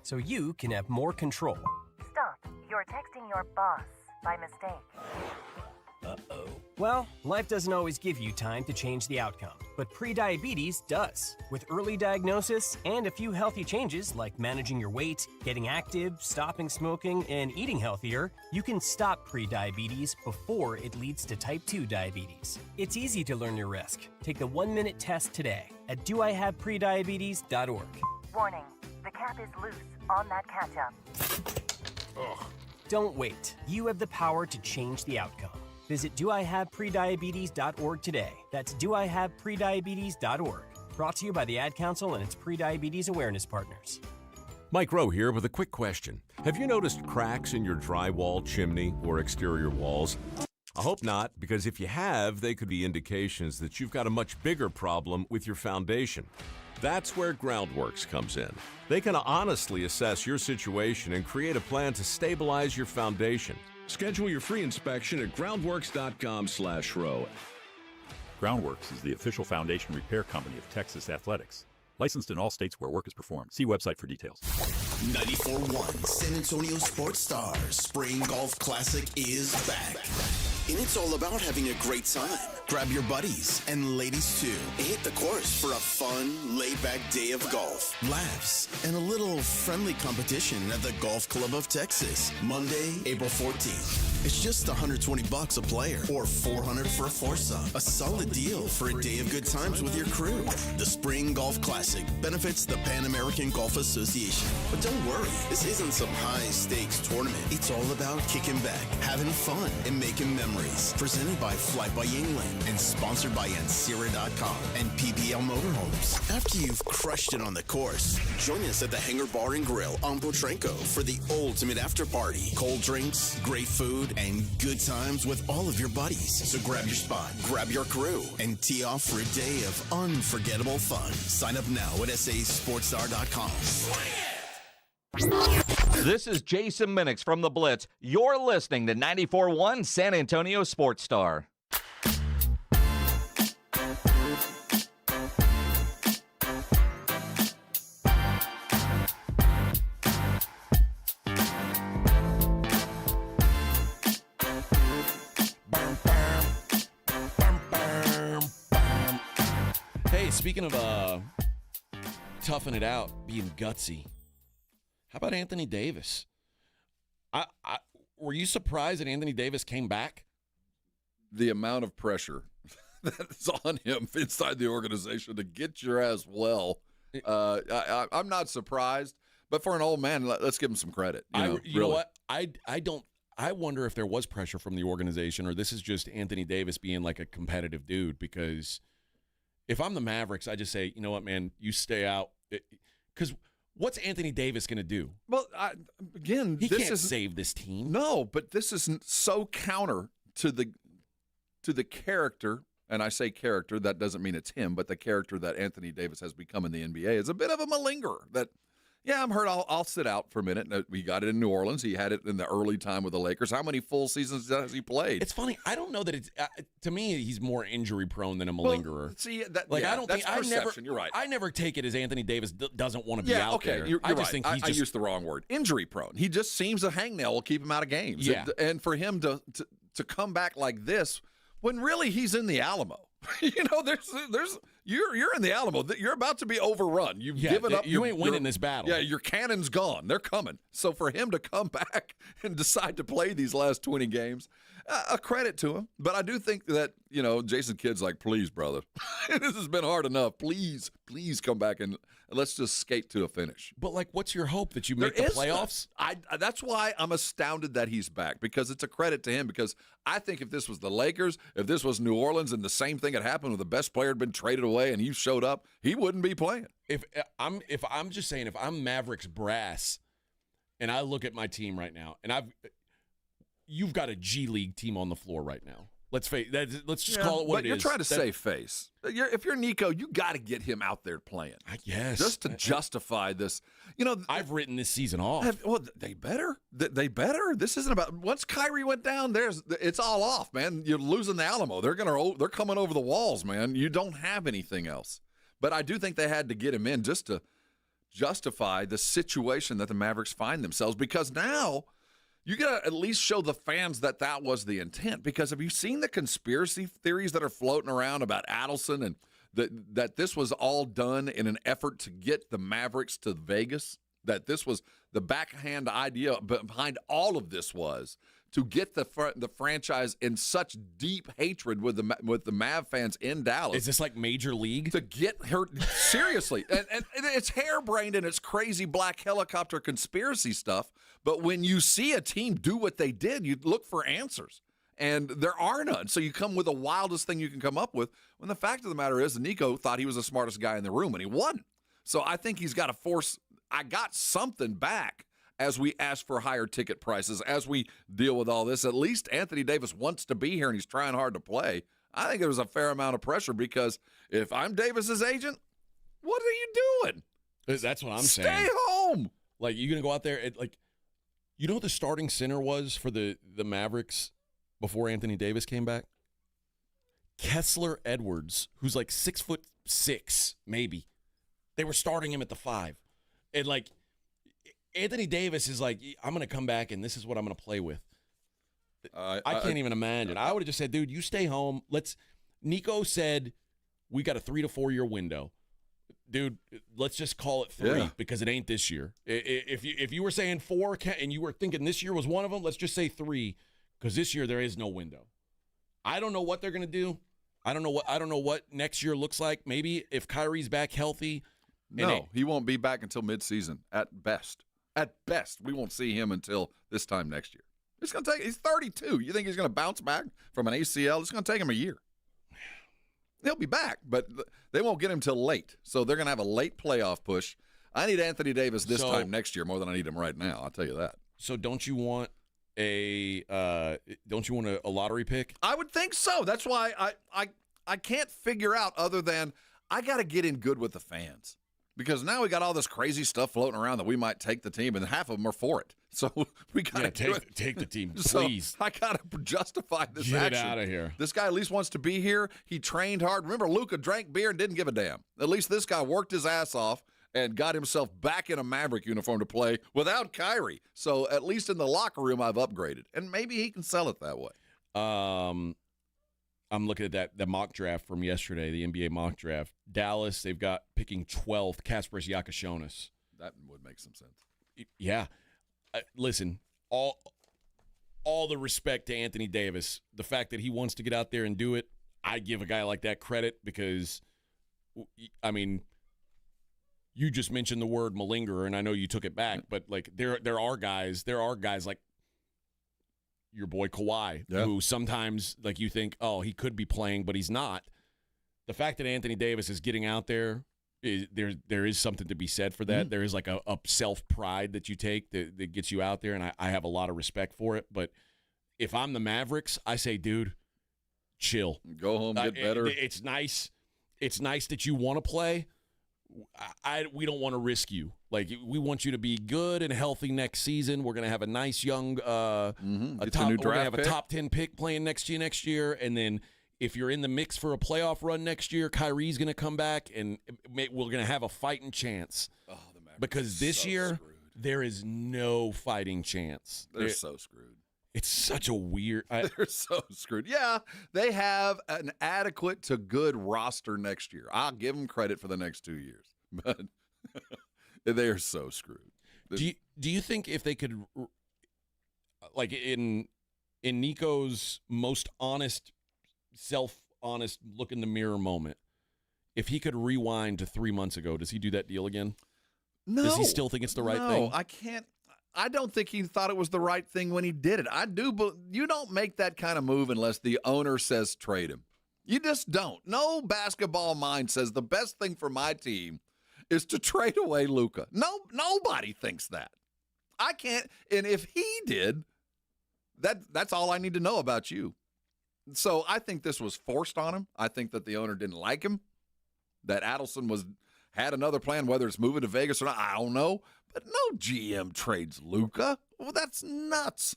So you can have more control. Stop. You're texting your boss by mistake. Uh-oh. Well, life doesn't always give you time to change the outcome, but prediabetes does. With early diagnosis and a few healthy changes like managing your weight, getting active, stopping smoking, and eating healthier, you can stop prediabetes before it leads to type 2 diabetes. It's easy to learn your risk. Take the 1-minute test today at doihaveprediabetes.org. Warning. The cap is loose on that ketchup. Ugh. Don't wait. You have the power to change the outcome. Visit doihaveprediabetes.org today. That's doihaveprediabetes.org. Brought to you by the Ad Council and its pre-diabetes awareness partners. Mike Rowe here with a quick question. Have you noticed cracks in your drywall, chimney, or exterior walls? I hope not, because if you have, they could be indications that you've got a much bigger problem with your foundation. That's where Groundworks comes in. They can honestly assess your situation and create a plan to stabilize your foundation. Schedule your free inspection at groundworks.com/row. Groundworks is the official foundation repair company of Texas Athletics. Licensed in all states where work is performed. See website for details. 94.1 San Antonio Sports Stars Spring Golf Classic is back. And it's all about having a great time. Grab your buddies and ladies too and hit the course for a fun, laid-back day of golf, laughs, and a little friendly competition at the Golf Club of Texas. Monday, April 14th. It's just $120 a player or $400 for a foursome. A solid deal for a day of good times with your crew. The Spring Golf Classic benefits the Pan American Golf Association. But don't worry, this isn't some high-stakes tournament. It's all about kicking back, having fun, and making memories. Presented by Fly by England and sponsored by Ancira.com and PBL Motorhomes. After you've crushed it on the course, join us at the Hangar Bar and Grill on Potranco for the ultimate after party. Cold drinks, great food, and good times with all of your buddies. So grab your spot, grab your crew, and tee off for a day of unforgettable fun. Sign up now at sasportstar.com. This is Jason Minix from The Blitz. You're listening to 94.1 San Antonio Sports Star. Hey, speaking of toughing it out, being gutsy, how about Anthony Davis? Were you surprised that Anthony Davis came back? The amount of pressure that's on him inside the organization to get your ass well. I'm not surprised, but for an old man, let's give him some credit. You know what? I wonder if there was pressure from the organization, or this is just Anthony Davis being like a competitive dude. Because if I'm the Mavericks, I just say, you know what, man, you stay out. Because what's Anthony Davis going to do? Well, again, he this can't save this team. No, but this is so counter to the character, and I say character, that doesn't mean it's him, but the character that Anthony Davis has become in the NBA is a bit of a malingerer. That, yeah, I'm hurt. I'll sit out for a minute. We got it in New Orleans. He had it in the early time with the Lakers. How many full seasons has he played? It's funny. I don't know that it's to me. He's more injury prone than a malingerer. Well, see, I don't think perception. You're right. I never take it as Anthony Davis doesn't want to be out there. You're I just right. think I used the wrong word. Injury prone. He just seems a hangnail will keep him out of games. Yeah. And for him to come back like this when really he's in the Alamo. there's you're in the Alamo. You're about to be overrun. You've given up. You ain't winning this battle. Yeah, your cannon's gone. They're coming. So for him to come back and decide to play these last 20 games, a credit to him. But I do think that, Jason Kidd's like, please, brother, this has been hard enough. Please come back and let's just skate to a finish. But, what's your hope that you make the playoffs? That's why I'm astounded that he's back, because it's a credit to him, because I think if this was the Lakers, if this was New Orleans, and the same thing had happened with the best player had been traded away and he showed up, he wouldn't be playing. If I'm just saying, if I'm Mavericks brass and I look at my team right now, and you've got a G League team on the floor right now. Let's just call it what it is. You're trying to save face. If you're Nico, you got to get him out there playing. Yes. Just to justify this. I've written this season off. They better. They better. This isn't about. Once Kyrie went down, it's all off, man. You're losing the Alamo. They're coming over the walls, man. You don't have anything else. But I do think they had to get him in just to justify the situation that the Mavericks find themselves, because now you got to at least show the fans that was the intent. Because have you seen the conspiracy theories that are floating around about Adelson and that this was all done in an effort to get the Mavericks to Vegas? That this was the backhand idea behind all of this was to get the franchise in such deep hatred with the Mav fans in Dallas. Is this like Major League? To get her seriously, and it's harebrained and it's crazy black helicopter conspiracy stuff. But when you see a team do what they did, you look for answers, and there are none. So you come with the wildest thing you can come up with. When the fact of the matter is, Nico thought he was the smartest guy in the room, and he won. So I think he's got to force. I got something back. As we ask for higher ticket prices, as we deal with all this, at least Anthony Davis wants to be here and he's trying hard to play. I think there was a fair amount of pressure because if I'm Davis's agent, what are you doing? That's what I'm saying. Stay home. Like, you're going to go out there, you know what the starting center was for the Mavericks before Anthony Davis came back? Kessler Edwards, who's like 6'6", maybe. They were starting him at the 5. And, Anthony Davis is like, I'm going to come back, and this is what I'm going to play with. I can't even imagine. I would have just said, dude, you stay home. Nico said we got a 3 to 4 year window. Dude, let's just call it 3 because it ain't this year. If you were saying 4 and you were thinking this year was one of them, let's just say 3 because this year there is no window. I don't know what they're going to do. I don't know what next year looks like. Maybe if Kyrie's back healthy. No, he won't be back until midseason at best. At best, we won't see him until this time next year. He's 32. You think he's going to bounce back from an ACL? It's going to take him a year. He'll be back, but they won't get him till late. So they're going to have a late playoff push. I need Anthony Davis this time next year more than I need him right now. I'll tell you that. So don't you want a lottery pick? I would think so. That's why I can't figure out other than I got to get in good with the fans. Because now we got all this crazy stuff floating around that we might take the team, and half of them are for it. So we got to take the team, so please. I got to justify this Get action. out of here. This guy at least wants to be here. He trained hard. Remember, Luka drank beer and didn't give a damn. At least this guy worked his ass off and got himself back in a Maverick uniform to play without Kyrie. So at least in the locker room, I've upgraded. And maybe he can sell it that way. I'm looking at the mock draft from yesterday, the NBA mock draft. Dallas, they've got picking 12th, Kasparas Giakoušionis. That would make some sense. Yeah. Listen, all the respect to Anthony Davis. The fact that he wants to get out there and do it, I give a guy like that credit because, I mean, you just mentioned the word malingerer, and I know you took it back, but there are guys like your boy Kawhi, who sometimes you think, oh, he could be playing, but he's not. The fact that Anthony Davis is getting out there, there is something to be said for that. Mm-hmm. There is a self-pride that you take that gets you out there, and I have a lot of respect for it. But if I'm the Mavericks, I say, dude, chill. Go home, get better. It's nice. It's nice that you want to play. We don't want to risk you. We want you to be good and healthy next season. We're going to have a nice young we're going to have a top 10 pick playing next year. And then if you're in the mix for a playoff run next year, Kyrie's going to come back, and we're going to have a fighting chance. Oh, the Mavericks because this year, screwed. There is no fighting chance. They're so screwed. It's such a weird... They're so screwed. Yeah, they have an adequate to good roster next year. I'll give them credit for the next 2 years. But they are so screwed. Do you think if they could, in Nico's most honest, self-honest look in the mirror moment, if he could rewind to 3 months ago, does he do that deal again? No. Does he still think it's the right thing? No, I can't. I don't think he thought it was the right thing when he did it. I do, but you don't make that kind of move unless the owner says trade him. You just don't. No basketball mind says the best thing for my team is to trade away Luka. No, nobody thinks that. I can't. And if he did, that's all I need to know about you. So I think this was forced on him. I think that the owner didn't like him. That Adelson had another plan, whether it's moving to Vegas or not, I don't know. But no GM trades Luka. Well, that's nuts.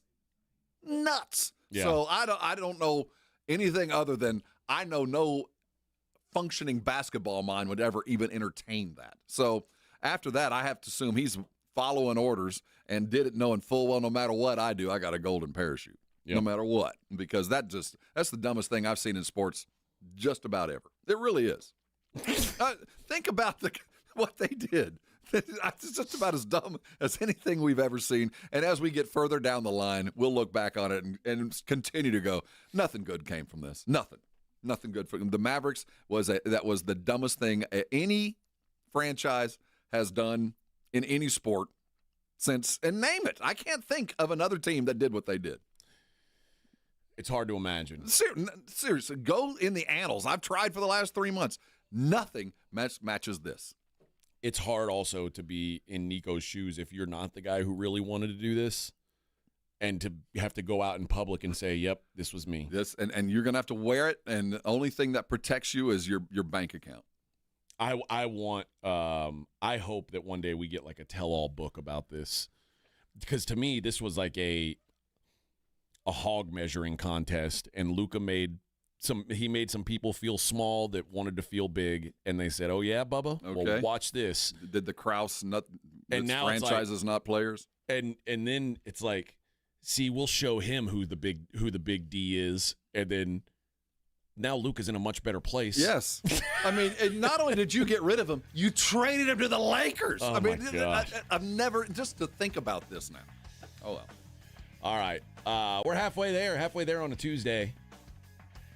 Nuts. Yeah. So I don't know anything other than I know no functioning basketball mind would ever even entertain that. So after that, I have to assume he's following orders and did it knowing full well no matter what I do, I got a golden parachute. Yep. No matter what. Because that's the dumbest thing I've seen in sports just about ever. It really is. Think about what they did. It's just about as dumb as anything we've ever seen. And as we get further down the line, we'll look back on it and continue to go, nothing good came from this. Nothing good for them. The Mavericks that was the dumbest thing any franchise has done in any sport since, and name it. I can't think of another team that did what they did. It's hard to imagine. Seriously, go in the annals. I've tried for the last 3 months. Nothing matches this. It's hard also to be in Nico's shoes if you're not the guy who really wanted to do this, and to have to go out in public and say, yep, this was me. And you're going to have to wear it, and the only thing that protects you is your bank account. I hope that one day we get like a tell-all book about this, because to me this was like a hog measuring contest, and Luka made some people feel small that wanted to feel big, and they said, "Oh yeah, Bubba, okay. Well, watch this." Did the Krause not? And now franchises, not players. And then it's like, see, we'll show him who the big D is, and then now Luka's in a much better place. Yes, I mean, not only did you get rid of him, you traded him to the Lakers. Oh, I mean, my gosh. I've never just to think about this now. Oh well. All right, we're halfway there on a Tuesday.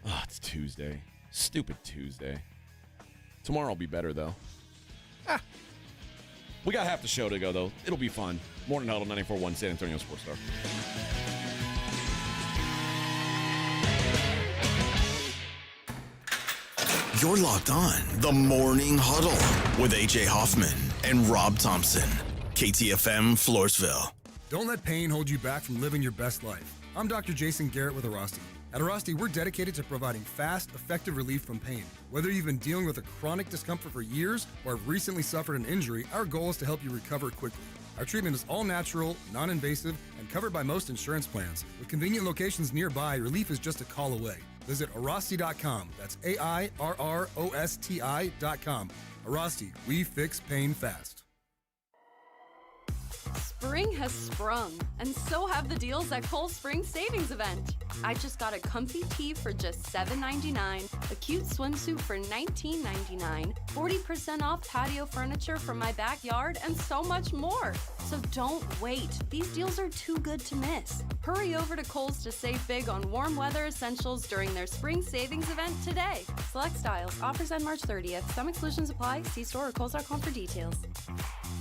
Oh, it's Tuesday. Stupid Tuesday. Tomorrow will be better, though. We got half the show to go, though. It'll be fun. Morning Huddle 94.1 San Antonio Sports Star. You're locked on the Morning Huddle with AJ Hoffman and Rob Thompson. KTFM Floresville. Don't let pain hold you back from living your best life. I'm Dr. Jason Garrett with Arasti. At Arasti, we're dedicated to providing fast, effective relief from pain. Whether you've been dealing with a chronic discomfort for years or have recently suffered an injury, our goal is to help you recover quickly. Our treatment is all natural, non-invasive, and covered by most insurance plans. With convenient locations nearby, relief is just a call away. Visit Arasti.com. That's AIRROSTI.com. Arasti, we fix pain fast. Spring has sprung, and so have the deals at Cold Spring Savings Event. I just got a comfy tee for just $7.99, a cute swimsuit for $19.99, 40% off patio furniture from my backyard, and so much more. So don't wait. These deals are too good to miss. Hurry over to Kohl's to save big on warm weather essentials during their Spring Savings Event today. Select styles. Offers end March 30th. Some exclusions apply. See store or Kohls.com for details.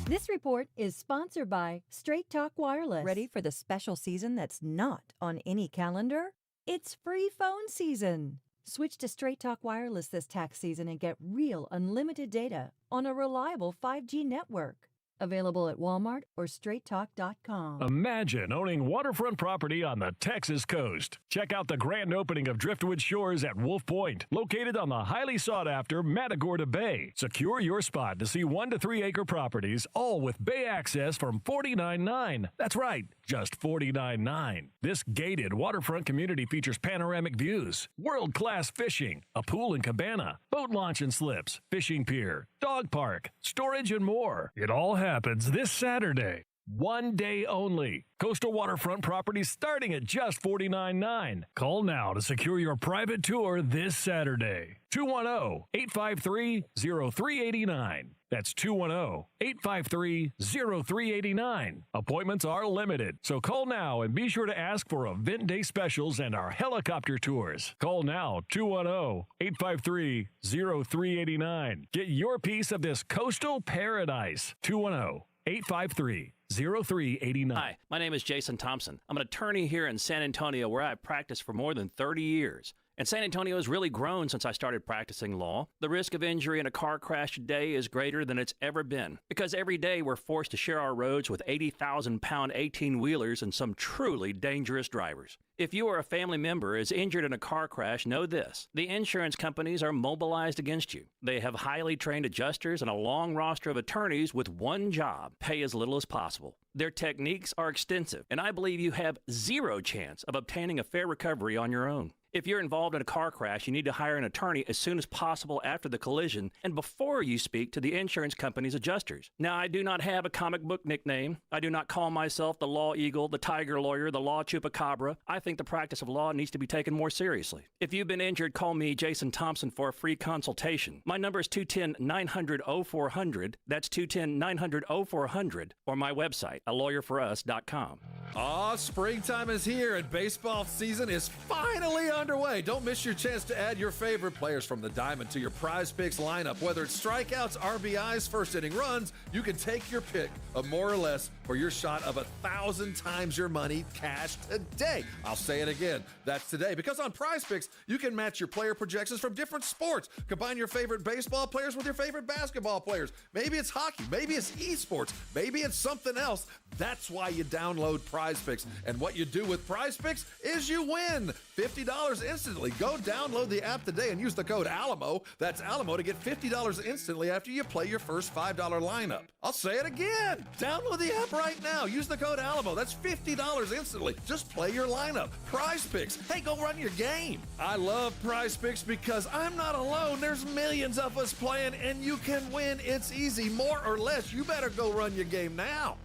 This report is sponsored by Straight Talk Wireless. Ready for the special season that's not on any calendar? It's free phone season. Switch to Straight Talk Wireless this tax season and get real unlimited data on a reliable 5G network. Available at Walmart or straighttalk.com. Imagine owning waterfront property on the Texas coast. Check out the grand opening of Driftwood Shores at Wolf Point, located on the highly sought-after Matagorda Bay. Secure your spot to see 1 to 3 acre properties, all with bay access from $49.9. That's right, just $49.9. This gated waterfront community features panoramic views, world-class fishing, a pool and cabana, boat launch and slips, fishing pier, dog park, storage, and more. It all happens this Saturday. 1 day only. Coastal waterfront properties starting at just $49.9. Call now to secure your private tour this Saturday. 210-853-0389. That's 210-853-0389. Appointments are limited, so call now and be sure to ask for event day specials and our helicopter tours. Call now, 210-853-0389. Get your piece of this coastal paradise. 210-853-0389. Hi, my name is Jason Thompson. I'm an attorney here in San Antonio where I've practiced for more than 30 years. And San Antonio has really grown since I started practicing law. The risk of injury in a car crash today is greater than it's ever been, because every day we're forced to share our roads with 80,000-pound 18-wheelers and some truly dangerous drivers. If you or a family member is injured in a car crash, know this: the insurance companies are mobilized against you. They have highly trained adjusters and a long roster of attorneys with one job: pay as little as possible. Their techniques are extensive, and I believe you have zero chance of obtaining a fair recovery on your own. If you're involved in a car crash, you need to hire an attorney as soon as possible after the collision and before you speak to the insurance company's adjusters. Now, I do not have a comic book nickname. I do not call myself the Law Eagle, the Tiger Lawyer, the Law Chupacabra. I think the practice of law needs to be taken more seriously. If you've been injured, call me, Jason Thompson, for a free consultation. My number is 210-900-0400. That's 210-900-0400, or my website, alawyerforus.com. Aw, springtime is here and baseball season is finally underway. Don't miss your chance to add your favorite players from the diamond to your Prize Picks lineup. Whether it's strikeouts, RBIs, first inning runs, you can take your pick of more or less for your shot of 1,000 times your money cash today. I'll say it again. That's today. Because on Prize Picks, you can match your player projections from different sports. Combine your favorite baseball players with your favorite basketball players. Maybe it's hockey. Maybe it's esports. Maybe it's something else. That's why you download Prize Picks. And what you do with Prize Picks is you win $50 instantly. Go download the app today and use the code ALAMO. That's ALAMO to get $50 instantly after you play your first $5 lineup. I'll say it again. Download the app right now. Use the code ALAMO. That's $50 instantly. Just play your lineup. Prize Picks. Hey, go run your game. I love Prize Picks because I'm not alone. There's millions of us playing, and you can win. It's easy. More or less. You better go run your game now.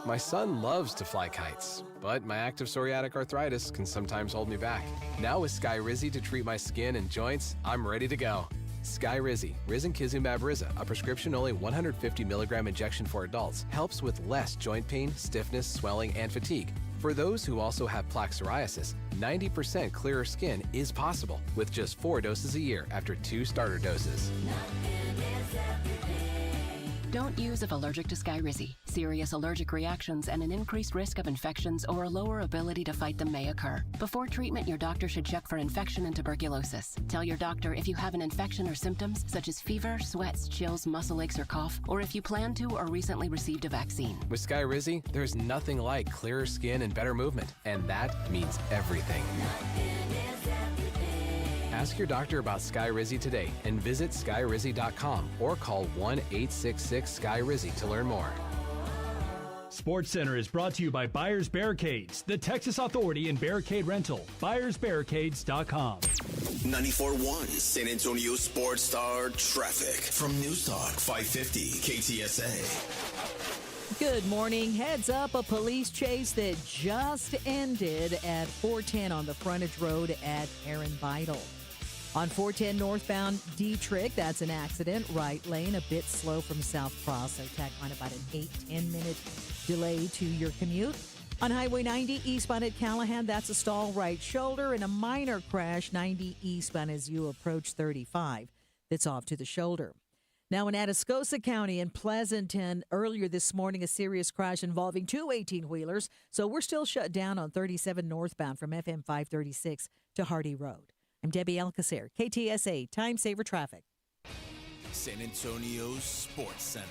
My son loves to fly kites, but my active psoriatic arthritis can sometimes hold me back. Now with Skyrizi to treat my skin and joints, I'm ready to go. Skyrizi, risankizumab Riza, a prescription-only 150 milligram injection for adults, helps with less joint pain, stiffness, swelling, and fatigue. For those who also have plaque psoriasis, 90% clearer skin is possible with just 4 doses a year after 2 starter doses. Don't use if allergic to Skyrizi. Serious allergic reactions and an increased risk of infections or a lower ability to fight them may occur. Before treatment, your doctor should check for infection and tuberculosis. Tell your doctor if you have an infection or symptoms such as fever, sweats, chills, muscle aches, or cough, or if you plan to or recently received a vaccine. With Skyrizi, there's nothing like clearer skin and better movement, and that means everything. Ask your doctor about Skyrizi today and visit skyrizi.com or call 1-866-SKYRIZI to learn more. SportsCenter is brought to you by Buyers Barricades, the Texas authority in barricade rental. BuyersBarricades.com. 94.1 San Antonio Sports Star traffic from News Talk 550 KTSA. Good morning. Heads up, a police chase that just ended at 410 on the frontage road at Heron Vital. On 410 northbound Dietrich, that's an accident. Right lane, a bit slow from South Cross. So tack on about an 8-10 minute delay to your commute. On Highway 90 eastbound at Callahan, that's a stall right shoulder and a minor crash 90 eastbound as you approach 35. That's off to the shoulder. Now in Atascosa County in Pleasanton, earlier this morning, a serious crash involving 2 18-wheelers. So we're still shut down on 37 northbound from FM 536 to Hardy Road. I'm Debbie Alcacer, KTSA, Time Saver Traffic. San Antonio Sports Center.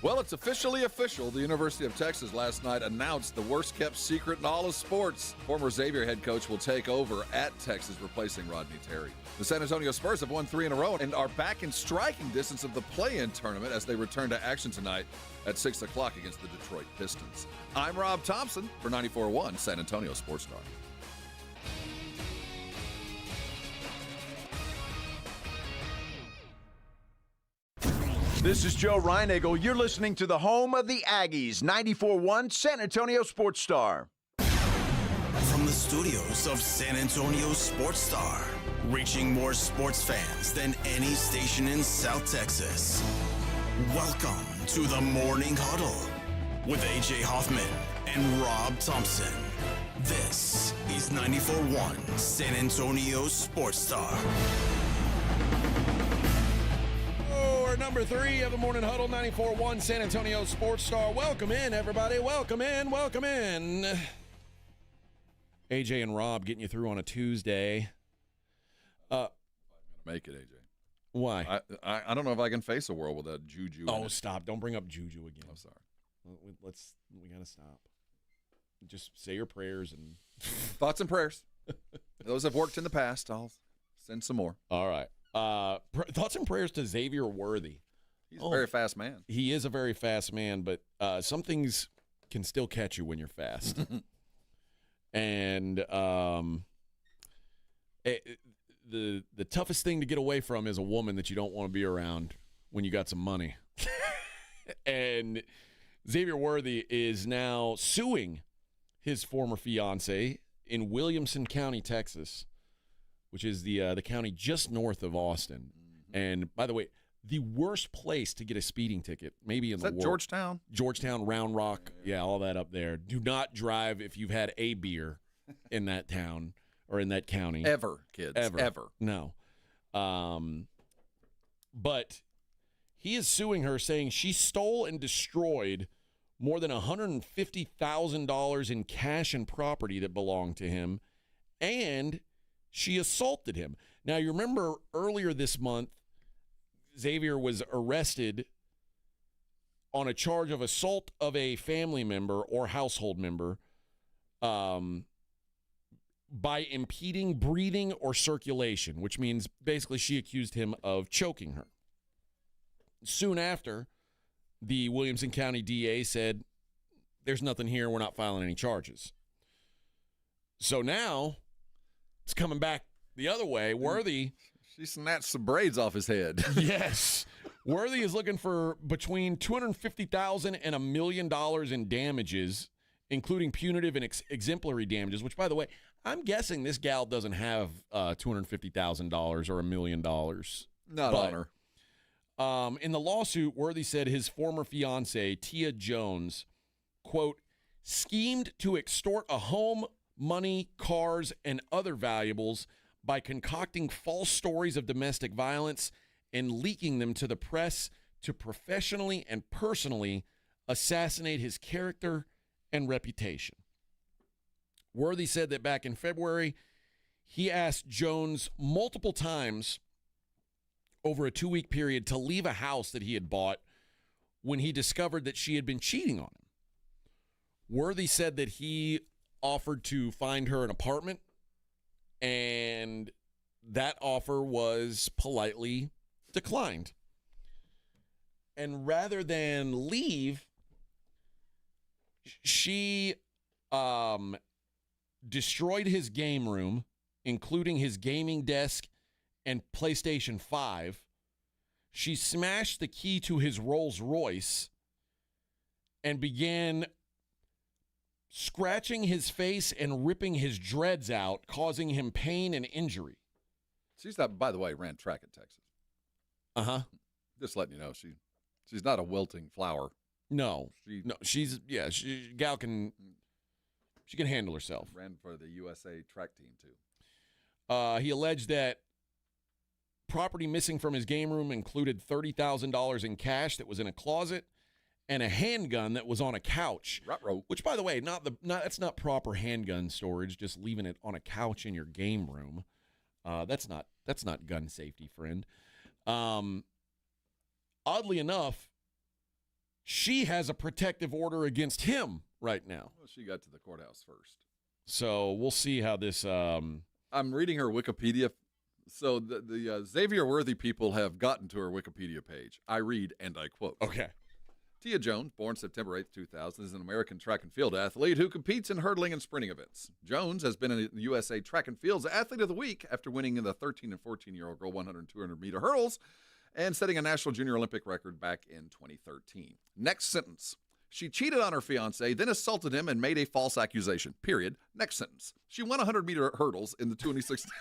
Well, it's officially official. The University of Texas last night announced the worst-kept secret in all of sports. Former Xavier head coach will take over at Texas, replacing Rodney Terry. The San Antonio Spurs have won 3 in a row and are back in striking distance of the play-in tournament as they return to action tonight at 6 o'clock against the Detroit Pistons. I'm Rob Thompson for 94.1 San Antonio Sports Star. This is Joe Reinagel. You're listening to the home of the Aggies, 94.1 San Antonio Sports Star. From the studios of San Antonio Sports Star, reaching more sports fans than any station in South Texas. Welcome to the Morning Huddle with A.J. Hoffman and Rob Thompson. This is 94.1 San Antonio Sports Star. Number 3 of the Morning Huddle, 94.1 San Antonio Sports Star. Welcome in, everybody. Welcome in. Welcome in. AJ and Rob getting you through on a Tuesday. Make it, AJ. Why? I don't know if I can face a world without Juju. Oh, stop. Don't bring up Juju again. I'm sorry. We got to stop. Just say your prayers and thoughts and prayers. Those have worked in the past. I'll send some more. All right. Thoughts and prayers to Xavier Worthy. He's a very fast man. He is a very fast man, but some things can still catch you when you're fast. And the toughest thing to get away from is a woman that you don't want to be around when you got some money. And Xavier Worthy is now suing his former fiance in Williamson County, Texas, which is the county just north of Austin. Mm-hmm. And by the way, the worst place to get a speeding ticket, maybe in the world. Georgetown? Georgetown, Round Rock, yeah, all that up there. Do not drive if you've had a beer in that town or in that county. Ever, kids. Ever. No. But he is suing her, saying she stole and destroyed more than $150,000 in cash and property that belonged to him, and she assaulted him. Now, you remember earlier this month, Xavier was arrested on a charge of assault of a family member or household member by impeding breathing or circulation, which means basically she accused him of choking her. Soon after, the Williamson County DA said, there's nothing here, we're not filing any charges. So now, it's coming back the other way. Worthy... She snatched some braids off his head. Yes. Worthy is looking for between $250,000 and $1 million in damages, including punitive and exemplary damages, which, by the way, I'm guessing this gal doesn't have $250,000 or $1 million. Not on her. In the lawsuit, Worthy said his former fiancée, Tia Jones, quote, schemed to extort a home, money, cars, and other valuables by concocting false stories of domestic violence and leaking them to the press to professionally and personally assassinate his character and reputation. Worthy said that back in February, he asked Jones multiple times over a 2-week period to leave a house that he had bought when he discovered that she had been cheating on him. Worthy said that he offered to find her an apartment, and that offer was politely declined. And rather than leave, she destroyed his game room, including his gaming desk and PlayStation 5. She smashed the key to his Rolls Royce and began scratching his face and ripping his dreads out, causing him pain and injury. She's not, by the way, ran track at Texas. Uh-huh. Just letting you know, she's not a wilting flower. No. Gal can handle herself. Ran for the USA track team, too. He alleged that property missing from his game room included $30,000 in cash that was in a closet and a handgun that was on a couch. Ruh-roh. Which, by the way, that's not proper handgun storage. Just leaving it on a couch in your game room. That's not gun safety, friend. Oddly enough, she has a protective order against him right now. Well, she got to the courthouse first. So we'll see how this. I'm reading her Wikipedia. So the Xavier Worthy people have gotten to her Wikipedia page. I read and I quote. Okay. Tia Jones, born September 8, 2000, is an American track and field athlete who competes in hurdling and sprinting events. Jones has been a USA Track and Fields Athlete of the Week after winning in the 13 and 14-year-old girl 100 and 200-meter hurdles and setting a national junior Olympic record back in 2013. Next sentence. She cheated on her fiancé, then assaulted him and made a false accusation. Period. Next sentence. She won 100-meter hurdles in the 2016.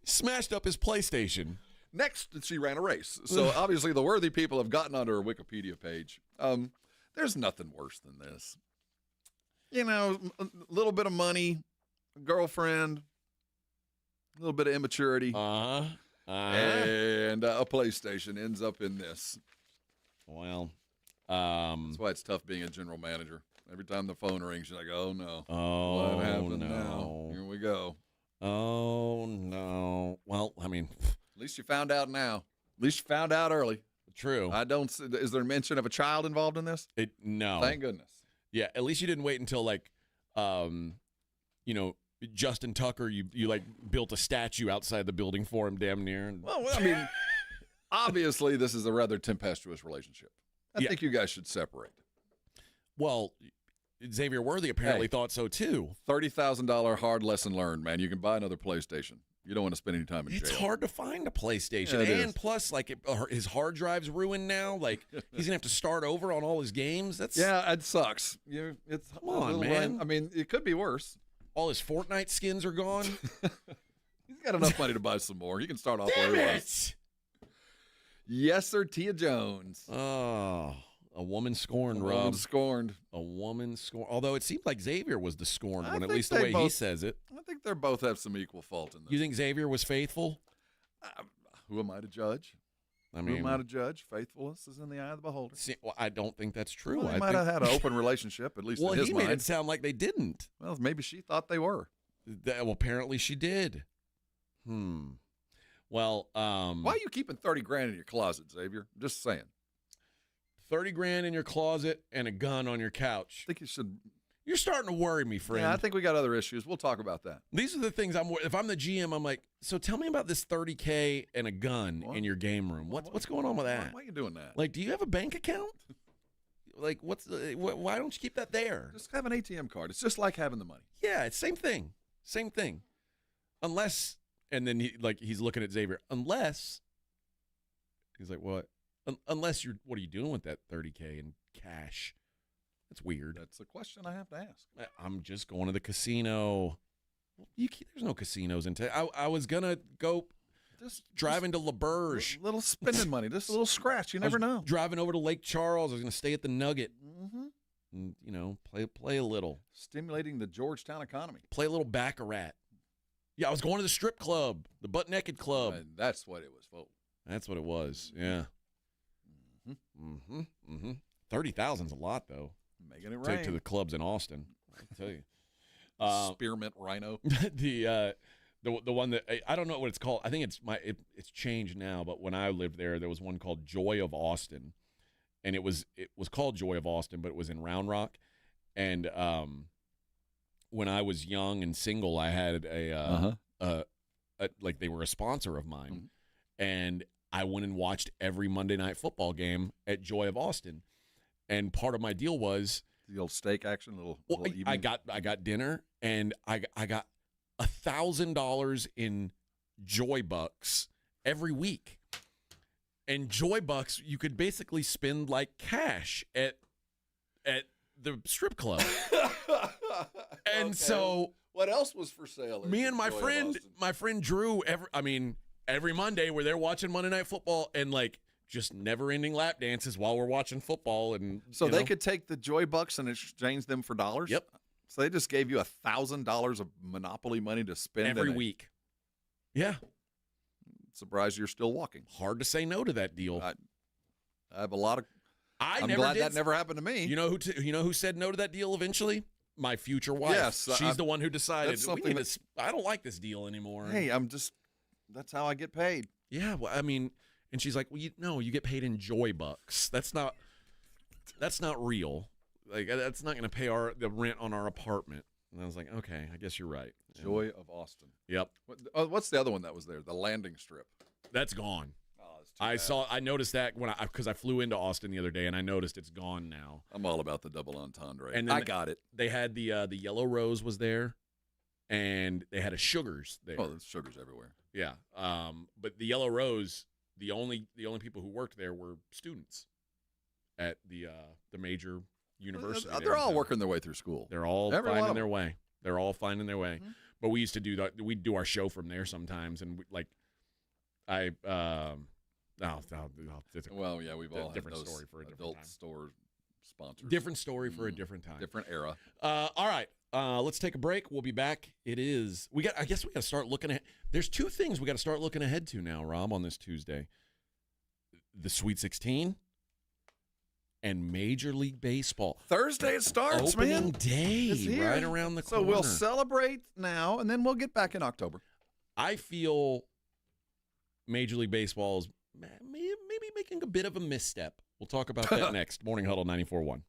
Smashed up his PlayStation. Next, she ran a race. So obviously the Worthy people have gotten onto her Wikipedia page. There's nothing worse than this. You know, a little bit of money, a girlfriend, a little bit of immaturity, and a PlayStation ends up in this. Well, that's why it's tough being a general manager. Every time the phone rings, you're like, oh, no. Oh, what happened no. now? Here we go. Oh, no. Well, I mean, at least you found out now. At least you found out early. True. Is there mention of a child involved in this? No. Thank goodness. Yeah, at least you didn't wait until Justin Tucker, you built a statue outside the building for him damn near. Well, I mean, obviously this is a rather tempestuous relationship. I think you guys should separate. Well, Xavier Worthy apparently thought so too. $30,000 hard lesson learned, man. You can buy another PlayStation. You don't want to spend any time in jail. It's hard to find a PlayStation. Yeah, and plus, like, his hard drive's ruined now. Like, he's going to have to start over on all his games. Yeah, it sucks. Come on, man. I mean, it could be worse. All his Fortnite skins are gone. He's got enough money to buy some more. He can start off where he was. Yes, sir, Tia Jones. Oh, a woman scorned, Rob. A woman scorned. A woman scorned. Although it seemed like Xavier was the scorned one, at think least the they way he says it. I think they both have some equal fault in this. You think Xavier was faithful? Who am I to judge? I mean, who am I to judge? Faithfulness is in the eye of the beholder. See, well, I don't think that's true. Well, they I might have had an open relationship, at least in his he mind. made it sound like they didn't. Well, maybe she thought they were. Well, apparently she did. Well, why are you keeping $30,000 in your closet, Xavier? I'm just saying. $30,000 in your closet and a gun on your couch. I think you should. You're starting to worry me, friend. Yeah, I think we got other issues. We'll talk about that. These are the things if I'm the GM, I'm like, so tell me about this $30,000 and a gun in your game room. What's going on with that? Why are you doing that? Like, do you have a bank account? Like, why don't you keep that there? Just have an ATM card. It's just like having the money. Yeah, it's same thing. Same thing. Unless, and then he's looking at Xavier. Unless, he's like, what? Unless what are you doing with that $30,000 in cash? That's weird. That's a question I have to ask. I'm just going to the casino. There's no casinos in town. I was going to go driving to LaBerge. Little spending money. Just a little scratch. You never know. Driving over to Lake Charles. I was going to stay at the Nugget. And, play a little. Stimulating the Georgetown economy. Play a little Baccarat. Yeah, I was going to the strip club, the Butt Naked Club. And that's what it was for. That's what it was, yeah. 30,000's a lot, though. Making it rain. Take to the clubs in Austin, I'll tell you. Spearmint Rhino. The one that I don't know what it's called. I think it's changed now, but when I lived there was one called Joy of Austin, and it was called Joy of Austin, but it was in Round Rock. And when I was young and single, I had like they were a sponsor of mine, and I went and watched every Monday Night Football game at Joy of Austin. And part of my deal was the old steak action. I got dinner, and I got $1,000 in Joy Bucks every week. And Joy Bucks, you could basically spend like cash at the strip club. And so, what else was for sale? Me and my friend Drew. Every Monday we're there watching Monday Night Football, and like just never-ending lap dances while we're watching football. And so they could take the Joy Bucks and exchange them for dollars. Yep. So they just gave you $1,000 of Monopoly money to spend every week. Yeah. Surprised you're still walking. Hard to say no to that deal. I have a lot of. I'm never glad did. that never happened to me. You know who said no to that deal eventually? My future wife. Yes, she's the one who decided. That's I don't like this deal anymore. Hey, that's how I get paid. Yeah, well, and she's like, well, you get paid in Joy Bucks. That's not real. Like, that's not going to pay the rent on our apartment. And I was like, okay, I guess you're right. Joy of Austin. Yep. What's the other one that was there? The landing strip. That's gone. Oh, I noticed that because I flew into Austin the other day, and I noticed it's gone now. I'm all about the double entendre. And I got it. They had the Yellow Rose was there, and they had a Sugar's there. Oh, there's Sugar's everywhere. Yeah. But the Yellow Rose, the only people who worked there were students at the major university. They're all working their way through school. They're all finding their way. They're all finding their way. Mm-hmm. But we used to do that. We'd do our show from there sometimes, and we've all had different those story for a different time. Store sponsors. Different story for a different time. Different era. All right. Let's take a break. We'll be back. I guess we got to start looking ahead. There's two things we got to start looking ahead to now, Rob, on this Tuesday. The Sweet 16 and Major League Baseball. Thursday it starts, man. Opening day, right around the corner. So we'll celebrate now, and then we'll get back in October. I feel Major League Baseball is maybe making a bit of a misstep. We'll talk about that next. Morning Huddle 94.1.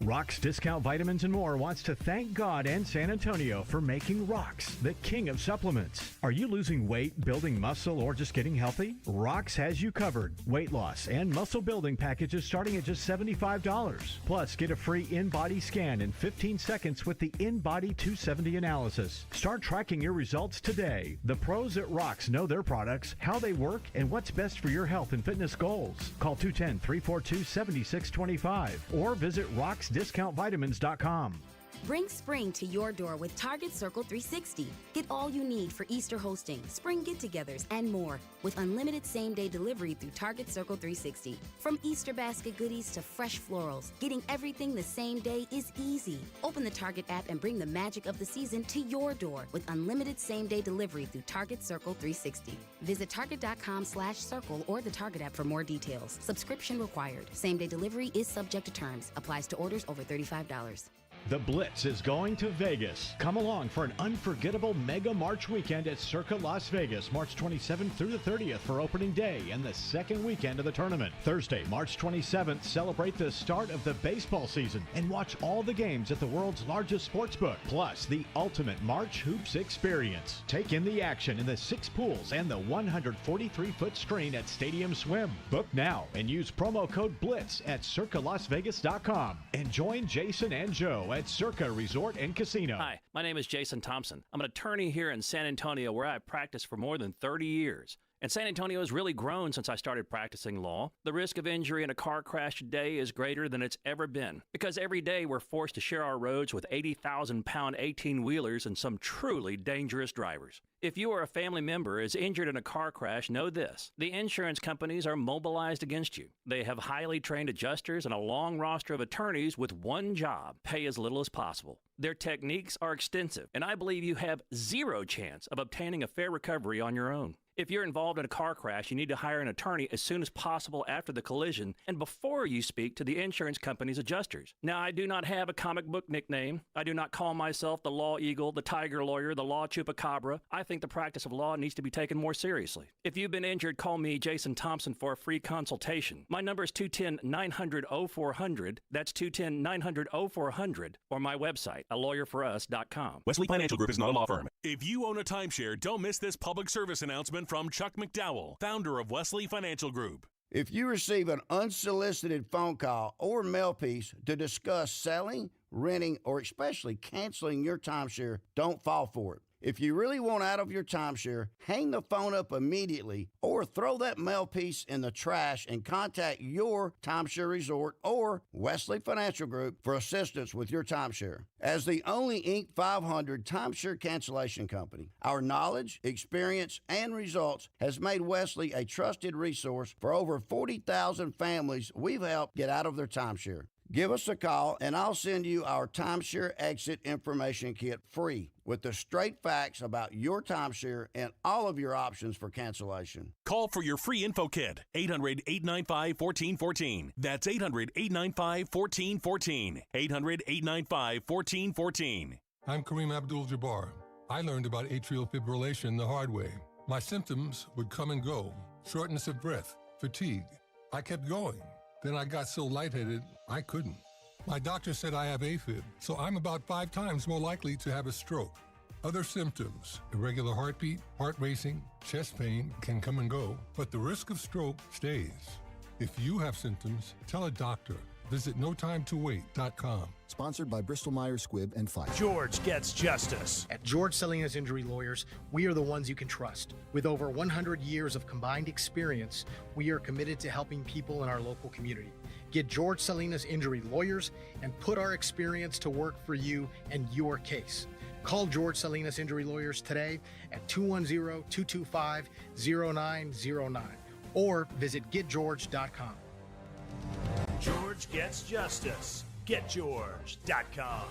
Rox Discount Vitamins and More wants to thank God and San Antonio for making Rox the king of supplements. Are you losing weight, building muscle, or just getting healthy? Rox has you covered. Weight loss and muscle building packages starting at just $75. Plus, get a free in-body scan in 15 seconds with the In-Body 270 analysis. Start tracking your results today. The pros at Rox know their products, how they work, and what's best for your health and fitness goals. Call 210-342-7625 or visit roxdiscountvitamins.com. Bring spring to your door with Target Circle 360. Get all you need for Easter hosting, spring get-togethers, and more with unlimited same-day delivery through Target Circle 360. From Easter basket goodies to fresh florals, getting everything the same day is easy. Open the Target app and bring the magic of the season to your door with unlimited same-day delivery through Target Circle 360. Visit target.com/circle or the Target app for more details. Subscription required. Same-day delivery is subject to terms. Applies to orders over $35. The Blitz is going to Vegas. Come along for an unforgettable Mega March weekend at Circa Las Vegas, March 27th through the 30th for opening day and the second weekend of the tournament. Thursday, March 27th, celebrate the start of the baseball season and watch all the games at the world's largest sports book, plus the ultimate March Hoops experience. Take in the action in the 6 pools and the 143-foot screen at Stadium Swim. Book now and use promo code BLITZ at circalasvegas.com and join Jason and Joe at Circa Resort and Casino. Hi, my name is Jason Thompson. I'm an attorney here in San Antonio where I've practiced for more than 30 years. And San Antonio has really grown since I started practicing law. The risk of injury in a car crash today is greater than it's ever been because every day we're forced to share our roads with 80,000-pound 18-wheelers and some truly dangerous drivers. If you or a family member is injured in a car crash, know this. The insurance companies are mobilized against you. They have highly trained adjusters and a long roster of attorneys with one job: pay as little as possible. Their techniques are extensive, and I believe you have zero chance of obtaining a fair recovery on your own. If you're involved in a car crash, you need to hire an attorney as soon as possible after the collision and before you speak to the insurance company's adjusters. Now, I do not have a comic book nickname. I do not call myself the Law Eagle, the Tiger Lawyer, the Law Chupacabra. I think the practice of law needs to be taken more seriously. If you've been injured, call me, Jason Thompson, for a free consultation. My number is 210-900-0400. That's 210-900-0400. Or my website, alawyerforus.com. Wesley Financial Group is not a law firm. If you own a timeshare, don't miss this public service announcement from Chuck McDowell, founder of Wesley Financial Group. If you receive an unsolicited phone call or mail piece to discuss selling, renting, or especially canceling your timeshare, don't fall for it. If you really want out of your timeshare, hang the phone up immediately or throw that mail piece in the trash and contact your timeshare resort or Wesley Financial Group for assistance with your timeshare. As the only Inc. 500 timeshare cancellation company, our knowledge, experience, and results has made Wesley a trusted resource for over 40,000 families we've helped get out of their timeshare. Give us a call, and I'll send you our Timeshare Exit Information Kit free with the straight facts about your timeshare and all of your options for cancellation. Call for your free info kit, 800-895-1414. That's 800-895-1414. 800-895-1414. I'm Kareem Abdul-Jabbar. I learned about atrial fibrillation the hard way. My symptoms would come and go: shortness of breath, fatigue. I kept going. Then I got so lightheaded, I couldn't. My doctor said I have AFib, so I'm about 5 times more likely to have a stroke. Other symptoms: irregular heartbeat, heart racing, chest pain can come and go, but the risk of stroke stays. If you have symptoms, tell a doctor. Visit notimetowait.com. Sponsored by Bristol-Myers Squibb and Pfizer. George gets justice. At George Salinas Injury Lawyers, we are the ones you can trust. With over 100 years of combined experience, we are committed to helping people in our local community. Get George Salinas Injury Lawyers and put our experience to work for you and your case. Call George Salinas Injury Lawyers today at 210-225-0909 or visit getgeorge.com. George gets justice. GetGeorge.com.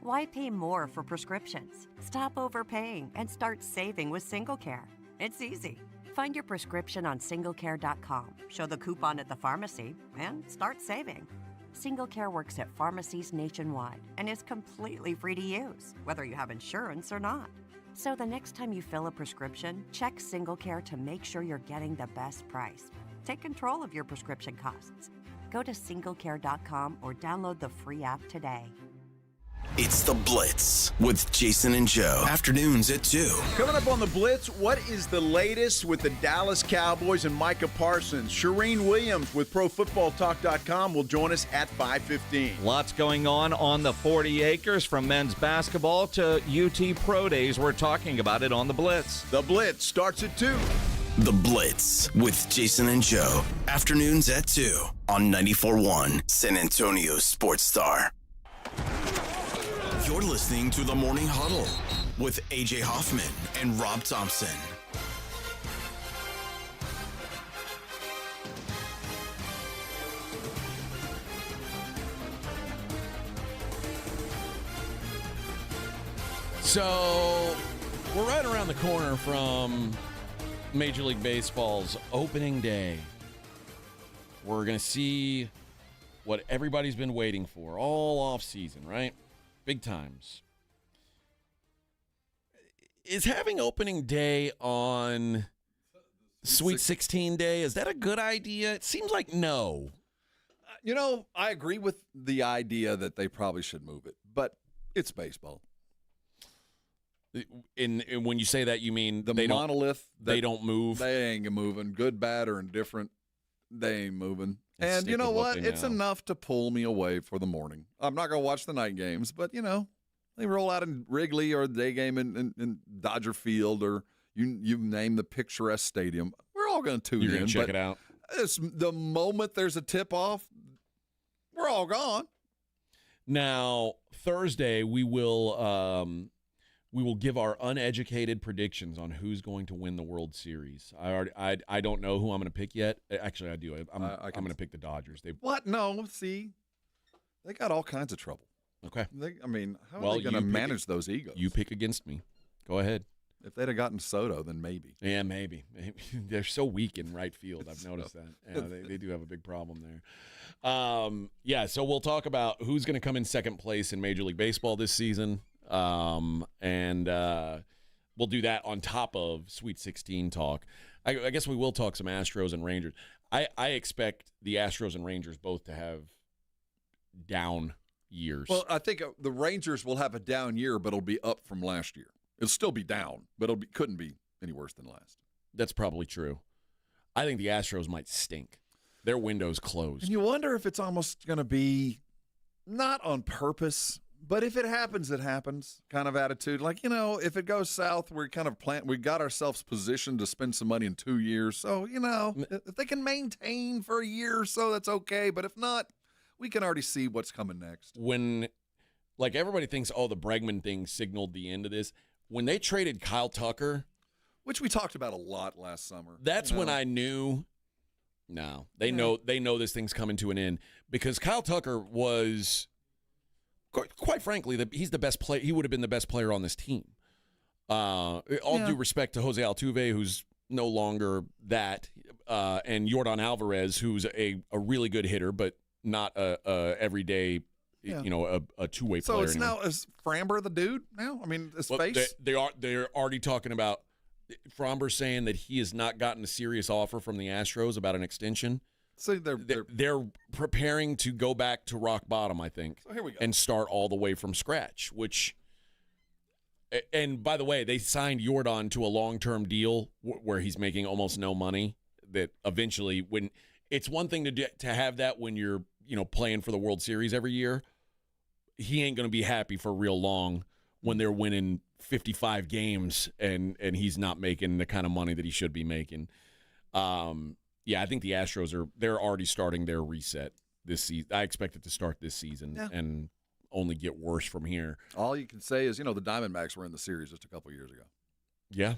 Why pay more for prescriptions? Stop overpaying and start saving with SingleCare. It's easy. Find your prescription on SingleCare.com, show the coupon at the pharmacy, and start saving. SingleCare works at pharmacies nationwide and is completely free to use, whether you have insurance or not. So the next time you fill a prescription, check SingleCare to make sure you're getting the best price. Take control of your prescription costs. Go to singlecare.com or download the free app today. It's The Blitz with Jason and Joe. Afternoons at 2. Coming up on The Blitz, what is the latest with the Dallas Cowboys and Micah Parsons? Shireen Williams with ProFootballTalk.com will join us at 5:15. Lots going on the 40 acres, from men's basketball to UT Pro Days. We're talking about it on The Blitz. The Blitz starts at 2. The Blitz with Jason and Joe. Afternoons at 2 on 94.1 San Antonio Sports Star. You're listening to The Morning Huddle with AJ Hoffman and Rob Thompson. So, we're right around the corner from Major League Baseball's opening day. We're going to see what everybody's been waiting for all off season, right? Big times. Is having opening day on Sweet 16 day, is that a good idea? It seems like no. You know, I agree with the idea that they probably should move it, but it's baseball. And when you say that, you mean the they monolith? They don't move? They ain't moving. Good, bad, or indifferent, they ain't moving. Let's And you know what? It's know. enough to pull me away for the morning. I'm not going to watch the night games, but, you know, they roll out in Wrigley or the day game in Dodger Field, or you name the picturesque stadium. We're all going to tune in. You're going to check it out? The moment there's a tip-off, we're all gone. Now, Thursday, we will give our uneducated predictions on who's going to win the World Series. I don't know who I'm going to pick yet. Actually, I do. I'm going to pick the Dodgers. What? No, see, they got all kinds of trouble. Okay. How are they going to manage those egos? You pick against me. Go ahead. If they'd have gotten Soto, then maybe. Yeah, maybe. They're so weak in right field. I've noticed that. Yeah, they do have a big problem there. So we'll talk about who's going to come in second place in Major League Baseball this season. And we'll do that on top of Sweet 16 talk. I guess we will talk some Astros and Rangers. I expect the Astros and Rangers both to have down years. Well, I think the Rangers will have a down year, but it'll be up from last year. It'll still be down, but couldn't be any worse than last. That's probably true. I think the Astros might stink. Their window's closed. And you wonder if it's almost going to be not on purpose, but if it happens, it happens kind of attitude. Like, you know, if it goes south, we got ourselves positioned to spend some money in 2 years. So, you know, if they can maintain for a year or so, that's okay. But if not, we can already see what's coming next. When, like, everybody thinks, the Bregman thing signaled the end of this. When they traded Kyle Tucker, which we talked about a lot last summer, that's when I knew. No, they know this thing's coming to an end, because Kyle Tucker was, quite frankly, he's the best player. He would have been the best player on this team. Due respect to Jose Altuve, who's no longer that, and Yordan Alvarez, who's a really good hitter, but not a everyday, a two-way player. So it's now, is Framber the dude now? I mean, his face? They're already talking about Framber saying that he has not gotten a serious offer from the Astros about an extension. So they're preparing to go back to rock bottom, I think, so here we go. And start all the way from scratch. And by the way, they signed Yordan to a long-term deal where he's making almost no money. That eventually, when it's one thing to have that when you're playing for the World Series every year, he ain't going to be happy for real long when they're winning 55 games and he's not making the kind of money that he should be making. I think the Astros they're already starting their reset this season. I expect it to start this season and only get worse from here. All you can say is, the Diamondbacks were in the series just a couple years ago. Yeah.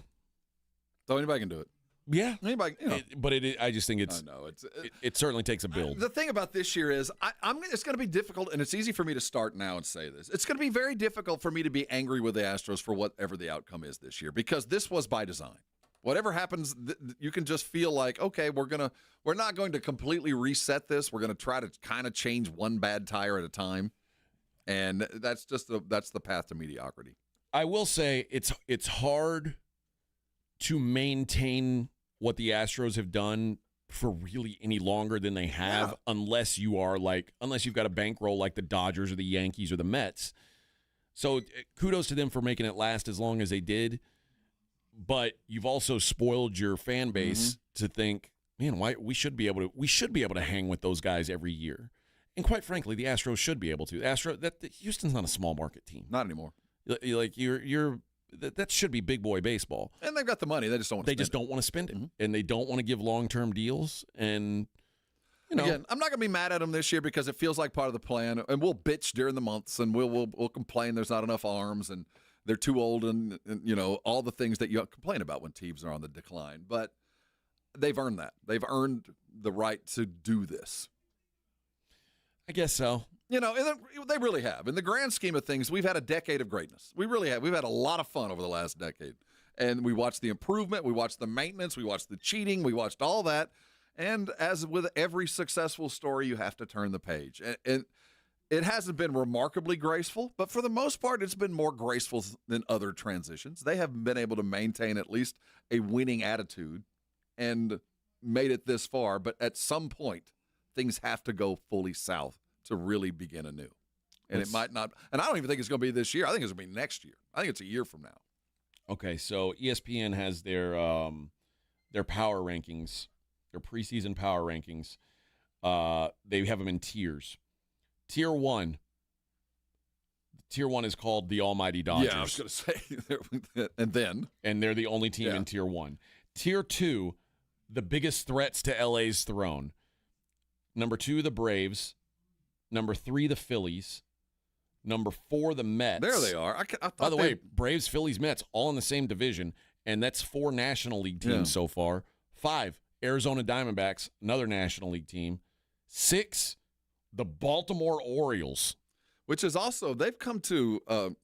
So anybody can do it. Yeah. Anybody, I just think it certainly takes a build. The thing about this year is it's going to be difficult, and it's easy for me to start now and say this. It's going to be very difficult for me to be angry with the Astros for whatever the outcome is this year, because this was by design. Whatever happens, you can just feel like, okay, we're not going to completely reset this. We're going to try to kind of change one bad tire at a time, and that's the path to mediocrity. I will say it's hard to maintain what the Astros have done for really any longer than they have, unless you've got a bankroll like the Dodgers or the Yankees or the Mets. So kudos to them for making it last as long as they did. But you've also spoiled your fan base to think, man, why we should be able to hang with those guys every year. And quite frankly, the Astros should be able to. Houston's not a small market team. Not anymore. Like that should be big boy baseball. And they've got the money. They just don't want to spend it. Don't want to spend it. And they don't want to give long-term deals. And, Again, I'm not going to be mad at them this year because it feels like part of the plan. And we'll bitch during the months, and we'll complain there's not enough arms, and they're too old, and all the things that you complain about when teams are on the decline. But they've earned that. They've earned the right to do this. I guess so. And they really have. In the grand scheme of things, we've had a decade of greatness. We really have. We've had a lot of fun over the last decade. And we watched the improvement. We watched the maintenance. We watched the cheating. We watched all that. And as with every successful story, you have to turn the page. And it hasn't been remarkably graceful, but for the most part, it's been more graceful than other transitions. They have been able to maintain at least a winning attitude and made it this far. But at some point, things have to go fully south to really begin anew. And it might not. And I don't even think it's going to be this year. I think it's going to be next year. I think it's a year from now. Okay, so ESPN has their power rankings, their preseason power rankings. They have them in tiers. Tier 1 is called the Almighty Dodgers. Yeah, I was going to say. And they're the only team in Tier 1. Tier 2, the biggest threats to LA's throne. Number 2, the Braves. Number 3, the Phillies. Number 4, the Mets. There they are. By the way, Braves, Phillies, Mets, all in the same division, and that's 4 National League teams so far. 5, Arizona Diamondbacks, another National League team. 6, the Baltimore Orioles. Which is also, they've come to,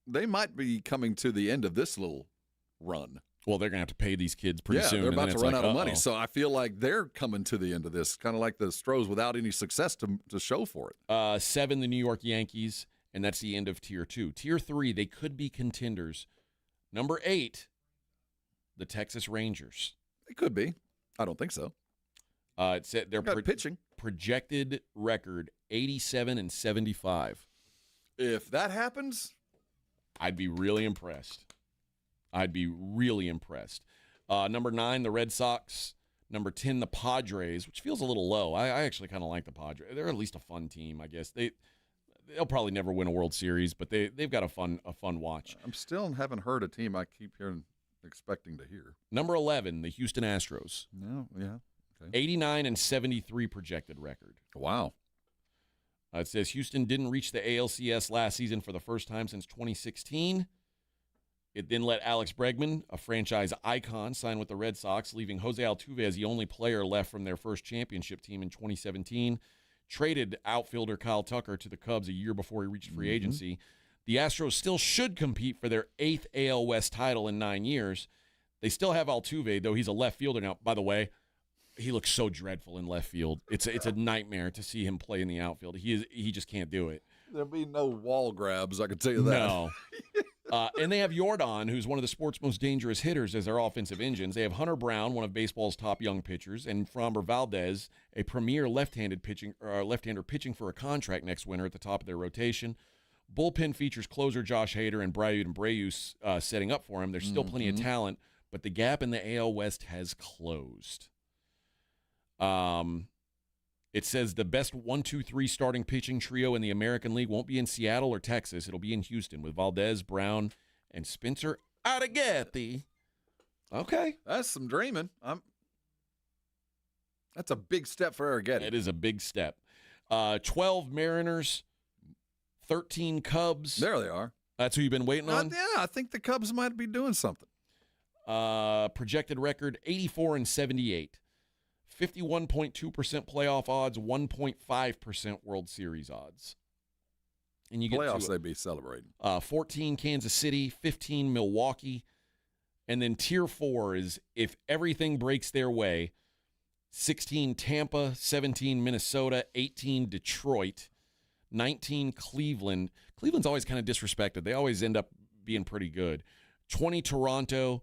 they might be coming to the end of this little run. Well, they're going to have to pay these kids pretty soon. They're about to run out of money. So I feel like they're coming to the end of this, kind of like the Stros without any success to show for it. 7, the New York Yankees, and that's the end of Tier 2. Tier 3, they could be contenders. Number 8, the Texas Rangers. They could be. I don't think so. It's their pitching projected record 87-75. If that happens, I'd be really impressed. Number 9, the Red Sox. Number 10, the Padres, which feels a little low. I actually kind of like the Padres. They're at least a fun team, I guess. They'll probably never win a World Series, but they've got a fun watch. I'm still haven't heard a team I keep expecting to hear. Number 11, the Houston Astros. No, yeah. Okay. 89-73 projected record. Wow. It says Houston didn't reach the ALCS last season for the first time since 2016. It then let Alex Bregman, a franchise icon, sign with the Red Sox, leaving Jose Altuve as the only player left from their first championship team in 2017. Traded outfielder Kyle Tucker to the Cubs a year before he reached free agency. The Astros still should compete for their 8th AL West title in 9 years. They still have Altuve, though he's a left fielder now. By the way, he looks so dreadful in left field. It's a nightmare to see him play in the outfield. He just can't do it. There'll be no wall grabs, I can tell you that. No. And they have Yordan, who's one of the sport's most dangerous hitters, as their offensive engines. They have Hunter Brown, one of baseball's top young pitchers, and Framber Valdez, a premier left-hander pitching for a contract next winter at the top of their rotation. Bullpen features closer Josh Hader and Brian Abreu setting up for him. There's still plenty of talent, but the gap in the AL West has closed. It says the best 1-2-3 starting pitching trio in the American League won't be in Seattle or Texas. It'll be in Houston with Valdez, Brown, and Spencer Arrighetti. Okay. That's some dreaming. That's a big step for Arrighetti. It is a big step. 12 Mariners, 13 Cubs. There they are. That's who you've been waiting on? Yeah, I think the Cubs might be doing something. Projected record 84-78. 51.2% playoff odds, 1.5% World Series odds. And you get playoffs, they'd be celebrating. 14 Kansas City, 15 Milwaukee. And then Tier 4 is, if everything breaks their way, 16 Tampa, 17 Minnesota, 18 Detroit, 19 Cleveland. Cleveland's always kind of disrespected. They always end up being pretty good. 20 Toronto.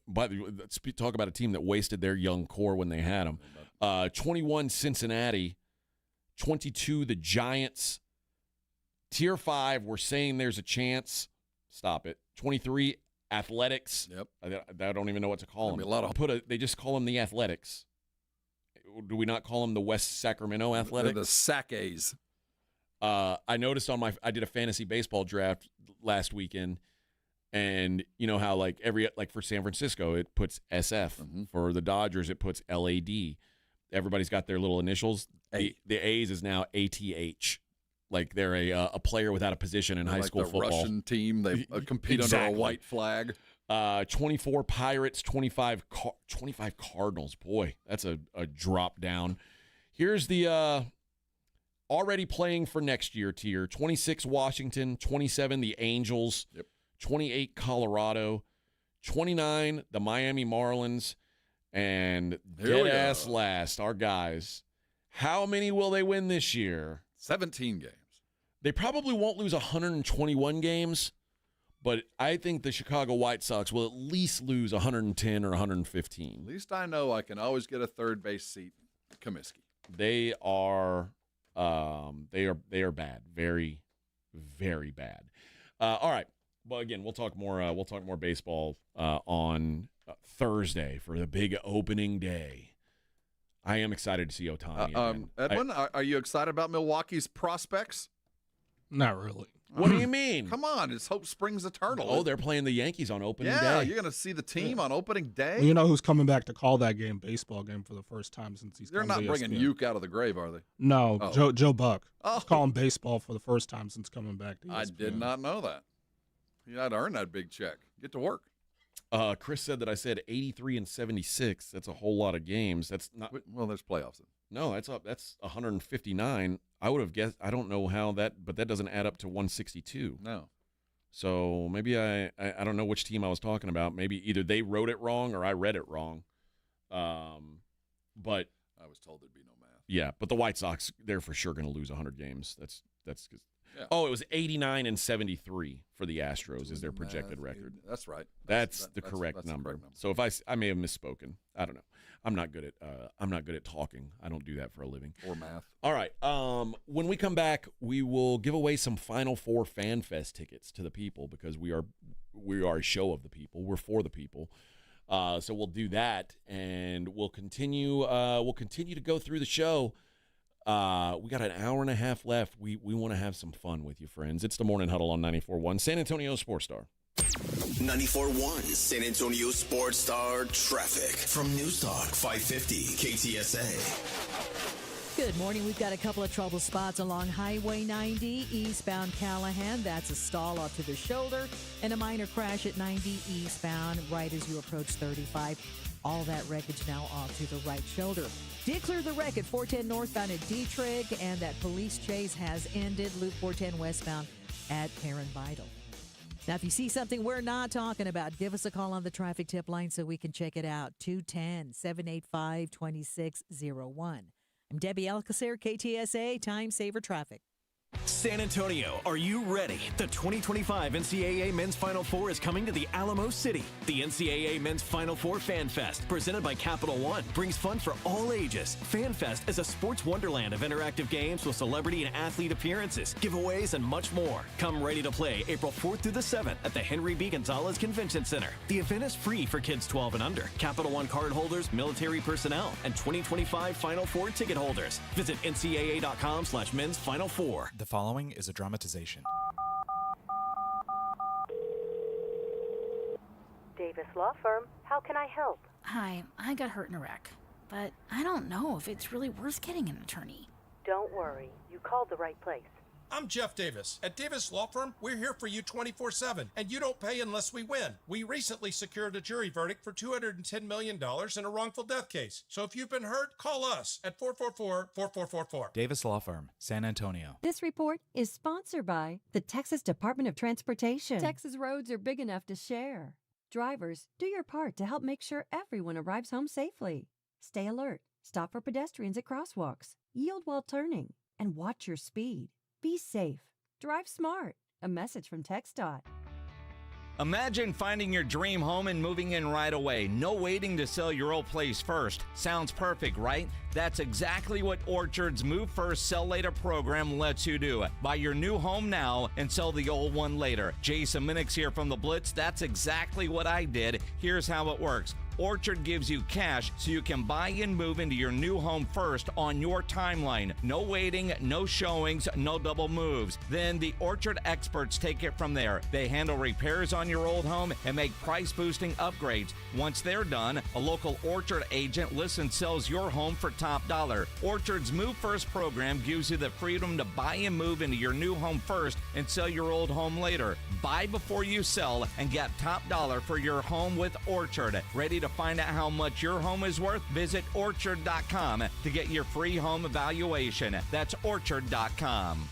But let's talk about a team that wasted their young core when they had them. 21 Cincinnati, 22 the Giants. Tier 5, we're saying there's a chance. Stop it. 23 Athletics. Yep. I don't even know what to call them. A lot of They just call them the Athletics. Do we not call them the West Sacramento Athletics? They're the Sac A's. I noticed I did a fantasy baseball draft last weekend, and you know how like for San Francisco it puts SF. Mm-hmm. For the Dodgers it puts LAD. Everybody's got their little initials. The A's is now ATH. Like they're a player without a position in high school football. The Russian team, they compete under a white flag. 24 Pirates, 25 Cardinals. Boy, that's a drop down. Here's the already playing for next year tier. 26 Washington, 27 the Angels, 28 Colorado, 29 the Miami Marlins, and dead-ass last, our guys. How many will they win this year? 17 games. They probably won't lose 121 games, but I think the Chicago White Sox will at least lose 110 or 115. At least I know I can always get a third base seat. Comiskey. They are bad, very, very bad. All right. Well, again, we'll talk more baseball on Thursday for the big opening day. I am excited to see Ohtani again. Edwin, are you excited about Milwaukee's prospects? Not really. What do you mean? Come on, it's hope springs eternal. Oh, they're playing the Yankees on opening day. Yeah, you're going to see the team on opening day. Well, you know who's coming back to call that baseball game for the first time since he's They're come not to bringing ESPN. Uke out of the grave, are they? No, Oh. Joe Buck. Oh. He's calling baseball for the first time since coming back to ESPN. I did not know that. You had to earn that big check. Get to work. Chris said that I said 83 and 76. That's a whole lot of games. That's not. Well, there's playoffs. No, that's 159. I would have guessed. I don't know how but that doesn't add up to 162. No. So maybe I don't know which team I was talking about. Maybe either they wrote it wrong or I read it wrong. But I was told there'd be no math. Yeah, but the White Sox, they're for sure going to lose 100 games. That's. Yeah. Oh, it was 89 and 73 for the Astros is their projected record. That's right. That's the correct number. correct number. So if I may have misspoken. I don't know. I'm not good at talking. I don't do that for a living. Or math. All right. When we come back, we will give away some Final Four Fan Fest tickets to the people because we are a show of the people. We're for the people. So we'll do that, and we'll continue to go through the show. We got an hour and a half left. We want to have some fun with you, friends. It's the Morning Huddle on 94.1 San Antonio Sports Star. 94.1 San Antonio Sports Star traffic from News Talk 550 KTSA. Good morning. We've got a couple of trouble spots along Highway 90 eastbound Callahan. That's a stall up to the shoulder and a minor crash at 90 eastbound right as you approach 35. All that wreckage now off to the right shoulder. Did clear the wreck at 410 northbound at Dietrich, and that police chase has ended. Loop 410 westbound at Karen Vital. Now, if you see something we're not talking about, give us a call on the traffic tip line so we can check it out. 210-785-2601. I'm Debbie Alcacer, KTSA, Time Saver Traffic. San Antonio, are you ready? The 2025 NCAA Men's Final Four is coming to the Alamo City. The NCAA Men's Final Four Fan Fest, presented by Capital One, brings fun for all ages. Fan Fest is a sports wonderland of interactive games with celebrity and athlete appearances, giveaways, and much more. Come ready to play April 4th through the 7th at the Henry B. Gonzalez Convention Center. The event is free for kids 12 and under, Capital One card holders, military personnel, and 2025 Final Four ticket holders. Visit ncaa.com/men's Final Four. The following is a dramatization. Davis Law Firm, how can I help? Hi, I got hurt in Iraq, but I don't know if it's really worth getting an attorney. Don't worry, you called the right place. I'm Jeff Davis. At Davis Law Firm, we're here for you 24/7, and you don't pay unless we win. We recently secured a jury verdict for $210 million in a wrongful death case. So if you've been hurt, call us at 444-4444. Davis Law Firm, San Antonio. This report is sponsored by the Texas Department of Transportation. Texas roads are big enough to share. Drivers, do your part to help make sure everyone arrives home safely. Stay alert, stop for pedestrians at crosswalks, yield while turning, and watch your speed. Be safe. Drive smart. A message from TxDOT. Imagine finding your dream home and moving in right away. No waiting to sell your old place first. Sounds perfect, right? That's exactly what Orchard's Move First, Sell Later program lets you do. Buy your new home now and sell the old one later. Jason Minix here from The Blitz. That's exactly what I did. Here's how it works. Orchard gives you cash so you can buy and move into your new home first on your timeline. No waiting, no showings, no double moves. Then the Orchard experts take it from there. They handle repairs on your old home and make price-boosting upgrades. Once they're done, a local Orchard agent lists and sells your home for top dollar. Orchard's Move First program gives you the freedom to buy and move into your new home first and sell your old home later. Buy before you sell and get top dollar for your home with Orchard. Ready to find out how much your home is worth? Visit Orchard.com to get your free home evaluation. That's Orchard.com.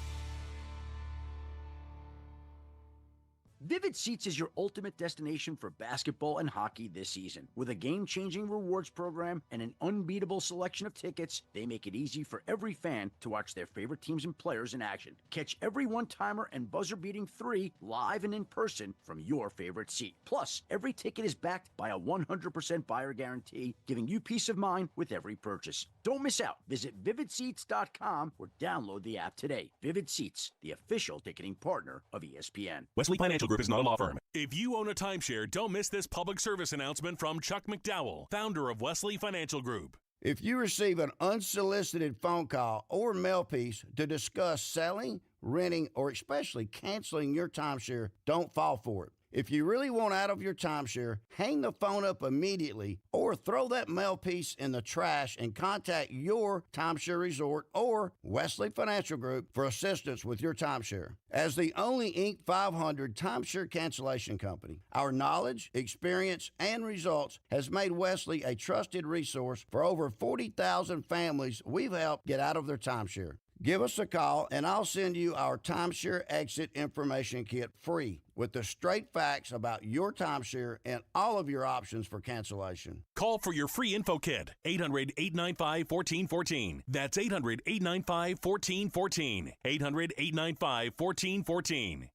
Vivid Seats is your ultimate destination for basketball and hockey this season. With a game-changing rewards program and an unbeatable selection of tickets, they make it easy for every fan to watch their favorite teams and players in action. Catch every one-timer and buzzer-beating 3 live and in person from your favorite seat. Plus, every ticket is backed by a 100% buyer guarantee, giving you peace of mind with every purchase. Don't miss out. Visit VividSeats.com or download the app today. Vivid Seats, the official ticketing partner of ESPN. Wesley Financial Group is not a law firm. If you own a timeshare, don't miss this public service announcement from Chuck McDowell, founder of Wesley Financial Group. If you receive an unsolicited phone call or mail piece to discuss selling, renting, or especially canceling your timeshare, don't fall for it. If you really want out of your timeshare, hang the phone up immediately or throw that mail piece in the trash and contact your timeshare resort or Wesley Financial Group for assistance with your timeshare. As the only Inc. 500 timeshare cancellation company, our knowledge, experience, and results has made Wesley a trusted resource for over 40,000 families we've helped get out of their timeshare. Give us a call, and I'll send you our timeshare exit information kit free with the straight facts about your timeshare and all of your options for cancellation. Call for your free info kit, 800-895-1414. That's 800-895-1414. 800-895-1414.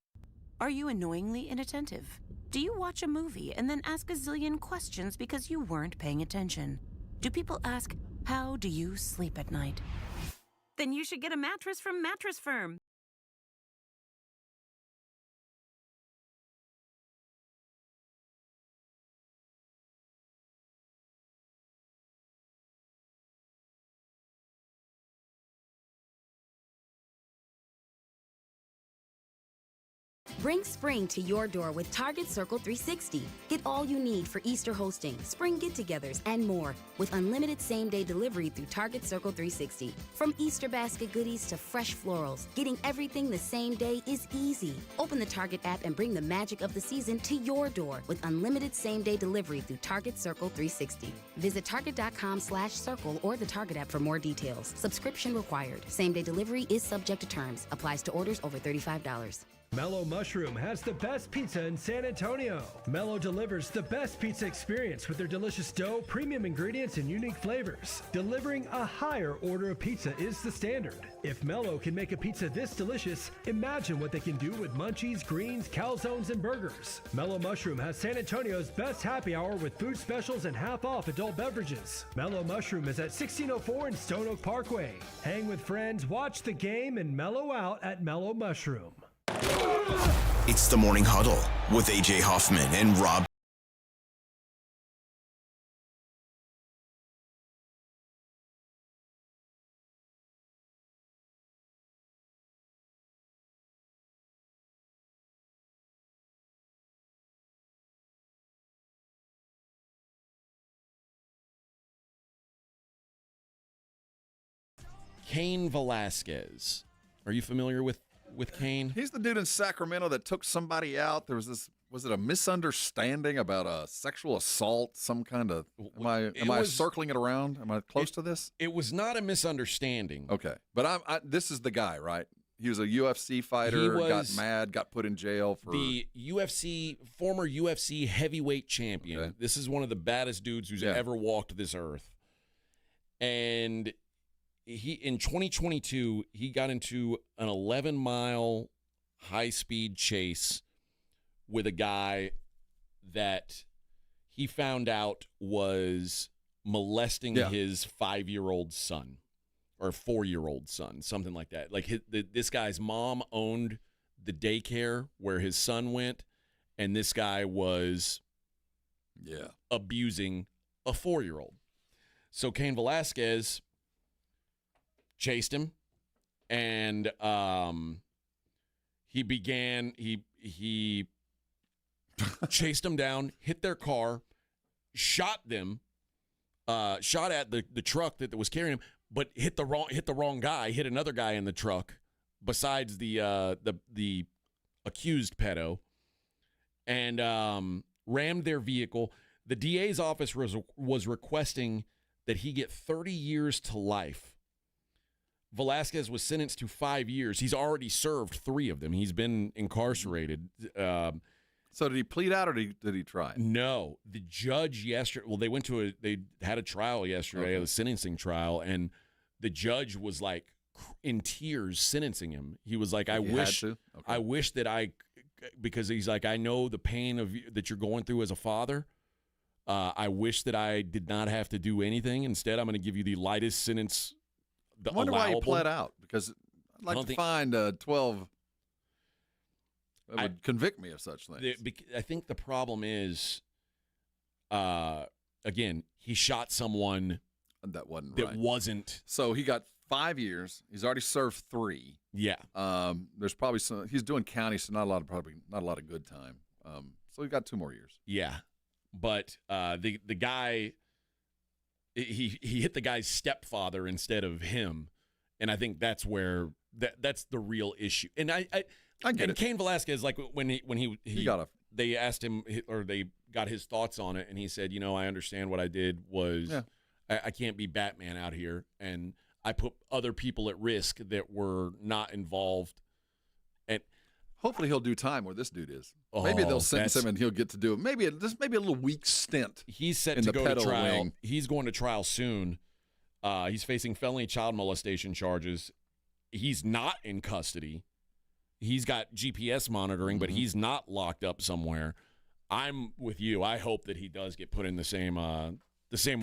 Are you annoyingly inattentive? Do you watch a movie and then ask a zillion questions because you weren't paying attention? Do people ask, how do you sleep at night? Then you should get a mattress from Mattress Firm. Bring spring to your door with Target Circle 360. Get all you need for Easter hosting, spring get-togethers, and more with unlimited same-day delivery through Target Circle 360. From Easter basket goodies to fresh florals, getting everything the same day is easy. Open the Target app and bring the magic of the season to your door with unlimited same-day delivery through Target Circle 360. Visit Target.com/circle or the Target app for more details. Subscription required. Same-day delivery is subject to terms. Applies to orders over $35. Mellow Mushroom has the best pizza in San Antonio. Mellow delivers the best pizza experience with their delicious dough, premium ingredients, and unique flavors. Delivering a higher order of pizza is the standard. If Mellow can make a pizza this delicious, imagine what they can do with munchies, greens, calzones, and burgers. Mellow Mushroom has San Antonio's best happy hour with food specials and half-off adult beverages. Mellow Mushroom is at 1604 in Stone Oak Parkway. Hang with friends, watch the game, and mellow out at Mellow Mushroom. It's the Morning Huddle with AJ Hoffman and Rob. Cain Velasquez. Are you familiar with Cain? He's the dude in Sacramento that took somebody out. There was this, was it a misunderstanding about a sexual assault, some kind of, am I circling it around? Am I close to this? It was not a misunderstanding. Okay. But this is the guy, right? He was a UFC fighter, got mad, got put in jail for... The former UFC heavyweight champion. Okay. This is one of the baddest dudes who's ever walked this earth. And... in 2022, he got into an 11-mile high-speed chase with a guy that he found out was molesting his 5-year-old son or 4-year-old son, something like that. Like this guy's mom owned the daycare where his son went, and this guy was abusing a 4-year-old. So Cain Velasquez chased him, and he chased them down, hit their car, shot them, shot at the truck that was carrying him, but hit the wrong guy, hit another guy in the truck besides the accused pedo, and rammed their vehicle. The DA's office was requesting that he get 30 years to life. Velasquez was sentenced to 5 years. He's already served 3 of them. He's been incarcerated. So did he plead out, or did he try? No. The judge yesterday, well, they had a trial yesterday, a sentencing trial, and the judge was like in tears sentencing him. He was like, I wish that because he's like, I know the pain that you're going through as a father. I wish that I did not have to do anything. Instead, I'm going to give you the lightest sentence I wonder why he pled out, because I'd like to find 12 that would convict me of such things. I think the problem is, again, he shot someone that wasn't. So he got 5 years. He's already served 3. Yeah. There's probably some. He's doing county, so not a lot of good time. So he got 2 more years. Yeah, but the guy. He hit the guy's stepfather instead of him, and I think that's where that's the real issue. And I get it. Cain Velasquez, like when he got they asked him, or they got his thoughts on it, and he said, I understand what I did was I can't be Batman out here, and I put other people at risk that were not involved. And hopefully he'll do time where this dude is. Maybe they'll sentence him and he'll get to do it. Maybe a little weak stint. He's set to go to trial. Wing. He's going to trial soon. He's facing felony child molestation charges. He's not in custody. He's got GPS monitoring, but he's not locked up somewhere. I'm with you. I hope that he does get put in the same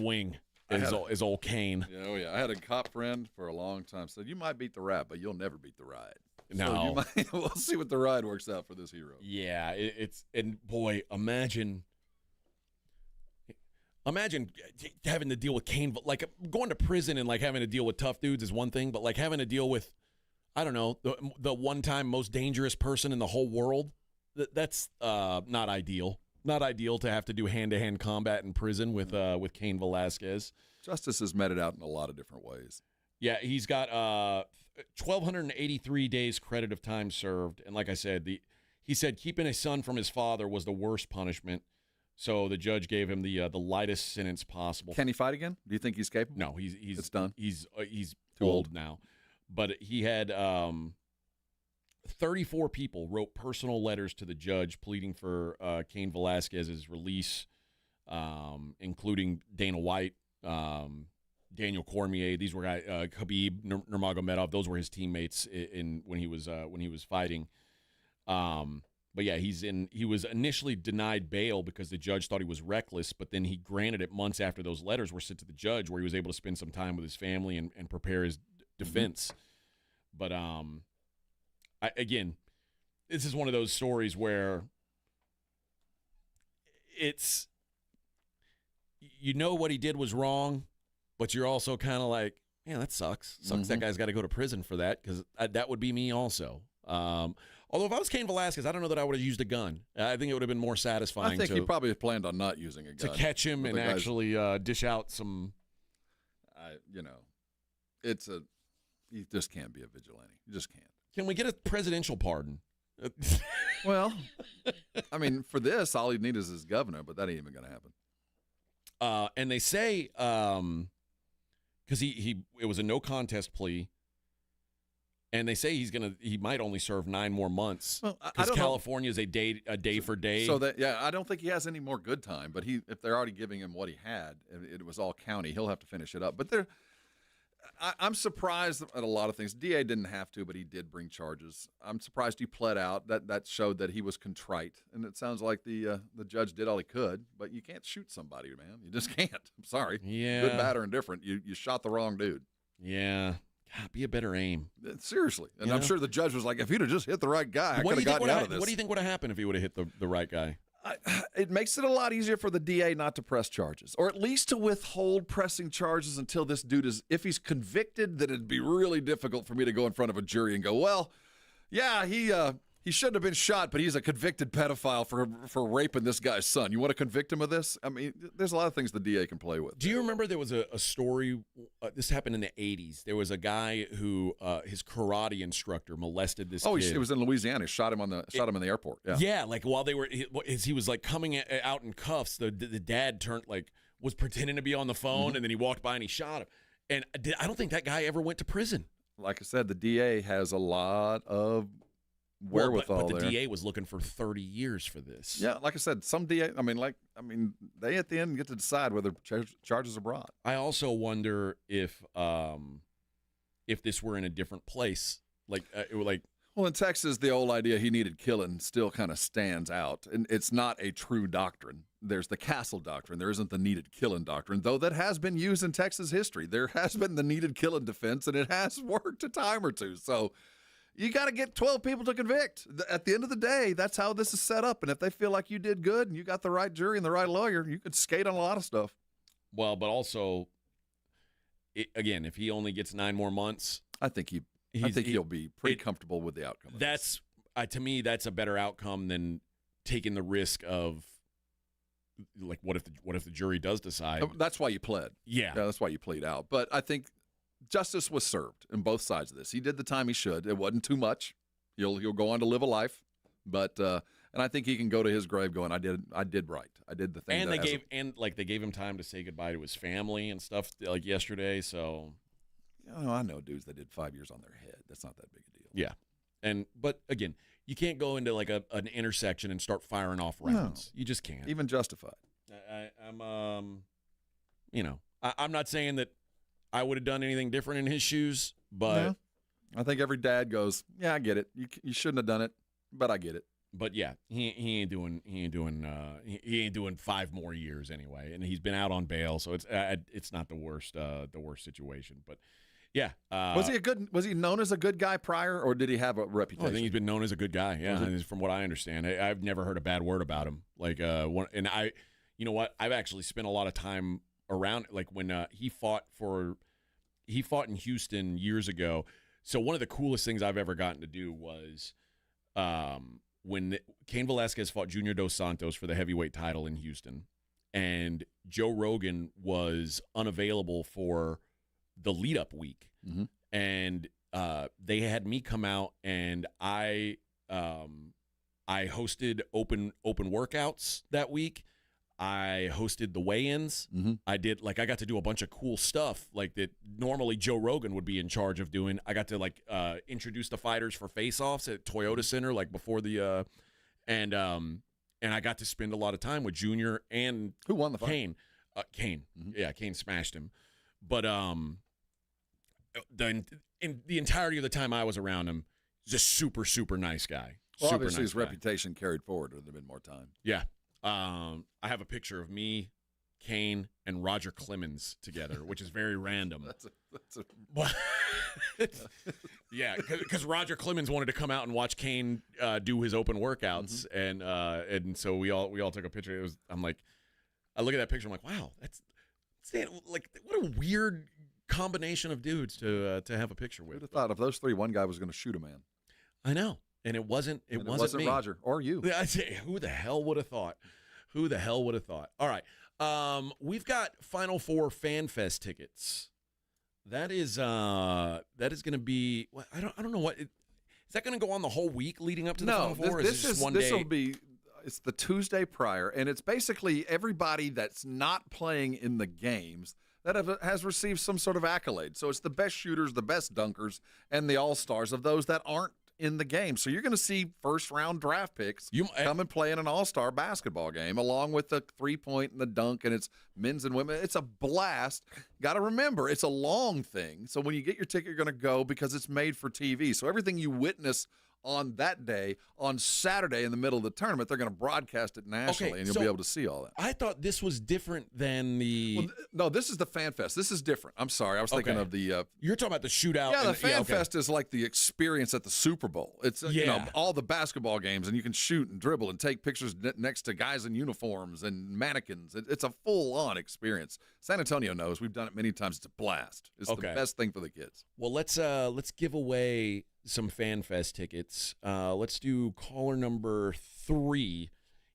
wing as old Cain. Oh yeah, I had a cop friend for a long time. Said, you might beat the rap, but you'll never beat the ride. No, so we'll see what the ride works out for this hero. Yeah, and boy, imagine having to deal with Cain. Like going to prison and like having to deal with tough dudes is one thing, but like having to deal with, I don't know, the one-time most dangerous person in the whole world. That's not ideal. Not ideal to have to do hand-to-hand combat in prison with Cain Velasquez. Justice has meted out in a lot of different ways. Yeah, he's got 1,283 days credit of time served, and like I said, he said keeping a son from his father was the worst punishment. So the judge gave him the lightest sentence possible. Can he fight again? Do you think he's capable? No, he's it's done. He's too old now, but he had 34 people wrote personal letters to the judge pleading for Cain Velasquez's release, including Dana White. Daniel Cormier, these were Khabib Nurmagomedov. Those were his teammates when he was fighting. But yeah, he was initially denied bail because the judge thought he was reckless, but then he granted it months after those letters were sent to the judge, where he was able to spend some time with his family and prepare his defense. But again, this is one of those stories where it's what he did was wrong, but you're also kind of like, man, that sucks. That guy's got to go to prison for that, because that would be me also. Although if I was Cain Velasquez, I don't know that I would have used a gun. I think it would have been more satisfying. I think he probably planned on not using a gun. To catch him and actually dish out some. You just can't be a vigilante. You just can't. Can we get a presidential pardon? Well, I mean, for this, all he needs is his governor, but that ain't even going to happen. And they say, because it was a no contest plea, and they say he might only serve 9 more months, because California is a day for day. So I don't think he has any more good time. But if they're already giving him what he had, it was all county, he'll have to finish it up. But I'm surprised at a lot of things. DA didn't have to, but he did bring charges. I'm surprised he pled out. That showed that he was contrite, and it sounds like the judge did all he could. But you can't shoot somebody, man. You just can't. I'm sorry. Yeah. Good, bad, or indifferent. You shot the wrong dude. Yeah. God, be a better aim. Seriously. And I'm sure the judge was like, if he'd have just hit the right guy, I could have gotten out of this. What do you think would have happened if he would have hit the right guy? It makes it a lot easier for the DA not to press charges, or at least to withhold pressing charges until this dude is, if he's convicted, then it'd be really difficult for me to go in front of a jury and go, well, yeah, he shouldn't have been shot, but he's a convicted pedophile for raping this guy's son. You want to convict him of this? I mean, there's a lot of things the DA can play with. Do you remember there was a story, this happened in the 80s. There was a guy who, his karate instructor molested this kid. Oh, he was in Louisiana. He shot him in the airport. Yeah, like while he was like coming out in cuffs, the dad was pretending to be on the phone, and then he walked by and he shot him. And I don't think that guy ever went to prison. Like I said, the DA has a lot of wherewithal but the there. DA was looking for 30 years for this. Yeah, like I said, some DA. They at the end get to decide whether charges are brought. I also wonder if this were in a different place, Well, in Texas, the old idea he needed killing still kind of stands out, and it's not a true doctrine. There's the castle doctrine. There isn't the needed killing doctrine, though that has been used in Texas history. There has been the needed killing defense, and it has worked a time or two. So you got to get 12 people to convict. At the end of the day, that's how this is set up. And if they feel like you did good and you got the right jury and the right lawyer, you could skate on a lot of stuff. Well, but also, again, if he only gets 9 more months, I think he'll be pretty comfortable with the outcome. That's to me, that's a better outcome than taking the risk of, like, what if the jury does decide? That's why you pled. Yeah, that's why you plead out. But I think justice was served in both sides of this. He did the time he should. It wasn't too much. He'll go on to live a life, but and I think he can go to his grave going, I did right. I did the thing. And they gave him time to say goodbye to his family and stuff like yesterday. So, I know dudes that did 5 years on their head. That's not that big a deal. Yeah, but again, you can't go into like an intersection and start firing off rounds. No. You just can't. Even justified. I'm not saying that I would have done anything different in his shoes, but yeah. I think every dad goes, yeah, I get it. You shouldn't have done it, but I get it. But yeah, he ain't doing 5 more years anyway, and he's been out on bail, so it's not the worst situation. But yeah, was he known as a good guy prior, or did he have a reputation? I think he's been known as a good guy. Yeah, from what I understand, I've never heard a bad word about him. Like you know what? I've actually spent a lot of time around, like when he fought in Houston years ago. So one of the coolest things I've ever gotten to do was when Cain Velasquez fought Junior Dos Santos for the heavyweight title in Houston, and Joe Rogan was unavailable for the lead-up week, and they had me come out, and I hosted open workouts that week. I hosted the weigh-ins. I got to do a bunch of cool stuff like that normally Joe Rogan would be in charge of doing. I got to introduce the fighters for face-offs at Toyota Center before the and I got to spend a lot of time with Junior and who won the fight? Cain. Cain. Yeah, Cain smashed him. But in the entirety of the time I was around him, he's a super, super nice guy. Well, obviously his reputation carried forward. Would have been more time. Yeah. I have a picture of me, Cain, and Roger Clemens together, which is very random. Yeah, because Roger Clemens wanted to come out and watch Cain do his open workouts, and so we all took a picture. I look at that picture, I'm like, wow, that's like what a weird combination of dudes to have a picture with. Who'd have thought of those three, one guy was going to shoot a man. I know. And it wasn't me. Roger or you. I say, who the hell would have thought? All right. We've got Final Four Fan Fest tickets. That is going to be. I don't know what. Is that going to go on the whole week leading up to the Final Four? This will be. It's the Tuesday prior, and it's basically everybody that's not playing in the games that has received some sort of accolade. So it's the best shooters, the best dunkers, and the all-stars of those that aren't in the game. So you're going to see first-round draft picks come and play in an all-star basketball game, along with the three-point and the dunk, and it's men's and women. It's a blast. Got to remember, it's a long thing. So when you get your ticket, you're going to go because it's made for TV. So everything you witness on that day, on Saturday in the middle of the tournament, they're going to broadcast it nationally, and you'll be able to see all that. I thought this was different than the... Well, no, this is the Fan Fest. This is different. I'm sorry. I was thinking of the... You're talking about the shootout. Yeah, the Fan Fest is like the experience at the Super Bowl. It's all the basketball games, and you can shoot and dribble and take pictures next to guys in uniforms and mannequins. It's a full-on experience. San Antonio knows. We've done it many times. It's a blast. It's the best thing for the kids. Well, let's give away some Fan Fest tickets. Let's do caller number 3.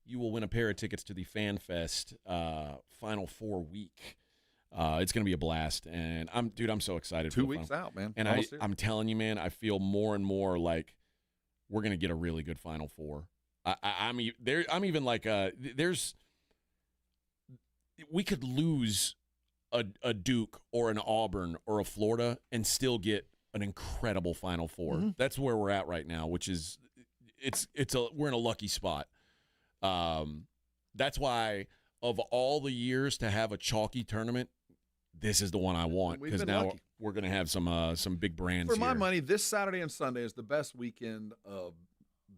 You will win a pair of tickets to the Fan Fest Final Four week. It's going to be a blast, and I'm so excited. 2 weeks out, man. And I'm telling you, man, I feel more and more like we're going to get a really good Final Four. I'm even like we could lose a Duke or an Auburn or a Florida and still get an incredible Final Four. Mm-hmm. That's where we're at right now, which is we're in a lucky spot. That's why of all the years to have a chalky tournament, this is the one I want, because now lucky. We're going to have some big brands For my here. money, this Saturday and Sunday is the best weekend of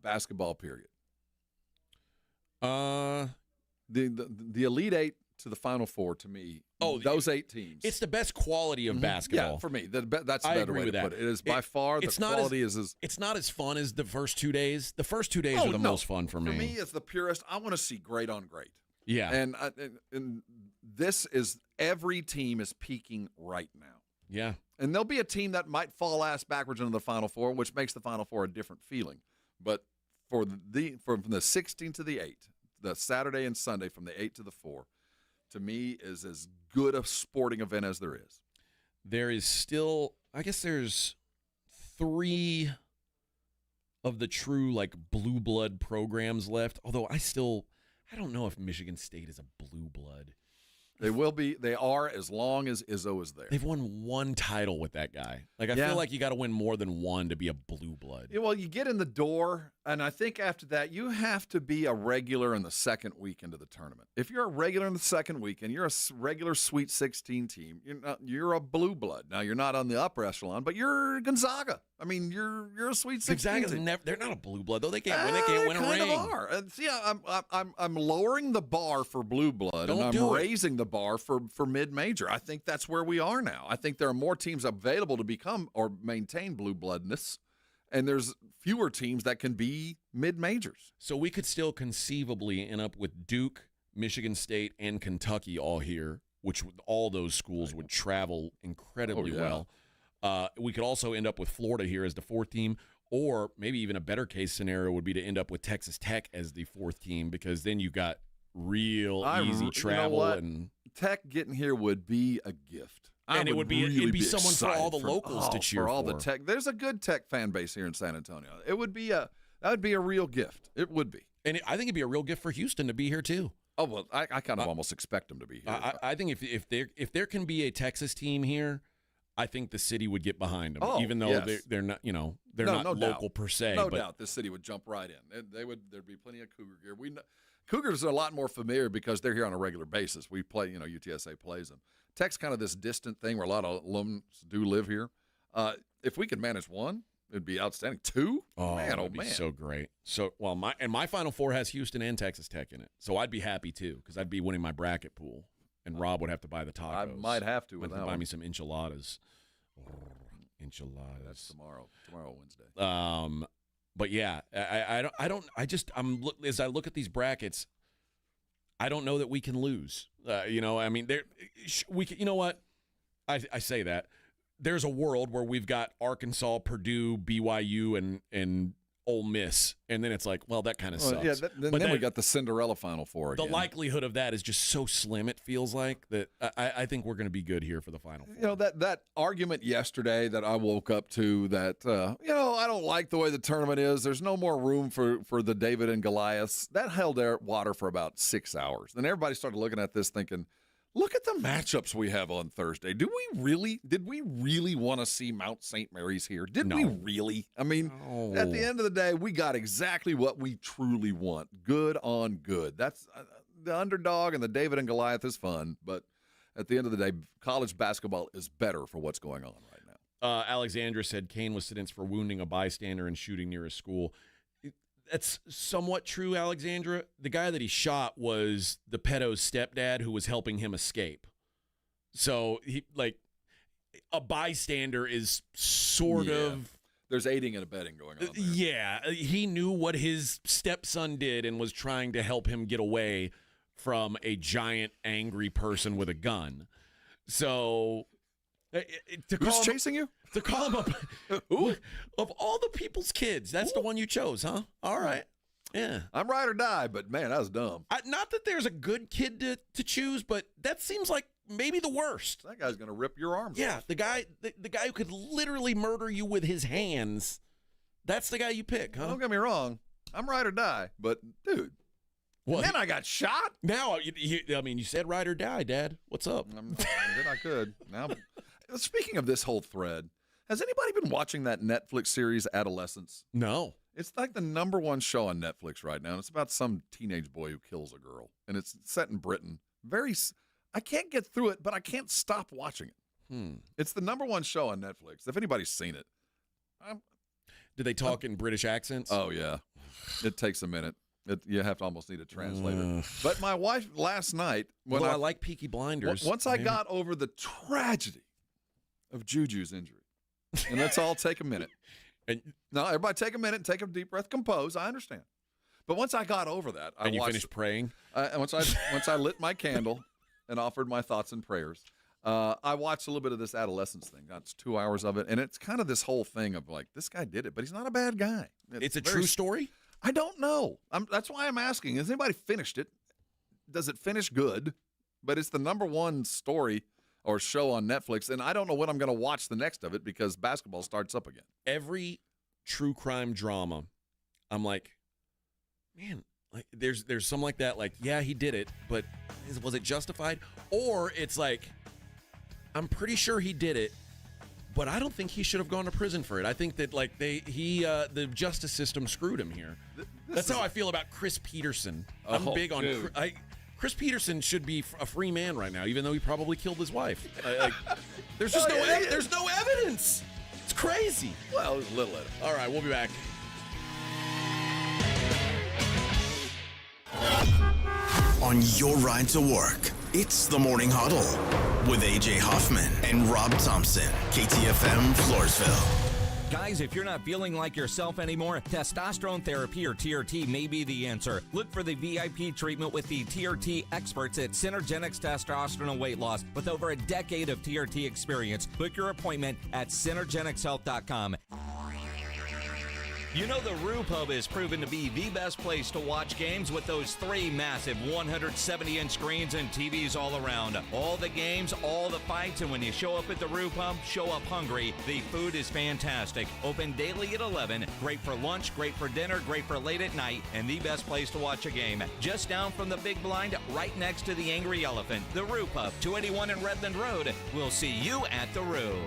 basketball, period. The Elite Eight to the Final Four, to me, those 8 teams. It's the best quality of basketball. Yeah, for me. That's a I better agree way with to that. put it. It is by far the quality is. It's not as fun as the first 2 days. The first 2 days are the most fun for me. For me, it's the purest. I want to see great on great. Yeah. And this is every team is peaking right now. Yeah. And there'll be a team that might fall ass backwards into the Final Four, which makes the Final Four a different feeling. But from the 16 to the 8, the Saturday and Sunday from the 8 to the 4, to me is as good a sporting event as there is. There is still, I guess there's 3 of the true like blue blood programs left. Although I don't know if Michigan State is a blue blood. They will be. They are, as long as Izzo is there. They've won 1 title with that guy. Like I feel like you got to win more than 1 to be a blue blood. Yeah, well, you get in the door, and I think after that, you have to be a regular in the second week into the tournament. If you're a regular in the second week and you're a regular Sweet 16 team, you're a blue blood. Now you're not on the upper echelon, but you're Gonzaga. I mean, you're a Sweet 16 team. They're not a blue blood though. They can't win. They can't win a ring. Kind of are. And see, I'm lowering the bar for blue blood, and I'm raising the bar for mid-major. I think that's where we are now. I think there are more teams available to become or maintain blue bloodness, and there's fewer teams that can be mid-majors. So we could still conceivably end up with Duke, Michigan State, and Kentucky all here, which all those schools would travel incredibly well. We could also end up with Florida here as the 4th team, or maybe even a better case scenario would be to end up with Texas Tech as the 4th team, because then you got real easy travel. And Tech getting here would be a gift. And it would be it'd be someone for all the locals to cheer for. All the Tech. There's a good Tech fan base here in San Antonio. That would be a real gift. It would be. And I think it'd be a real gift for Houston to be here too. Oh well, I kind of almost expect them to be here. I think if there can be a Texas team here, I think the city would get behind them, even though they're not they're not local per se. No doubt, this city would jump right in. There'd be plenty of Cougar gear. Cougars are a lot more familiar because they're here on a regular basis. We play, UTSA plays them. Tech's kind of this distant thing where a lot of alums do live here. If we could manage 1, it'd be outstanding. 2? It would be so great. So my Final Four has Houston and Texas Tech in it, so I'd be happy too because I'd be winning my bracket pool, and Rob would have to buy the tacos. I might have to. Buy me some enchiladas. Enchiladas. That's tomorrow. Tomorrow, Wednesday. But yeah, as I look at these brackets, I don't know that we can lose. I mean, you know what? I say that. There's a world where we've got Arkansas, Purdue, BYU, and Ole Miss, and then it's like, well, that kind of sucks. Yeah, then we got the Cinderella Final Four again. The likelihood of that is just so slim, it feels like, that I think we're going to be good here for the Final Four. That argument yesterday that I woke up to that, I don't like the way the tournament is. There's no more room for the David and Goliaths. That held water for about 6 hours. Then everybody started looking at this thinking, Look at the matchups we have on Thursday. Did we really want to see Mount St. Mary's here? Did we really? I mean, at the end of the day, we got exactly what we truly want. Good on good. That's the underdog, and the David and Goliath is fun, but at the end of the day, college basketball is better for what's going on right now. Alexandra said Kane was sentenced for wounding a bystander and shooting near a school. That's somewhat true, Alexandra. The guy that he shot was the pedo's stepdad who was helping him escape. So, a bystander is sort of... There's aiding and abetting going on there. Yeah. He knew what his stepson did and was trying to help him get away from a giant, angry person with a gun. So... Who's chasing you? To call him up. Of all the people's kids, that's the one you chose, huh? All right. Yeah. I'm ride or die, but man, that was dumb. Not that there's a good kid to choose, but that seems like maybe the worst. That guy's going to rip your arms off. off. The guy who could literally murder you with his hands, that's the guy you pick, huh? Don't get me wrong. I'm ride or die, but dude. Well, and then I got shot. Now, you said ride or die, Dad. What's up? I could. Now, speaking of this whole thread, has anybody been watching that Netflix series, Adolescence? No. It's like the #1 show on Netflix right now. And it's about some teenage boy who kills a girl. And it's set in Britain. I can't get through it, but I can't stop watching it. It's the #1 show on Netflix. If anybody's seen it. Do they talk in British accents? Oh, yeah. It takes a minute. You have to almost need a translator. But my wife last night... Although I like Peaky Blinders. Once I got over the tragedy of Juju's injury, and let's all take a minute. No, everybody take a minute and take a deep breath, compose. I understand. But once I got over that, you finished praying? Once I lit my candle and offered my thoughts and prayers, I watched a little bit of this Adolescence thing. It's 2 hours of it, and it's kind of this whole thing of like, this guy did it, but he's not a bad guy. It's a true story? I don't know. That's why I'm asking. Has anybody finished it? Does it finish good? But it's the #1 story or show on Netflix, and I don't know when I'm going to watch the next of it because basketball starts up again. Every true crime drama, I'm like, man, like there's some like that, like, yeah, he did it, but was it justified? Or it's like, I'm pretty sure he did it, but I don't think he should have gone to prison for it. I think that the justice system screwed him here. That's how I feel about Chris Peterson. I'm big on Chris Peterson should be a free man right now, even though he probably killed his wife. There's just there's no evidence. It's crazy. Well, there's a little evidence. All right, we'll be back. On your ride to work, it's the Morning Huddle with AJ Hoffman and Rob Thompson, KTFM Floresville. Guys, if you're not feeling like yourself anymore, testosterone therapy or TRT may be the answer. Look for the VIP treatment with the TRT experts at Synergenics Testosterone Weight Loss. With over a decade of TRT experience, book your appointment at synergenicshealth.com. You know the Roo Pub is proven to be the best place to watch games with those 3 massive 170-inch screens and TVs all around. All the games, all the fights, and when you show up at the Roo Pub, show up hungry. The food is fantastic. Open daily at 11. Great for lunch, great for dinner, great for late at night, and the best place to watch a game. Just down from the big blind, right next to the Angry Elephant. The Roo Pub, 281 in Redland Road. We'll see you at the Roo.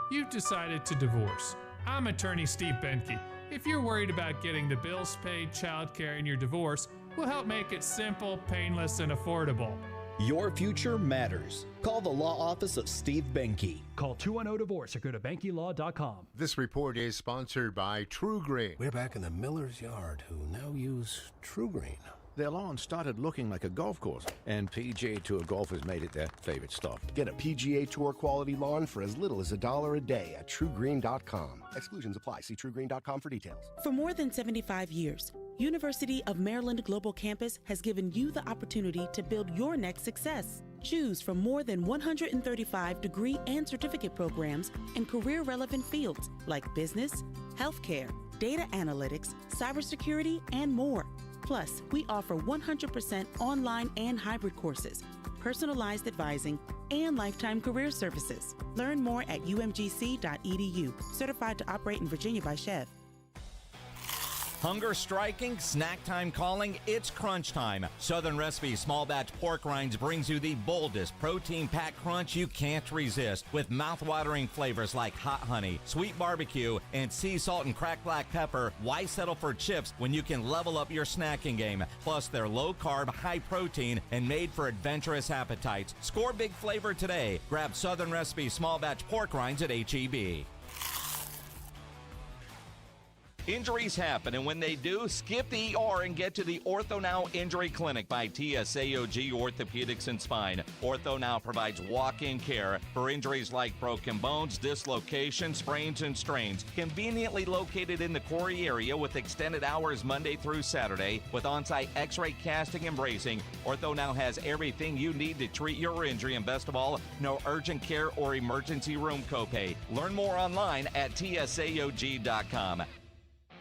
You've decided to divorce. I'm attorney Steve Benke. If you're worried about getting the bills paid, childcare, and your divorce, we'll help make it simple, painless, and affordable. Your future matters. Call the law office of Steve Benke. Call 210-DIVORCE or go to BenkeLaw.com. This report is sponsored by True Green. We're back in the miller's yard who now use True Green. Their lawn started looking like a golf course, and PGA Tour golfers made it their favorite stuff. Get a PGA Tour quality lawn for as little as $1 a day at TrueGreen.com. Exclusions apply. See TrueGreen.com for details. For more than 75 years, University of Maryland Global Campus has given you the opportunity to build your next success. Choose from more than 135 degree and certificate programs in career-relevant fields like business, healthcare, data analytics, cybersecurity, and more. Plus, we offer 100% online and hybrid courses, personalized advising, and lifetime career services. Learn more at umgc.edu. Certified to operate in Virginia by Chev. Hunger striking, snack time calling, it's crunch time. Southern Recipe Small Batch Pork Rinds brings you the boldest protein-packed crunch you can't resist, with mouth-watering flavors like hot honey, sweet barbecue, and sea salt and cracked black pepper. Why settle for chips when you can level up your snacking game? Plus, they're low-carb, high-protein, and made for adventurous appetites. Score big flavor today. Grab Southern Recipe Small Batch Pork Rinds at H-E-B. Injuries happen, and when they do, skip the ER and get to the Ortho Now Injury Clinic by TSAOG Orthopedics and Spine. Ortho Now provides walk-in care for injuries like broken bones, dislocations, sprains, and strains. Conveniently located in the Quarry area with extended hours Monday through Saturday with on-site x-ray casting and bracing, Ortho Now has everything you need to treat your injury, and best of all, no urgent care or emergency room copay. Learn more online at tsaog.com.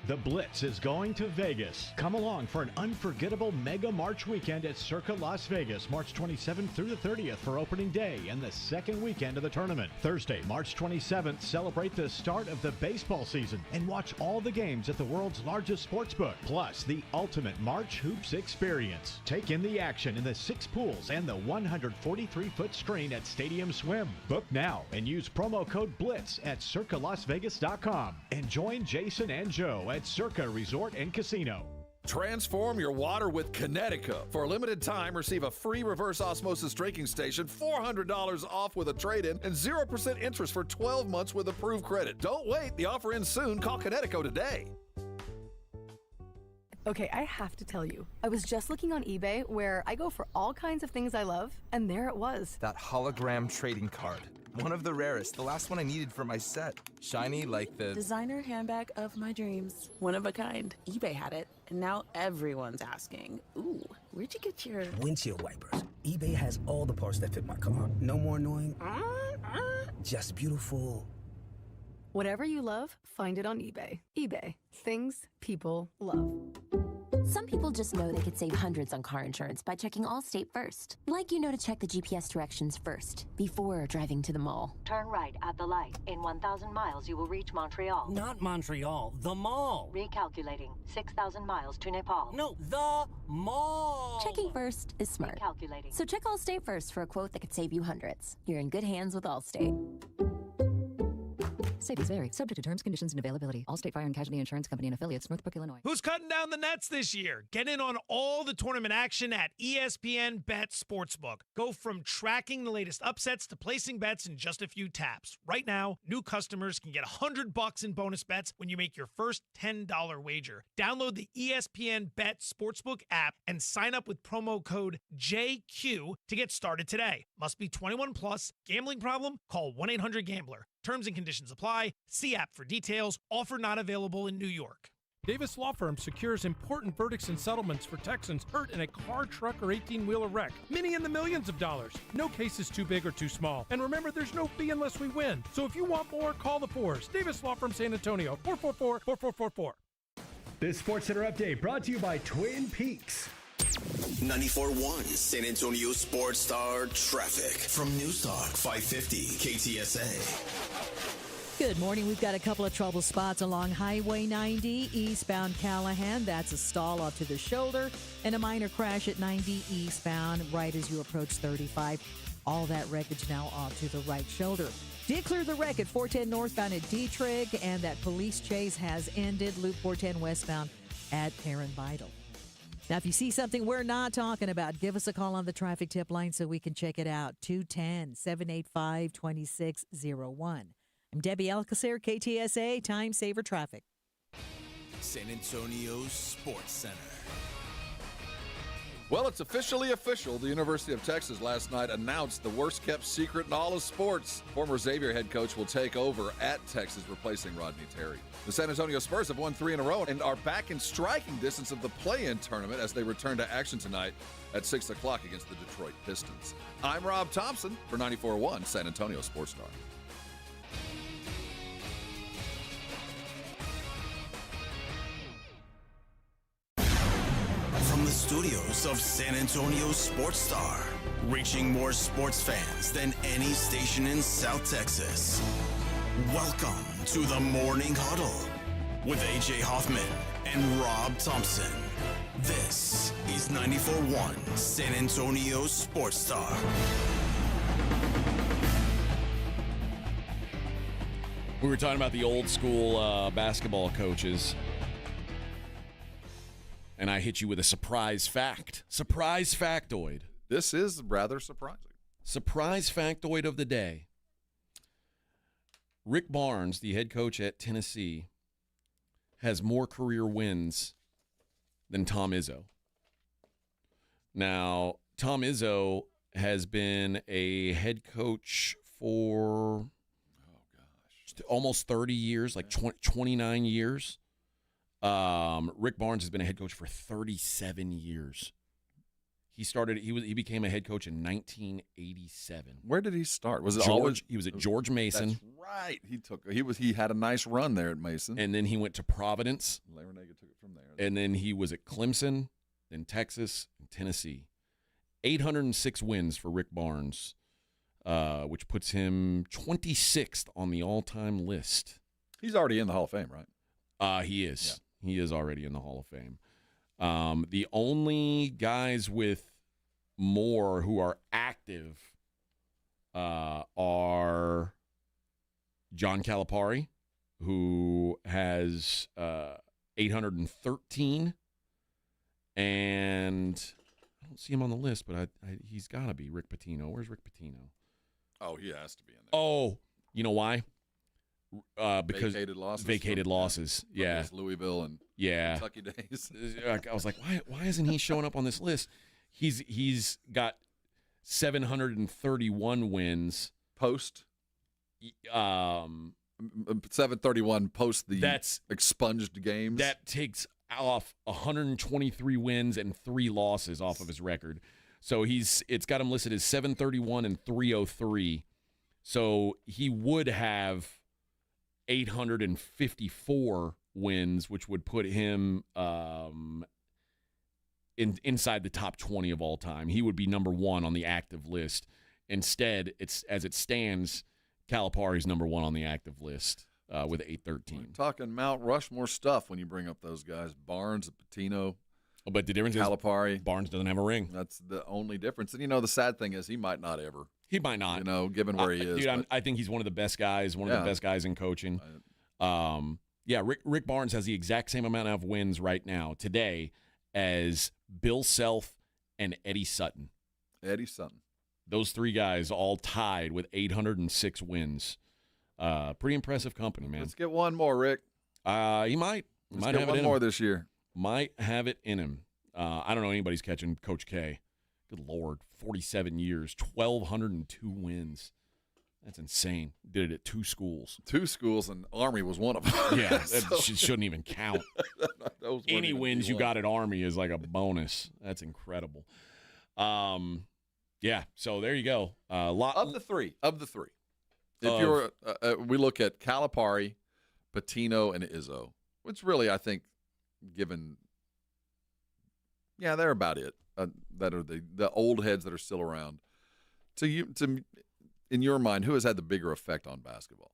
The Blitz is going to Vegas. Come along for an unforgettable Mega March weekend at Circa Las Vegas, March 27th through the 30th for opening day and the second weekend of the tournament. Thursday, March 27th, celebrate the start of the baseball season and watch all the games at the world's largest sportsbook, plus the ultimate March Hoops experience. Take in the action in the 6 pools and the 143-foot screen at Stadium Swim. Book now and use promo code BLITZ at circalasvegas.com and join Jason and Joe at Circa Resort and Casino. Transform your water with Connecticut. For a limited time, receive a free reverse osmosis drinking station, $400 off with a trade-in, and 0% interest for 12 months with approved credit. Don't wait. The offer ends soon. Call Connecticut today. Okay, I have to tell you, I was just looking on eBay where I go for all kinds of things I love, and there it was. That hologram trading card. One of the rarest, the last one I needed for my set. Shiny like the designer handbag of my dreams. One of a kind. eBay had it, and now everyone's asking, ooh, where'd you get your windshield wipers? eBay has all the parts that fit my car. No more annoying, just beautiful. Whatever you love, find it on eBay. eBay, things people love. Some people just know they could save hundreds on car insurance by checking Allstate first. Like you know to check the GPS directions first, before driving to the mall. Turn right at the light. In 1,000 miles, you will reach Montreal. Not Montreal, the mall. Recalculating. 6,000 miles to Nepal. No, the mall. Checking first is smart. Recalculating. So check Allstate first for a quote that could save you hundreds. You're in good hands with Allstate. Savings vary. Subject to terms, conditions, and availability. Allstate Fire and Casualty Insurance Company and Affiliates, Northbrook, Illinois. Who's cutting down the nets this year? Get in on all the tournament action at ESPN Bet Sportsbook. Go from tracking the latest upsets to placing bets in just a few taps. Right now, new customers can get $100 in bonus bets when you make your first $10 wager. Download the ESPN Bet Sportsbook app and sign up with promo code JQ to get started today. Must be 21 plus. Gambling problem? Call 1-800-GAMBLER. Terms and conditions apply. See app for details. Offer not available in New York. Davis Law Firm secures important verdicts and settlements for Texans hurt in a car, truck, or 18-wheeler wreck. Many in the millions of dollars. No case is too big or too small. And remember, there's no fee unless we win. So if you want more, call the Fours. Davis Law Firm, San Antonio, 444-4444. This Sports Center update brought to you by Twin Peaks. 94.1 San Antonio Sports Star traffic from Newstalk 550 KTSA. Good morning. We've got a couple of trouble spots along Highway 90 eastbound Callahan. That's a stall off to the shoulder and a minor crash at 90 eastbound right as you approach 35. All that wreckage now off to the right shoulder. Did clear the wreck at 410 northbound at Dietrich, and that police chase has ended. Loop 410 westbound at Perrin Vital. Now, if you see something we're not talking about, give us a call on the traffic tip line so we can check it out. 210-785-2601. I'm Debbie Alcacer, KTSA, Time Saver Traffic. San Antonio Sports Center. Well, it's officially official. The University of Texas last night announced the worst-kept secret in all of sports. Former Xavier head coach will take over at Texas, replacing Rodney Terry. The San Antonio Spurs have won 3 in a row and are back in striking distance of the play-in tournament as they return to action tonight at 6 o'clock against the Detroit Pistons. I'm Rob Thompson for 94.1 San Antonio Sports Star. From the studios of San Antonio Sports Star, reaching more sports fans than any station in South Texas. Welcome to the Morning Huddle with A.J. Hoffman and Rob Thompson. This is 94.1 San Antonio Sports Star. We were talking about the old school basketball coaches, and I hit you with a surprise fact. Surprise factoid. This is rather surprising. Surprise factoid of the day. Rick Barnes, the head coach at Tennessee, has more career wins than Tom Izzo. Now, Tom Izzo has been a head coach for almost 30 years, like 29 years. Rick Barnes has been a head coach for 37 years. He became a head coach in 1987. Where did he start? Was it He was at George Mason. That's right. He had a nice run there at Mason. And then he went to Providence. Larinaga took it from there. And then he was at Clemson, then Texas, and Tennessee. 806 wins for Rick Barnes, which puts him 26th on the all-time list. He's already in the Hall of Fame, right? He is. Yeah. He is already in the Hall of Fame. The only guys with more who are active are John Calipari, who has 813, and I don't see him on the list, but he's got to be Rick Pitino. Where's Rick Pitino? Oh, he has to be in there. Oh, you know why? Because vacated losses. Yeah. Louisville and Kentucky days. I was like, why isn't he showing up on this list? He's got 731 wins post. 731 post the expunged games. That takes off 123 wins and 3 losses off of his record. So it's got him listed as 731 and 303. So he would have 854 wins, which would put him inside the top 20 of all time. He would be number 1 on the active list. Instead, as it stands, Calipari's number 1 on the active list with 813. We're talking Mount Rushmore stuff when you bring up those guys. Barnes, Pitino. But the difference Calipari. is Barnes doesn't have a ring. That's the only difference. And, the sad thing is he might not ever. He might not. Given where he is. Dude, I think he's one of the best guys, one of the best guys in coaching. Rick Barnes has the exact same amount of wins right now, today, as Bill Self and Eddie Sutton. Eddie Sutton. Those 3 guys all tied with 806 wins. Pretty impressive company, man. Let's get one more, Rick. He might. Let's might get have one it in more him. this year. Might have it in him. I don't know anybody's catching Coach K. Good Lord, 47 years, 1,202 wins. That's insane. Did it at 2 schools. 2 schools, and Army was one of them. Yeah, that shouldn't even count. Any wins you got at Army is like a bonus. That's incredible. So there you go. Of the three. If we look at Calipari, Pitino, and Izzo, which really I think, given, they're about it. That are the old heads that are still around. In your mind, who has had the bigger effect on basketball?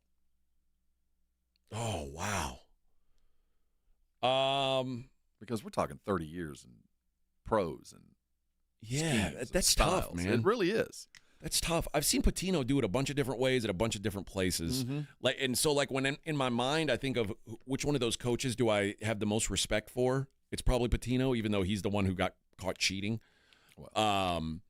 Oh, wow. Because we're talking 30 years and pros and that's styles. Tough, man. It really is. That's tough. I've seen Pitino do it a bunch of different ways at a bunch of different places. Mm-hmm. When in my mind I think of which one of those coaches do I have the most respect for, it's probably Pitino, even though he's the one who got caught cheating. And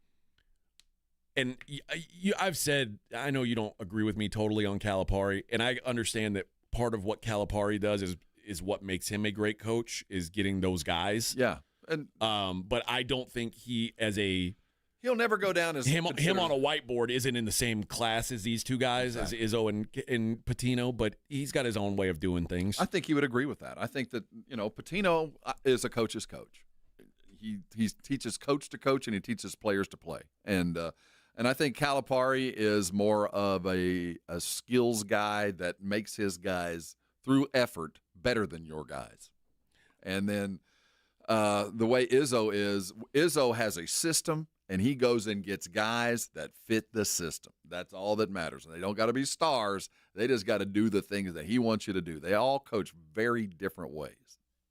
I've said, I know you don't agree with me totally on Calipari, and I understand that part of what Calipari does is what makes him a great coach, is getting those guys. Yeah. And but I don't think he'll never go down as him on a whiteboard isn't in the same class as these 2 guys, as Izzo and Pitino, but he's got his own way of doing things. I think he would agree with that. I think that, Pitino is a coach's coach. He teaches coach to coach, and he teaches players to play. And I think Calipari is more of a skills guy that makes his guys, through effort, better than your guys. And then the way Izzo has a system and he goes and gets guys that fit the system. That's all that matters. And they don't got to be stars. They just got to do the things that he wants you to do. They all coach very different ways.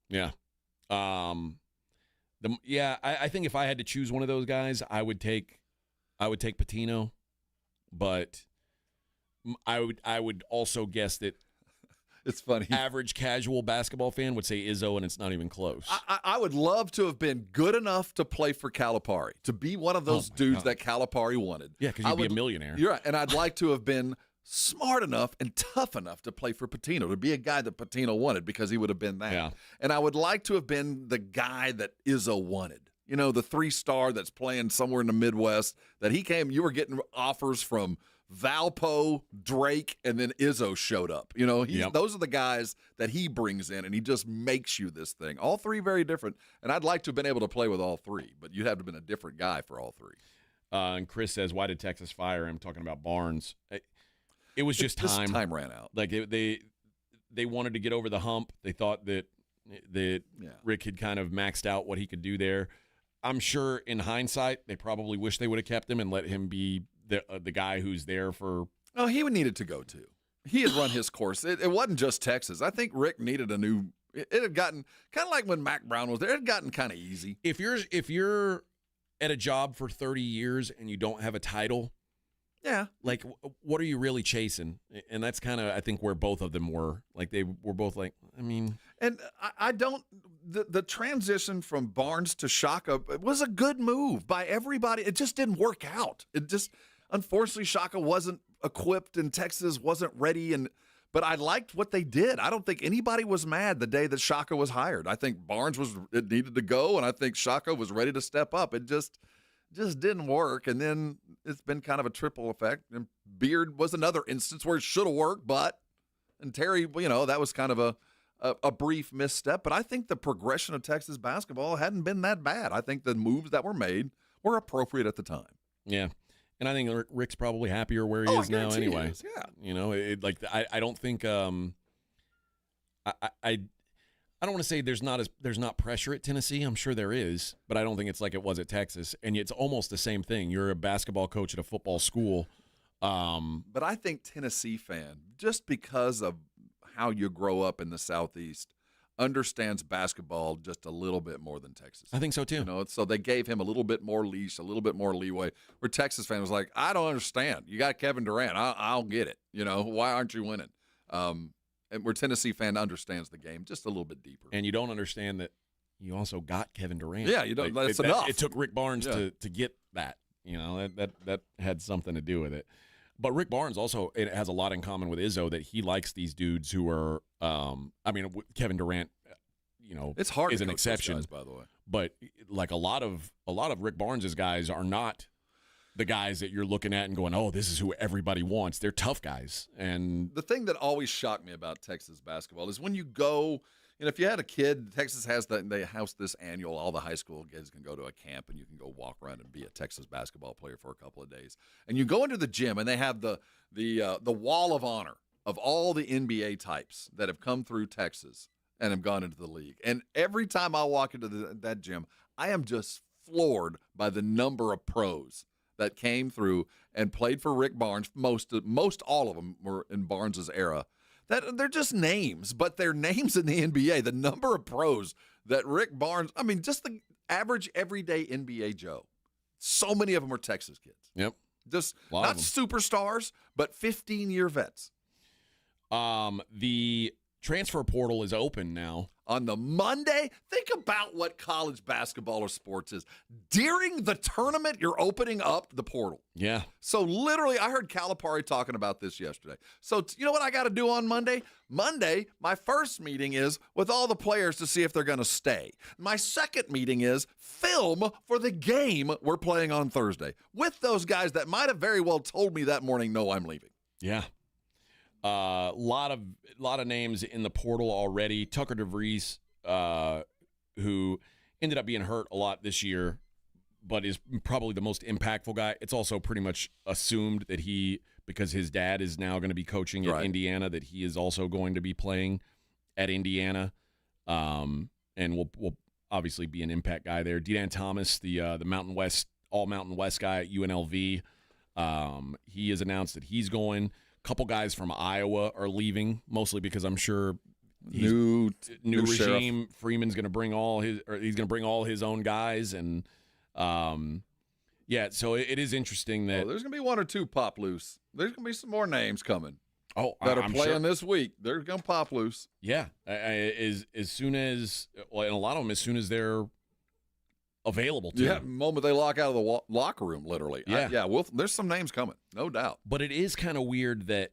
Yeah. I think if I had to choose one of those guys, I would take Pitino, but I would also guess that it's funny. Average casual basketball fan would say Izzo, and it's not even close. I would love to have been good enough to play for Calipari, to be one of those dudes that Calipari wanted. Yeah, because you'd be a millionaire. You're right. And I'd like to have been smart enough and tough enough to play for Pitino, to be a guy that Pitino wanted, because he would have been that. Yeah. And I would like to have been the guy that Izzo wanted. You know, the 3-star that's playing somewhere in the Midwest, that he came, you were getting offers from Valpo, Drake, and then Izzo showed up. You know, those are the guys that he brings in, and he just makes you this thing. All three very different, and I'd like to have been able to play with all three, but you'd have to have been a different guy for all three. And Chris says, why did Texas fire him? Talking about Barnes. It was just time. Just time ran out. Like they wanted to get over the hump. They thought that Rick had kind of maxed out what he could do there. I'm sure in hindsight, they probably wish they would have kept him and let him be the guy who's there for. Oh, he needed to go too. He had run his course. It wasn't just Texas. I think Rick needed a new. It had gotten kind of like when Mac Brown was there. It had gotten kind of easy. If you're at a job for 30 years and you don't have a title, yeah, like what are you really chasing? And that's kind of I think where both of them were. Like they were both like, I mean. And I don't. The transition from Barnes to Shaka was a good move by everybody. It just didn't work out. It just. Unfortunately, Shaka wasn't equipped and Texas wasn't ready. But I liked what they did. I don't think anybody was mad the day that Shaka was hired. I think Barnes it needed to go, and I think Shaka was ready to step up. It just didn't work. And then it's been kind of a triple effect. And Beard was another instance where it should have worked, and Terry, that was kind of a brief misstep. But I think the progression of Texas basketball hadn't been that bad. I think the moves that were made were appropriate at the time. Yeah. And I think Rick's probably happier where he is now anyway. He is, yeah. I don't think I don't want to say there's not pressure at Tennessee. I'm sure there is, but I don't think it's like it was at Texas. And it's almost the same thing. You're a basketball coach at a football school. But I think Tennessee fan, just because of how you grow up in the Southeast, understands basketball just a little bit more than Texas. I think so too. So they gave him a little bit more leash, a little bit more leeway. Where Texas fan was like, I don't understand. You got Kevin Durant. I'll get it. Why aren't you winning? And where Tennessee fan understands the game just a little bit deeper. And you don't understand that you also got Kevin Durant. Yeah, you don't. That's enough. It took Rick Barnes to get that. That had something to do with it. But Rick Barnes also it has a lot in common with Izzo that he likes these dudes who are. Kevin Durant, it's hard is to an coach exception, those guys, by the way. But like a lot of Rick Barnes's guys are not the guys that you're looking at and going, oh, this is who everybody wants. They're tough guys. And the thing that always shocked me about Texas basketball is when you go. If you had a kid, Texas has they house this annual. All the high school kids can go to a camp and you can go walk around and be a Texas basketball player for a couple of days. And you go into the gym and they have the wall of honor of all the NBA types that have come through Texas and have gone into the league. And every time I walk into that gym, I am just floored by the number of pros that came through and played for Rick Barnes. Most all of them were in Barnes's era. That they're just names, but they're names in the NBA. The number of pros that Rick Barnes, just the average everyday NBA Joe. So many of them are Texas kids. Yep. Just not superstars, but 15-year vets. The transfer portal is open now. On the Monday, think about what college basketball or sports is. During the tournament, you're opening up the portal. Yeah. So literally, I heard Calipari talking about this yesterday. So you know what I got to do on Monday? Monday, my first meeting is with all the players to see if they're going to stay. My second meeting is film for the game we're playing on Thursday with those guys that might have very well told me that morning, no, I'm leaving. Yeah. Lot of names in the portal already. Tucker DeVries, who ended up being hurt a lot this year, but is probably the most impactful guy. It's also pretty much assumed that because his dad is now going to be coaching at Indiana, that he is also going to be playing at Indiana, and will obviously be an impact guy there. Dedan Thomas, the Mountain West All Mountain West guy at UNLV. He has announced that he's going. A couple guys from Iowa are leaving, mostly because I'm sure new regime. sheriff. Freeman's going to bring he's going to bring all his own guys, and so it is interesting that there's going to be one or two pop loose. There's going to be some more names coming. Oh, that are I'm playing sure. this week. They're going to pop loose. Yeah, as soon as, and a lot of them as soon as they're available to. Yeah, the moment they lock out of the locker room, literally. Yeah. There's some names coming, no doubt. But it is kind of weird that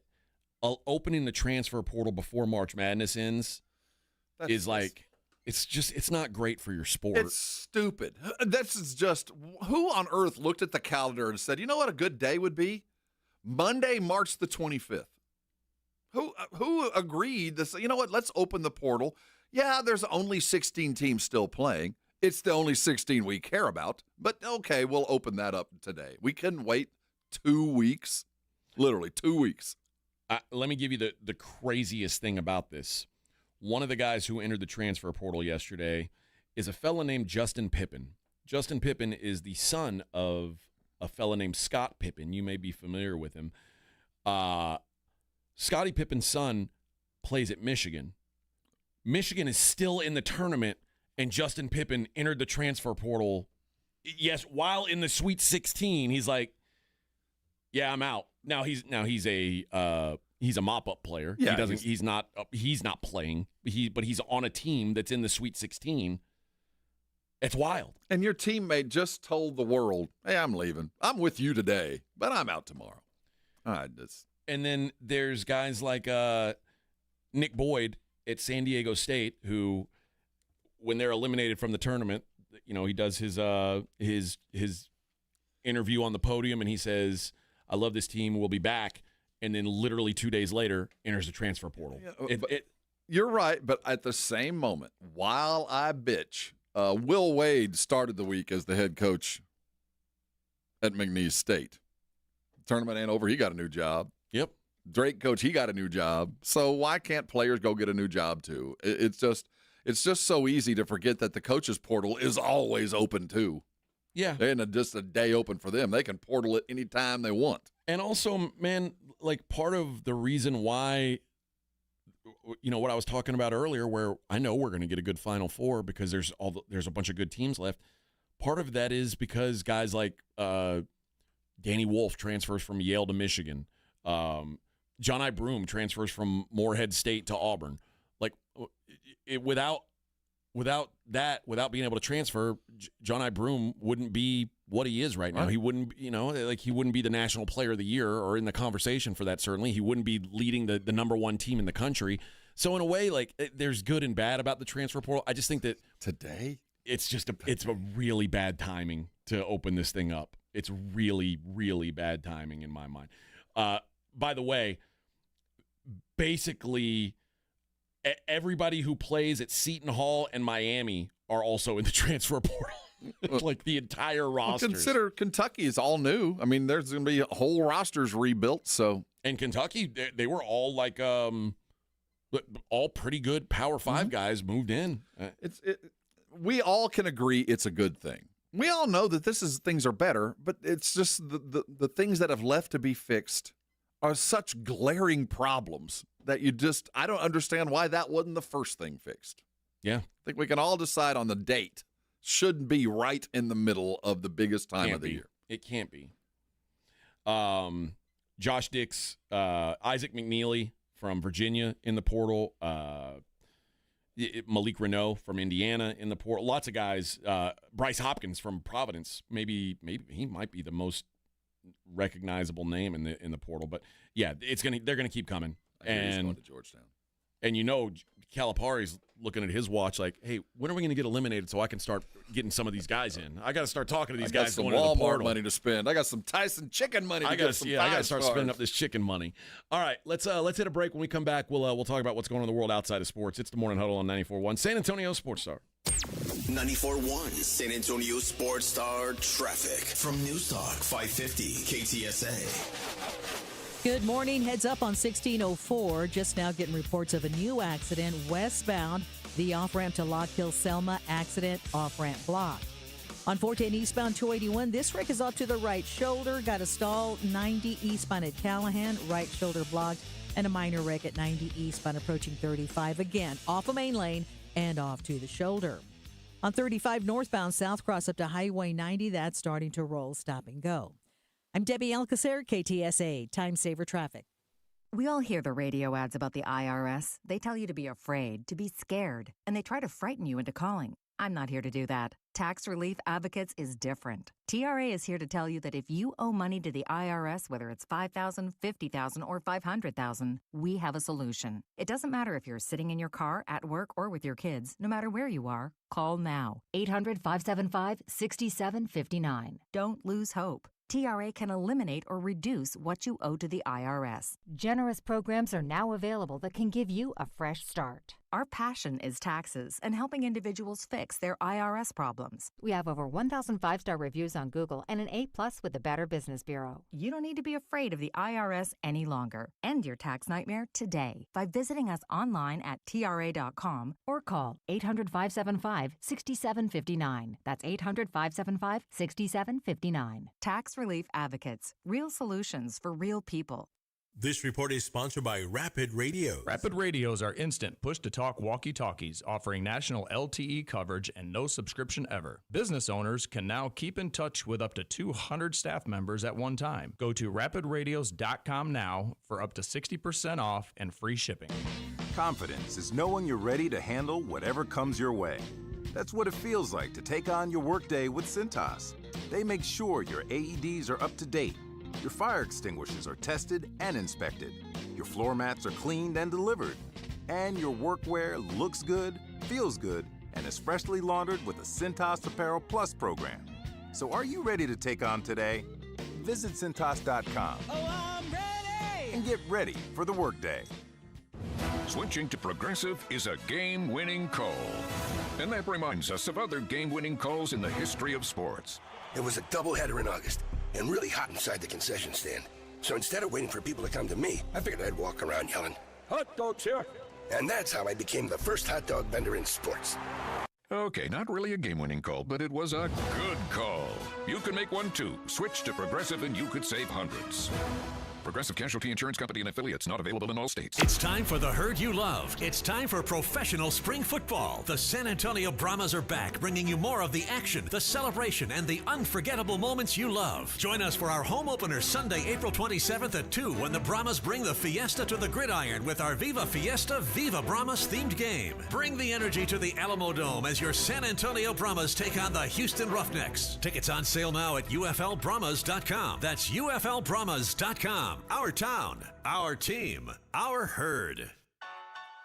opening the transfer portal before March Madness ends it's not great for your sport. It's stupid. That's just, who on earth looked at the calendar and said, you know what a good day would be? Monday, March the 25th. Who agreed to say, you know what, let's open the portal. Yeah, there's only 16 teams still playing. It's the only 16 we care about. But, okay, we'll open that up today. We couldn't wait 2 weeks. Literally 2 weeks. Let me give you the craziest thing about this. One of the guys who entered the transfer portal yesterday is a fella named Justin Pippen. Justin Pippen is the son of a fella named Scott Pippen. You may be familiar with him. Scottie Pippen's son plays at Michigan. Michigan is still in the tournament, and Justin Pippen entered the transfer portal. Yes, while in the Sweet 16, he's like, "Yeah, I'm out." Now he's a mop-up player. Yeah, he's not playing. But he's on a team that's in the Sweet 16. It's wild. And your teammate just told the world, "Hey, I'm leaving. I'm with you today, but I'm out tomorrow." All right, And then there's guys like Nick Boyd at San Diego State, who, when they're eliminated from the tournament, he does his interview on the podium, and he says, "I love this team. We'll be back." And then literally 2 days later, enters the transfer portal. You're right, but at the same moment, while I bitch, Will Wade started the week as the head coach at McNeese State. Tournament ain't over. He got a new job. Yep. Drake coach, he got a new job. So why can't players go get a new job too? It's just so easy to forget that the coaches portal is always open too. Yeah. And just a day open for them. They can portal it anytime they want. And also, man, like part of the reason why, what I was talking about earlier, where I know we're going to get a good Final Four because there's a bunch of good teams left. Part of that is because guys like Danny Wolf transfers from Yale to Michigan. John I. Broome transfers from Morehead State to Auburn. Like, without being able to transfer, John I. Broome wouldn't be what he is right now. Right. He wouldn't, he wouldn't be the National Player of the Year or in the conversation for that. Certainly, he wouldn't be leading the number one team in the country. So in a way, like, there's good and bad about the transfer portal. I just think that today it's a really bad timing to open this thing up. It's really, really bad timing in my mind. By the way, basically everybody who plays at Seton Hall and Miami are also in the transfer portal. Like the entire roster. Well, consider Kentucky is all new. I mean, there's going to be whole rosters rebuilt. So, and Kentucky, they were all like all pretty good Power 5 guys moved in. We all can agree it's a good thing. We all know that things are better, but it's just the things that have left to be fixed are such glaring problems that I don't understand why that wasn't the first thing fixed. Yeah. I think we can all decide on the date. Shouldn't be right in the middle of the biggest time of the year. It can't be. Josh Dix, Isaac McNeely from Virginia in the portal, Malik Renault from Indiana in the portal. Lots of guys. Bryce Hopkins from Providence. Maybe he might be the most recognizable name in the portal. But yeah, they're gonna keep coming. He's going to Georgetown. And Calipari's looking at his watch like, hey, when are we going to get eliminated so I can start getting some of these guys in? I got to start talking to these guys. I got some Walmart money to spend. I got some Tyson chicken money to get some. I got to start spending up this chicken money. All right, let's hit a break. When we come back, we'll talk about what's going on in the world outside of sports. It's the Morning Huddle on 94.1 San Antonio Sports Star. 94.1 San Antonio Sports Star traffic from News Talk 550 KTSA. Good morning. Heads up on 1604. Just now getting reports of a new accident westbound. The off-ramp to Lock Hill Selma accident, off-ramp block. On 410 eastbound 281, this wreck is off to the right shoulder. Got a stall 90 eastbound at Callahan, right shoulder blocked, and a minor wreck at 90 eastbound approaching 35 again, off a main lane and off to the shoulder. On 35 northbound South Cross up to Highway 90, that's starting to roll, stop and go. I'm Debbie Alcacer, KTSA, Time Saver Traffic. We all hear the radio ads about the IRS. They tell you to be afraid, to be scared, and they try to frighten you into calling. I'm not here to do that. Tax Relief Advocates is different. TRA is here to tell you that if you owe money to the IRS, whether it's $5,000, $50,000, or $500,000, we have a solution. It doesn't matter if you're sitting in your car, at work, or with your kids. No matter where you are, call now. 800-575-6759. Don't lose hope. TRA can eliminate or reduce what you owe to the IRS. Generous programs are now available that can give you a fresh start. Our passion is taxes and helping individuals fix their IRS problems. We have over 1,000 5-star reviews on Google and an A+ with the Better Business Bureau. You don't need to be afraid of the IRS any longer. End your tax nightmare today by visiting us online at TRA.com or call 800-575-6759. That's 800-575-6759. Tax Relief Advocates. Real solutions for real people. This report is sponsored by Rapid Radio. Rapid Radios are instant push-to-talk walkie-talkies offering national LTE coverage and no subscription ever. Business owners can now keep in touch with up to 200 staff members at one time. Go to rapidradios.com now for up to 60% off and free shipping. Confidence is knowing you're ready to handle whatever comes your way. That's what it feels like to take on your workday with Cintas. They make sure your AEDs are up to date. Your fire extinguishers are tested and inspected. Your floor mats are cleaned and delivered. And your workwear looks good, feels good, and is freshly laundered with a Cintas Apparel Plus program. So are you ready to take on today? Visit Cintas.com. Oh, I'm ready! And get ready for the workday. Switching to Progressive is a game-winning call. And that reminds us of other game-winning calls in the history of sports. It was a doubleheader in August, and really hot inside the concession stand. So instead of waiting for people to come to me, I figured I'd walk around yelling, "Hot dogs here!" And that's how I became the first hot dog vendor in sports. Okay, not really a game-winning call, but it was a good call. You can make one too. Switch to Progressive and you could save hundreds. Progressive Casualty Insurance Company and affiliates, not available in all states. It's time for the herd you love. It's time for professional spring football. The San Antonio Brahmas are back, bringing you more of the action, the celebration, and the unforgettable moments you love. Join us for our home opener Sunday, April 27th at 2 when the Brahmas bring the Fiesta to the gridiron with our Viva Fiesta, Viva Brahmas themed game. Bring the energy to the Alamo Dome as your San Antonio Brahmas take on the Houston Roughnecks. Tickets on sale now at UFLBrahmas.com. That's UFLBrahmas.com. Our town, our team, our herd.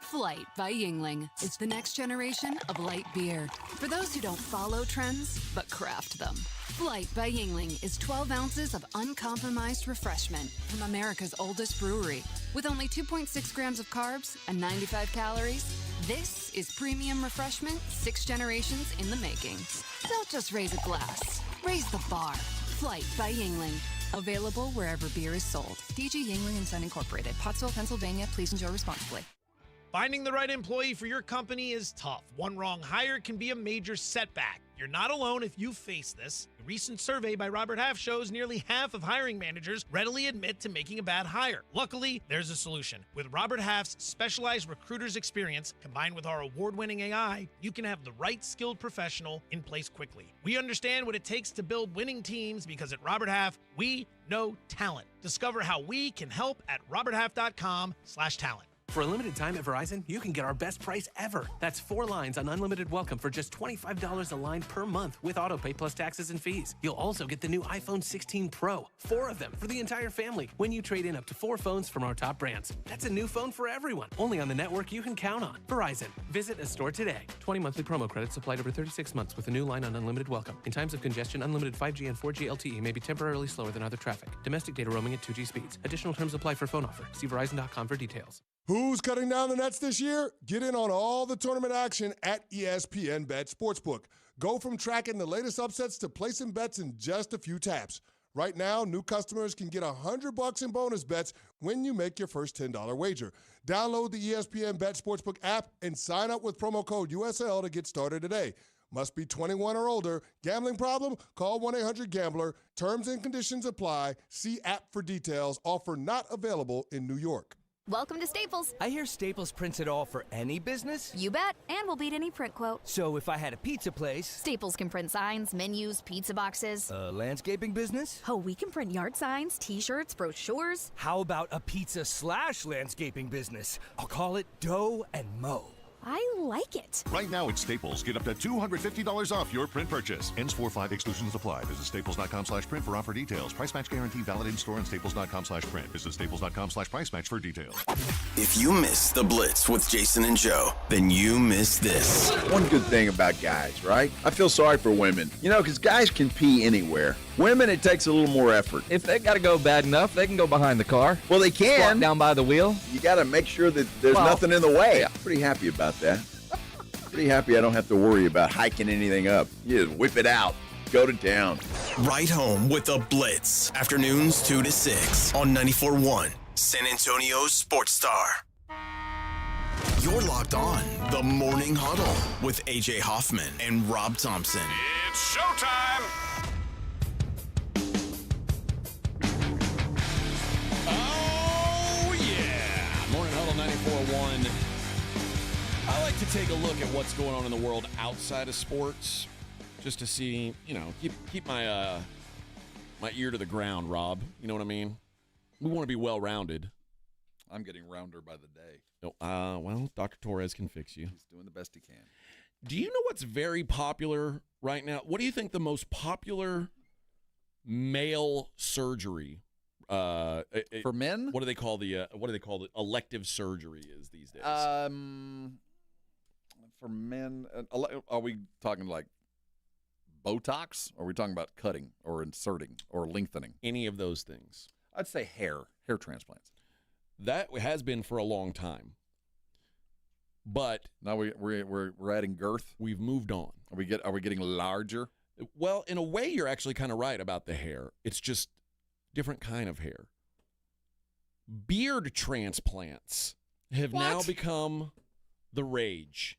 Flight by Yuengling is the next generation of light beer. For those who don't follow trends, but craft them. Flight by Yuengling is 12 ounces of uncompromised refreshment from America's oldest brewery. With only 2.6 grams of carbs and 95 calories, this is premium refreshment 6 generations in the making. Don't just raise a glass, raise the bar. Flight by Yuengling. Available wherever beer is sold. DG Yuengling & Son Incorporated, Pottsville, Pennsylvania. Please enjoy responsibly. Finding the right employee for your company is tough. One wrong hire can be a major setback. You're not alone if you face this. A recent survey by Robert Half shows nearly half of hiring managers readily admit to making a bad hire. Luckily, there's a solution. With Robert Half's specialized recruiter's experience, combined with our award-winning AI, you can have the right skilled professional in place quickly. We understand what it takes to build winning teams because at Robert Half, we know talent. Discover how we can help at roberthalf.com/talent. For a limited time at Verizon, you can get our best price ever. That's 4 lines on unlimited welcome for just $25 a line per month with autopay plus taxes and fees. You'll also get the new iPhone 16 Pro, 4 of them for the entire family when you trade in up to 4 phones from our top brands. That's a new phone for everyone, only on the network you can count on. Verizon. Visit a store today. 20 monthly promo credits applied over 36 months with a new line on unlimited welcome. In times of congestion, unlimited 5G and 4G LTE may be temporarily slower than other traffic. Domestic data roaming at 2G speeds. Additional terms apply for phone offer. See Verizon.com for details. Who's cutting down the nets this year? Get in on all the tournament action at ESPN Bet Sportsbook. Go from tracking the latest upsets to placing bets in just a few taps. Right now, new customers can get $100 in bonus bets when you make your first $10 wager. Download the ESPN Bet Sportsbook app and sign up with promo code USL to get started today. Must be 21 or older. Gambling problem? Call 1-800-GAMBLER. Terms and conditions apply. See app for details. Offer not available in New York. Welcome to Staples. I hear Staples prints it all for any business. You bet, and we'll beat any print quote. So if I had a pizza place... Staples can print signs, menus, pizza boxes. A landscaping business? Oh, we can print yard signs, T-shirts, brochures. How about a pizza/landscaping business? I'll call it Dough and Mo. I like it. Right now at Staples, get up to $250 off your print purchase. Ends 4/5 exclusions apply. Visit staples.com/print for offer details. Price match guarantee valid in store and staples.com/print. Visit staples.com/price match for details. If you miss the Blitz with Jason and Joe, then you miss this. One good thing about guys, right? I feel sorry for women. You know, because guys can pee anywhere. Women, it takes a little more effort. If they got to go bad enough, they can go behind the car. Well, they can. Squat down by the wheel. You got to make sure that there's nothing in the way. I'm pretty happy about that. Pretty happy I don't have to worry about hiking anything up. You just whip it out. Go to town. Right home with the Blitz. Afternoons 2 to 6 on 94.1 San Antonio Sports Star. You're locked on the Morning Huddle with AJ Hoffman and Rob Thompson. It's showtime! Oh, yeah. Morning Huddle 94.1. I like to take a look at what's going on in the world outside of sports, just to see, keep my my ear to the ground, Rob. You know what I mean? We want to be well-rounded. I'm getting rounder by the day. Well, Dr. Torres can fix you. He's doing the best he can. Do you know what's very popular right now? What do you think the most popular male surgery for men? What do they call the elective surgery is these days? For men, are we talking like Botox? Or are we talking about cutting or inserting or lengthening? Any of those things. I'd say hair transplants. That has been for a long time. But now we're adding girth. We've moved on. Are we getting larger? Well, in a way, you're actually kind of right about the hair. It's just different kind of hair. Beard transplants have now become the rage.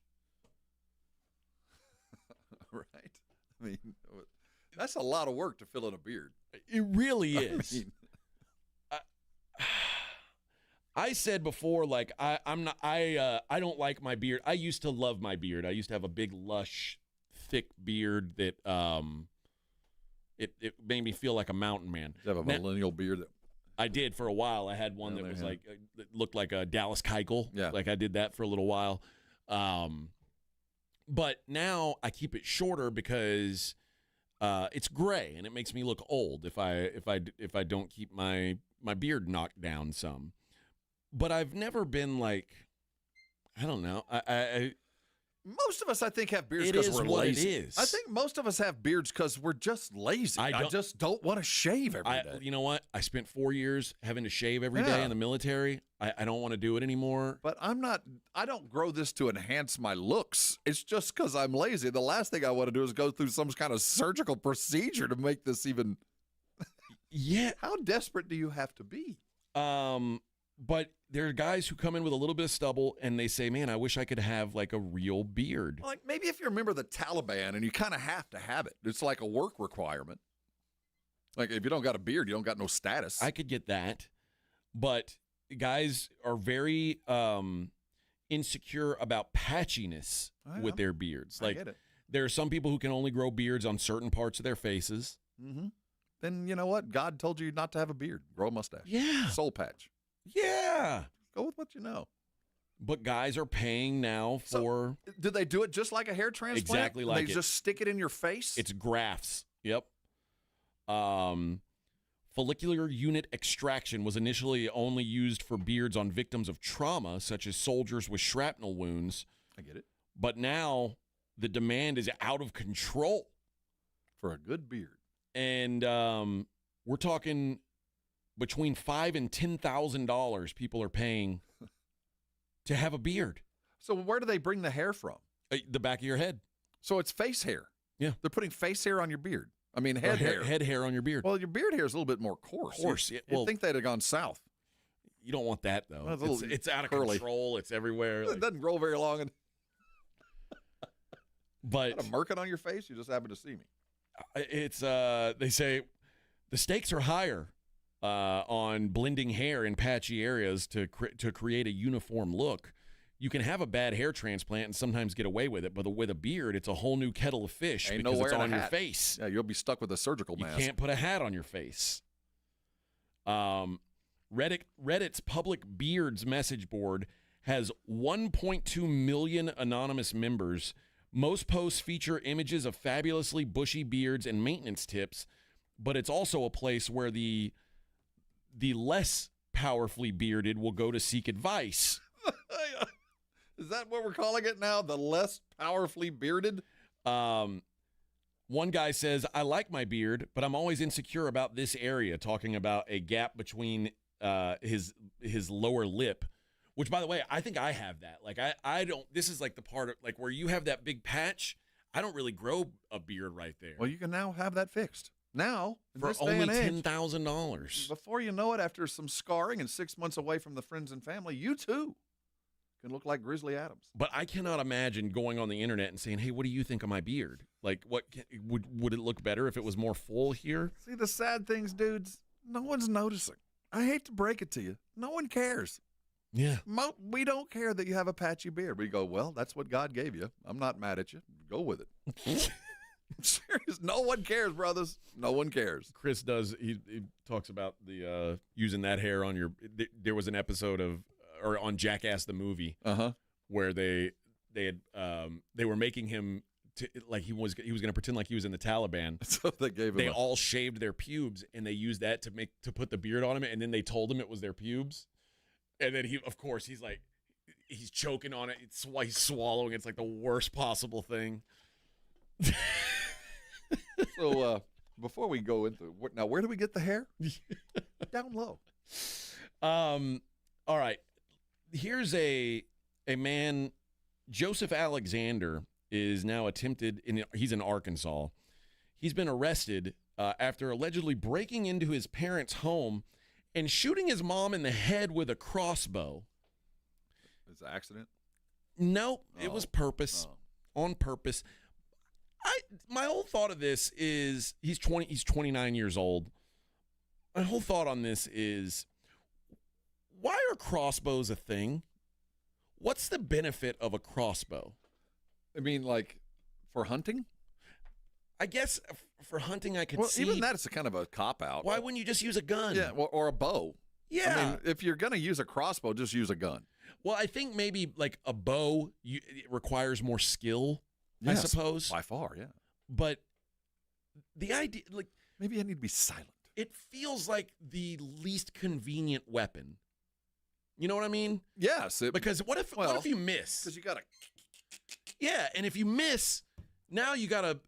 Right. I mean, that's a lot of work to fill in a beard. It really is. I said before, like I don't like my beard. I used to love my beard. I used to have a big, lush, thick beard that it made me feel like a mountain man. You have a millennial beard. I did for a while. I had one that was like that looked like a Dallas Keuchel. Yeah, like I did that for a little while. But now I keep it shorter because it's gray and it makes me look old if I don't keep my beard knocked down some. But I've never been like, I don't know. Most of us, I think, have beards because we're lazy. It is. I think most of us have beards because we're just lazy. I just don't want to shave every day. You know what? I spent 4 years having to shave every day in the military. I don't want to do it anymore. But I don't grow this to enhance my looks. It's just because I'm lazy. The last thing I want to do is go through some kind of surgical procedure to make this even. Yeah. How desperate do you have to be? But there are guys who come in with a little bit of stubble and they say, man, I wish I could have like a real beard. Like maybe if you're a member of the Taliban and you kind of have to have it. It's like a work requirement. Like if you don't got a beard, you don't got no status. I could get that. But guys are very insecure about patchiness with their beards. Like, I get it. There are some people who can only grow beards on certain parts of their faces. Mm-hmm. Then you know what? God told you not to have a beard. Grow a mustache. Yeah. Soul patch. Yeah. Go with what you know. But guys are paying now for... So, do they do it just like a hair transplant? Exactly like it. They just stick it in your face? It's grafts. Yep. Follicular unit extraction was initially only used for beards on victims of trauma, such as soldiers with shrapnel wounds. I get it. But now the demand is out of control. For a good beard. And we're talking between $5,000 and $10,000 people are paying to have a beard. So where do they bring the hair from? The back of your head. So it's face hair. Yeah. They're putting face hair on your beard. I mean, head hair. Head hair on your beard. Well, your beard hair is a little bit more coarse. You'd think they'd have gone south. You don't want that, though. Well, it's out of curly. control. It's everywhere. It doesn't grow very long. But got a merkin on your face? You just happen to see me. It's they say the stakes are higher on blending hair in patchy areas to create a uniform look. You can have a bad hair transplant and sometimes get away with it, but with a beard, it's a whole new kettle of fish because it's on your face. Yeah, you'll be stuck with a surgical mask. You can't put a hat on your face. Reddit's public beards message board has 1.2 million anonymous members. Most posts feature images of fabulously bushy beards and maintenance tips, but it's also a place where the less powerfully bearded will go to seek advice. Is that what we're calling it now? The less powerfully bearded? One guy says, I like my beard, but I'm always insecure about this area, talking about a gap between his lower lip, which, by the way, I think I have that. Like, I don't, this is like the part of, like, where you have that big patch, I don't really grow a beard right there. Well, you can now have that fixed. Now, for only $10,000. Before you know it, after some scarring and 6 months away from the friends and family, you too can look like Grizzly Adams. But I cannot imagine going on the internet and saying, hey, what do you think of my beard? Like, what would it look better if it was more full here? See, the sad things, dudes, no one's noticing. I hate to break it to you. No one cares. Yeah. We don't care that you have a patchy beard. We go, well, that's what God gave you. I'm not mad at you. Go with it. I'm serious. No one cares, brothers. No one cares. Chris does. He talks about the using that hair on your. There was an episode of, or on Jackass the movie, where they were making him like he was going to pretend like he was in the Taliban. So they all shaved their pubes and they used that to put the beard on him, and then they told him it was their pubes, and then he's like he's choking on it. He's swallowing. It's like the worst possible thing. So before we go into now, where do we get the hair? Down low. All right. Here's a man, Joseph Alexander, is now he's in Arkansas. He's been arrested after allegedly breaking into his parents' home and shooting his mom in the head with a crossbow. Is it an accident? No, it was purpose. On purpose. My whole thought of this is he's 29 years old. My whole thought on this is, why are crossbows a thing? What's the benefit of a crossbow? I mean, like, for hunting? I guess for hunting I could see. Even that is a kind of a cop-out. Why wouldn't you just use a gun? Yeah, or a bow. Yeah. I mean, if you're going to use a crossbow, just use a gun. Well, I think maybe like a bow it requires more skill, yes, I suppose. By far, yeah. But the idea, like, maybe I need to be silent. It feels like the least convenient weapon. You know what I mean? Yes. Because what if you miss? Because you got to. Yeah, and if you miss, now you got to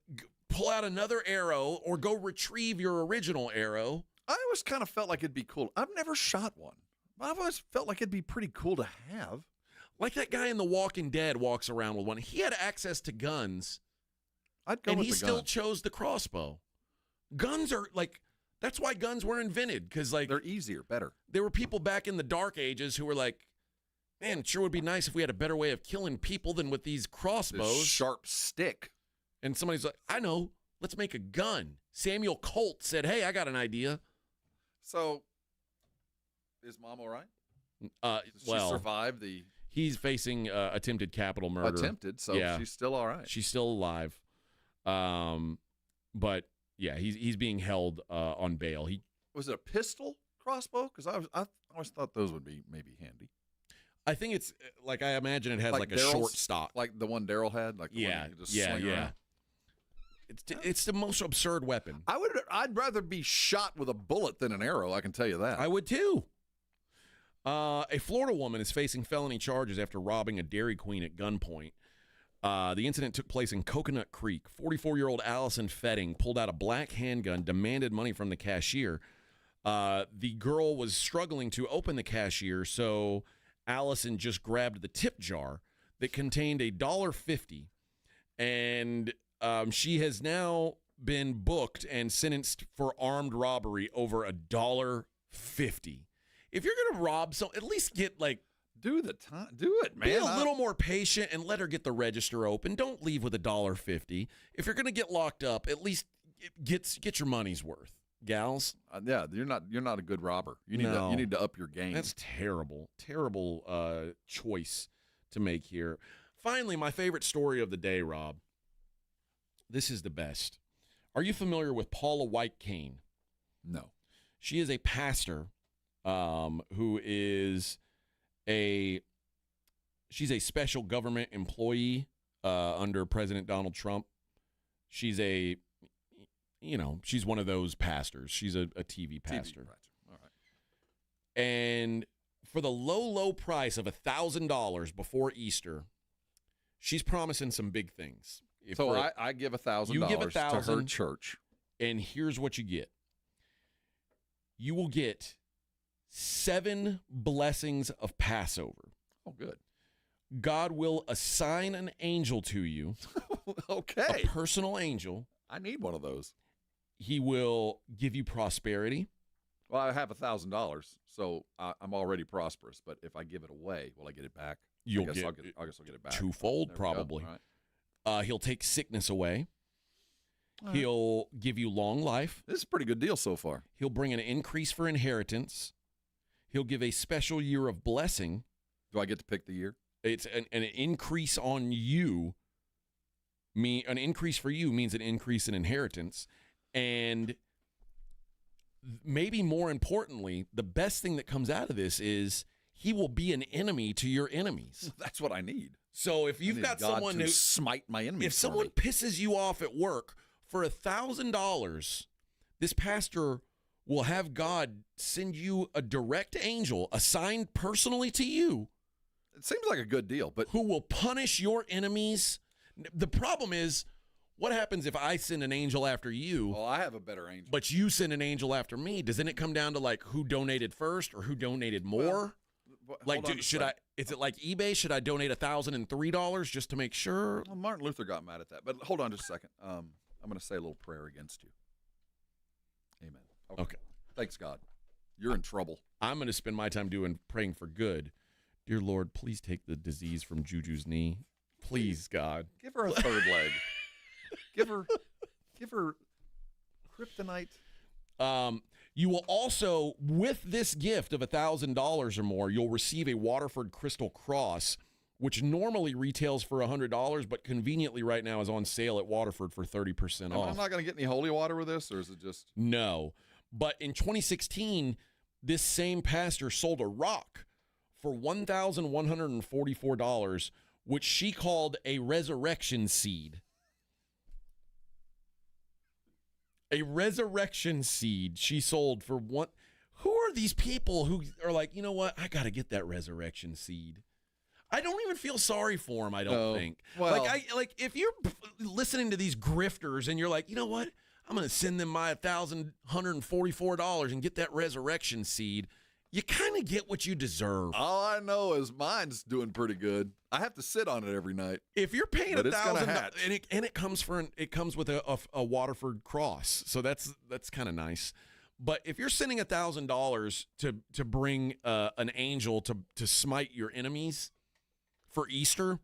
pull out another arrow or go retrieve your original arrow. I always kind of felt like it'd be cool. I've never shot one. I've always felt like it'd be pretty cool to have. Like that guy in The Walking Dead walks around with one. He had access to guns. I'd go and with he the still gun. chose the crossbow. Guns are like, that's why guns were invented, because like they're easier, better. There were people back in the Dark Ages who were like, man, it sure would be nice if we had a better way of killing people than with these crossbows. This sharp stick. And somebody's like, I know, let's make a gun. Samuel Colt said, hey, I got an idea. So, is Mom all right? Did she Well, survive the... He's facing attempted capital murder. Attempted, so yeah. She's still all right. She's still alive. But yeah, he's being held on bail. Was it a pistol crossbow? Because I always thought those would be maybe handy. I think it's like, I imagine it has like a Daryl's, short stock, like the one Daryl had. Like the one you could just sling around. It's the most absurd weapon. I'd rather be shot with a bullet than an arrow. I can tell you that. I would too. A Florida woman is facing felony charges after robbing a Dairy Queen at gunpoint. The incident took place in Coconut Creek. 44-year-old Allison Fetting pulled out a black handgun, demanded money from the cashier. The girl was struggling to open the cashier, so Allison just grabbed the tip jar that contained $1.50, and she has now been booked and sentenced for armed robbery over $1.50. If you're going to rob, so at least get like do the time. Do it, man. Be a little more patient and let her get the register open. Don't leave with $1.50. If you're going to get locked up, at least get your money's worth, gals. Yeah, you're not a good robber. You need to up your game. That's terrible choice to make here. Finally, my favorite story of the day, Rob. This is the best. Are you familiar with Paula White Kane? No. She is a pastor who is she's a special government employee under President Donald Trump. She's she's one of those pastors. She's a TV pastor. All right. And for the low price of $1,000 before Easter, she's promising some big things. I give $1,000 to her church. And here's what you get. You will get 7 blessings of Passover. Oh, good. God will assign an angel to you. Okay. A personal angel. I need one of those. He will give you prosperity. Well, I have $1,000, so I'm already prosperous. But if I give it away, will I get it back? I guess I'll get it back. Twofold, probably. Right. He'll take sickness away. He'll give you long life. This is a pretty good deal so far. He'll bring an increase for inheritance. He'll give a special year of blessing. Do I get to pick the year? It's an increase on you. An increase for you means an increase in inheritance. And maybe more importantly, the best thing that comes out of this is he will be an enemy to your enemies. That's what I need. So if you've got someone who smite my enemies, if someone pisses you off at work, for $1,000, this pastor will have God send you a direct angel assigned personally to you. It seems like a good deal, but who will punish your enemies. The problem is, what happens if I send an angel after you? Oh, I have a better angel. But you send an angel after me. Doesn't it come down to like who donated first or who donated more? Is it like eBay? Should I donate $1,003 just to make sure? Well, Martin Luther got mad at that. But hold on just a second. I'm going to say a little prayer against you. Amen. Okay. Thanks, God. You're in trouble. I'm going to spend my time praying for good. Dear Lord, please take the disease from Juju's knee. Please, God. Give her a third leg. Give her kryptonite. You will also, with this gift of $1,000 or more, you'll receive a Waterford Crystal Cross, which normally retails for $100, but conveniently right now is on sale at Waterford for 30% off. I'm not going to get any holy water with this, or is it just? No. But in 2016, this same pastor sold a rock for $1,144, which she called a resurrection seed. A resurrection seed she sold for one. Who are these people who are like, you know what? I got to get that resurrection seed. I don't even feel sorry for him, I don't think. Well, if you're listening to these grifters and you're like, you know what? I'm going to send them my $1,144 and get that resurrection seed. You kind of get what you deserve. All I know is mine's doing pretty good. I have to sit on it every night. If you're paying $1,000, and it comes with a Waterford cross, so that's kind of nice. But if you're sending $1,000 to bring an angel to smite your enemies for Easter,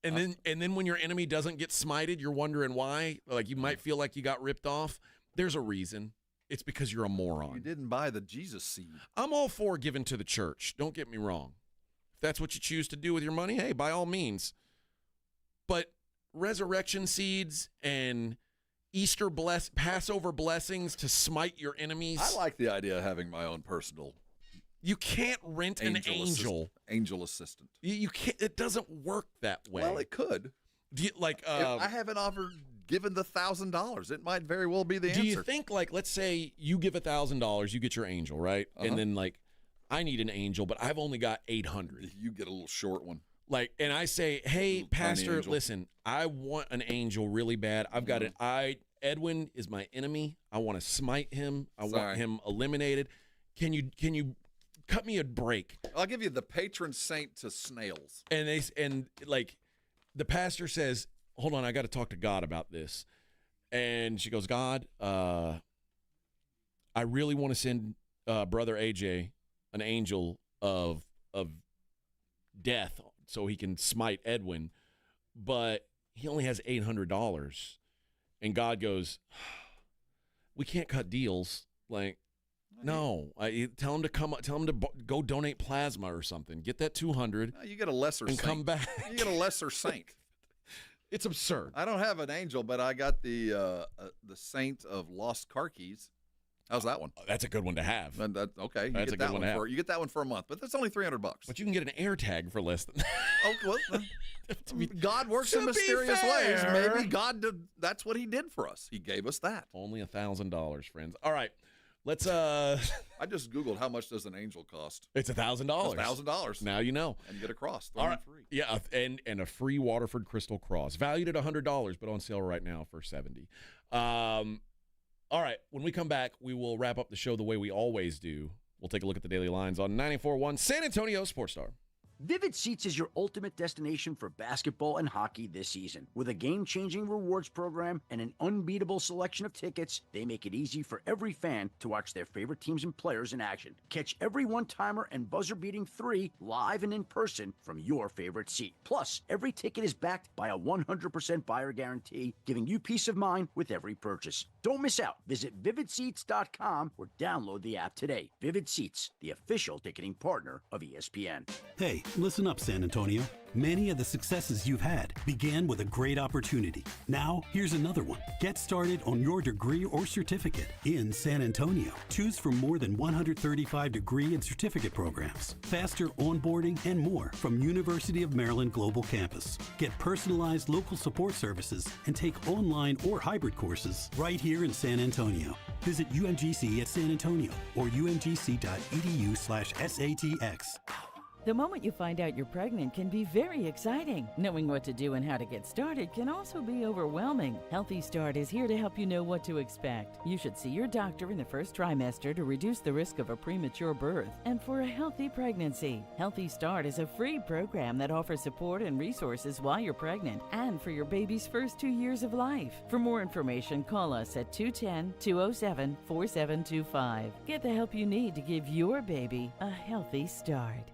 and then when your enemy doesn't get smited, you're wondering why. Like you might feel like you got ripped off. There's a reason. It's because you're a moron. You didn't buy the Jesus seed. I'm all for giving to the church. Don't get me wrong. If that's what you choose to do with your money, hey, by all means. But resurrection seeds and Easter Passover blessings to smite your enemies. I like the idea of having my own personal. You can't rent an angel. Angel assistant. You can't. It doesn't work that way. Well, it could. Do you, I haven't given the $1,000. It might very well be the answer. Do you think, let's say you give $1,000, you get your angel, right? And then, I need an angel, but I've only got 800. You get a little short one. And I say, hey, Pastor, listen, I want an angel really bad. I've got Edwin is my enemy. I want to smite him. I want him eliminated. Can you cut me a break? I'll give you the patron saint to snails. And the pastor says, hold on, I got to talk to God about this. And she goes, God, I really want to send Brother AJ an angel of death so he can smite Edwin, but he only has $800. And God goes, we can't cut deals. Like, no. Tell him to come. Tell him to go donate plasma or something. Get that $200. You get a lesser and saint. come back. You get a lesser saint. It's absurd. I don't have an angel, but I got the saint of lost car keys. How's that one? That's a good one to have. Okay, That's a good one to have. You get that one for a month, but that's only $300. But you can get an air tag for less than. Oh, well, God works in mysterious ways. Maybe God did. That's what He did for us. He gave us that. Only $1,000, friends. All right, let's. I just Googled how much does an angel cost. It's $1,000. $1,000. Now you know. And you get a cross. All right. Free. Yeah, and a free Waterford crystal cross, valued at $100, but on sale right now for $70. All right, when we come back, we will wrap up the show the way we always do. We'll take a look at the daily lines on 94.1 San Antonio Sports Star. Vivid Seats is your ultimate destination for basketball and hockey this season. With a game-changing rewards program and an unbeatable selection of tickets, they make it easy for every fan to watch their favorite teams and players in action. Catch every one-timer and buzzer-beating 3 live and in person from your favorite seat. Plus, every ticket is backed by a 100% buyer guarantee, giving you peace of mind with every purchase. Don't miss out. Visit vividseats.com or download the app today. Vivid Seats, the official ticketing partner of ESPN. Hey, listen up, San Antonio. Many of the successes you've had began with a great opportunity. Now, here's another one. Get started on your degree or certificate in San Antonio. Choose from more than 135 degree and certificate programs, faster onboarding, and more from University of Maryland Global Campus. Get personalized local support services and take online or hybrid courses right here in San Antonio. Visit UMGC at San Antonio or umgc.edu/SATX. The moment you find out you're pregnant can be very exciting. Knowing what to do and how to get started can also be overwhelming. Healthy Start is here to help you know what to expect. You should see your doctor in the first trimester to reduce the risk of a premature birth and for a healthy pregnancy. Healthy Start is a free program that offers support and resources while you're pregnant and for your baby's first 2 years of life. For more information, call us at 210-207-4725. Get the help you need to give your baby a healthy start.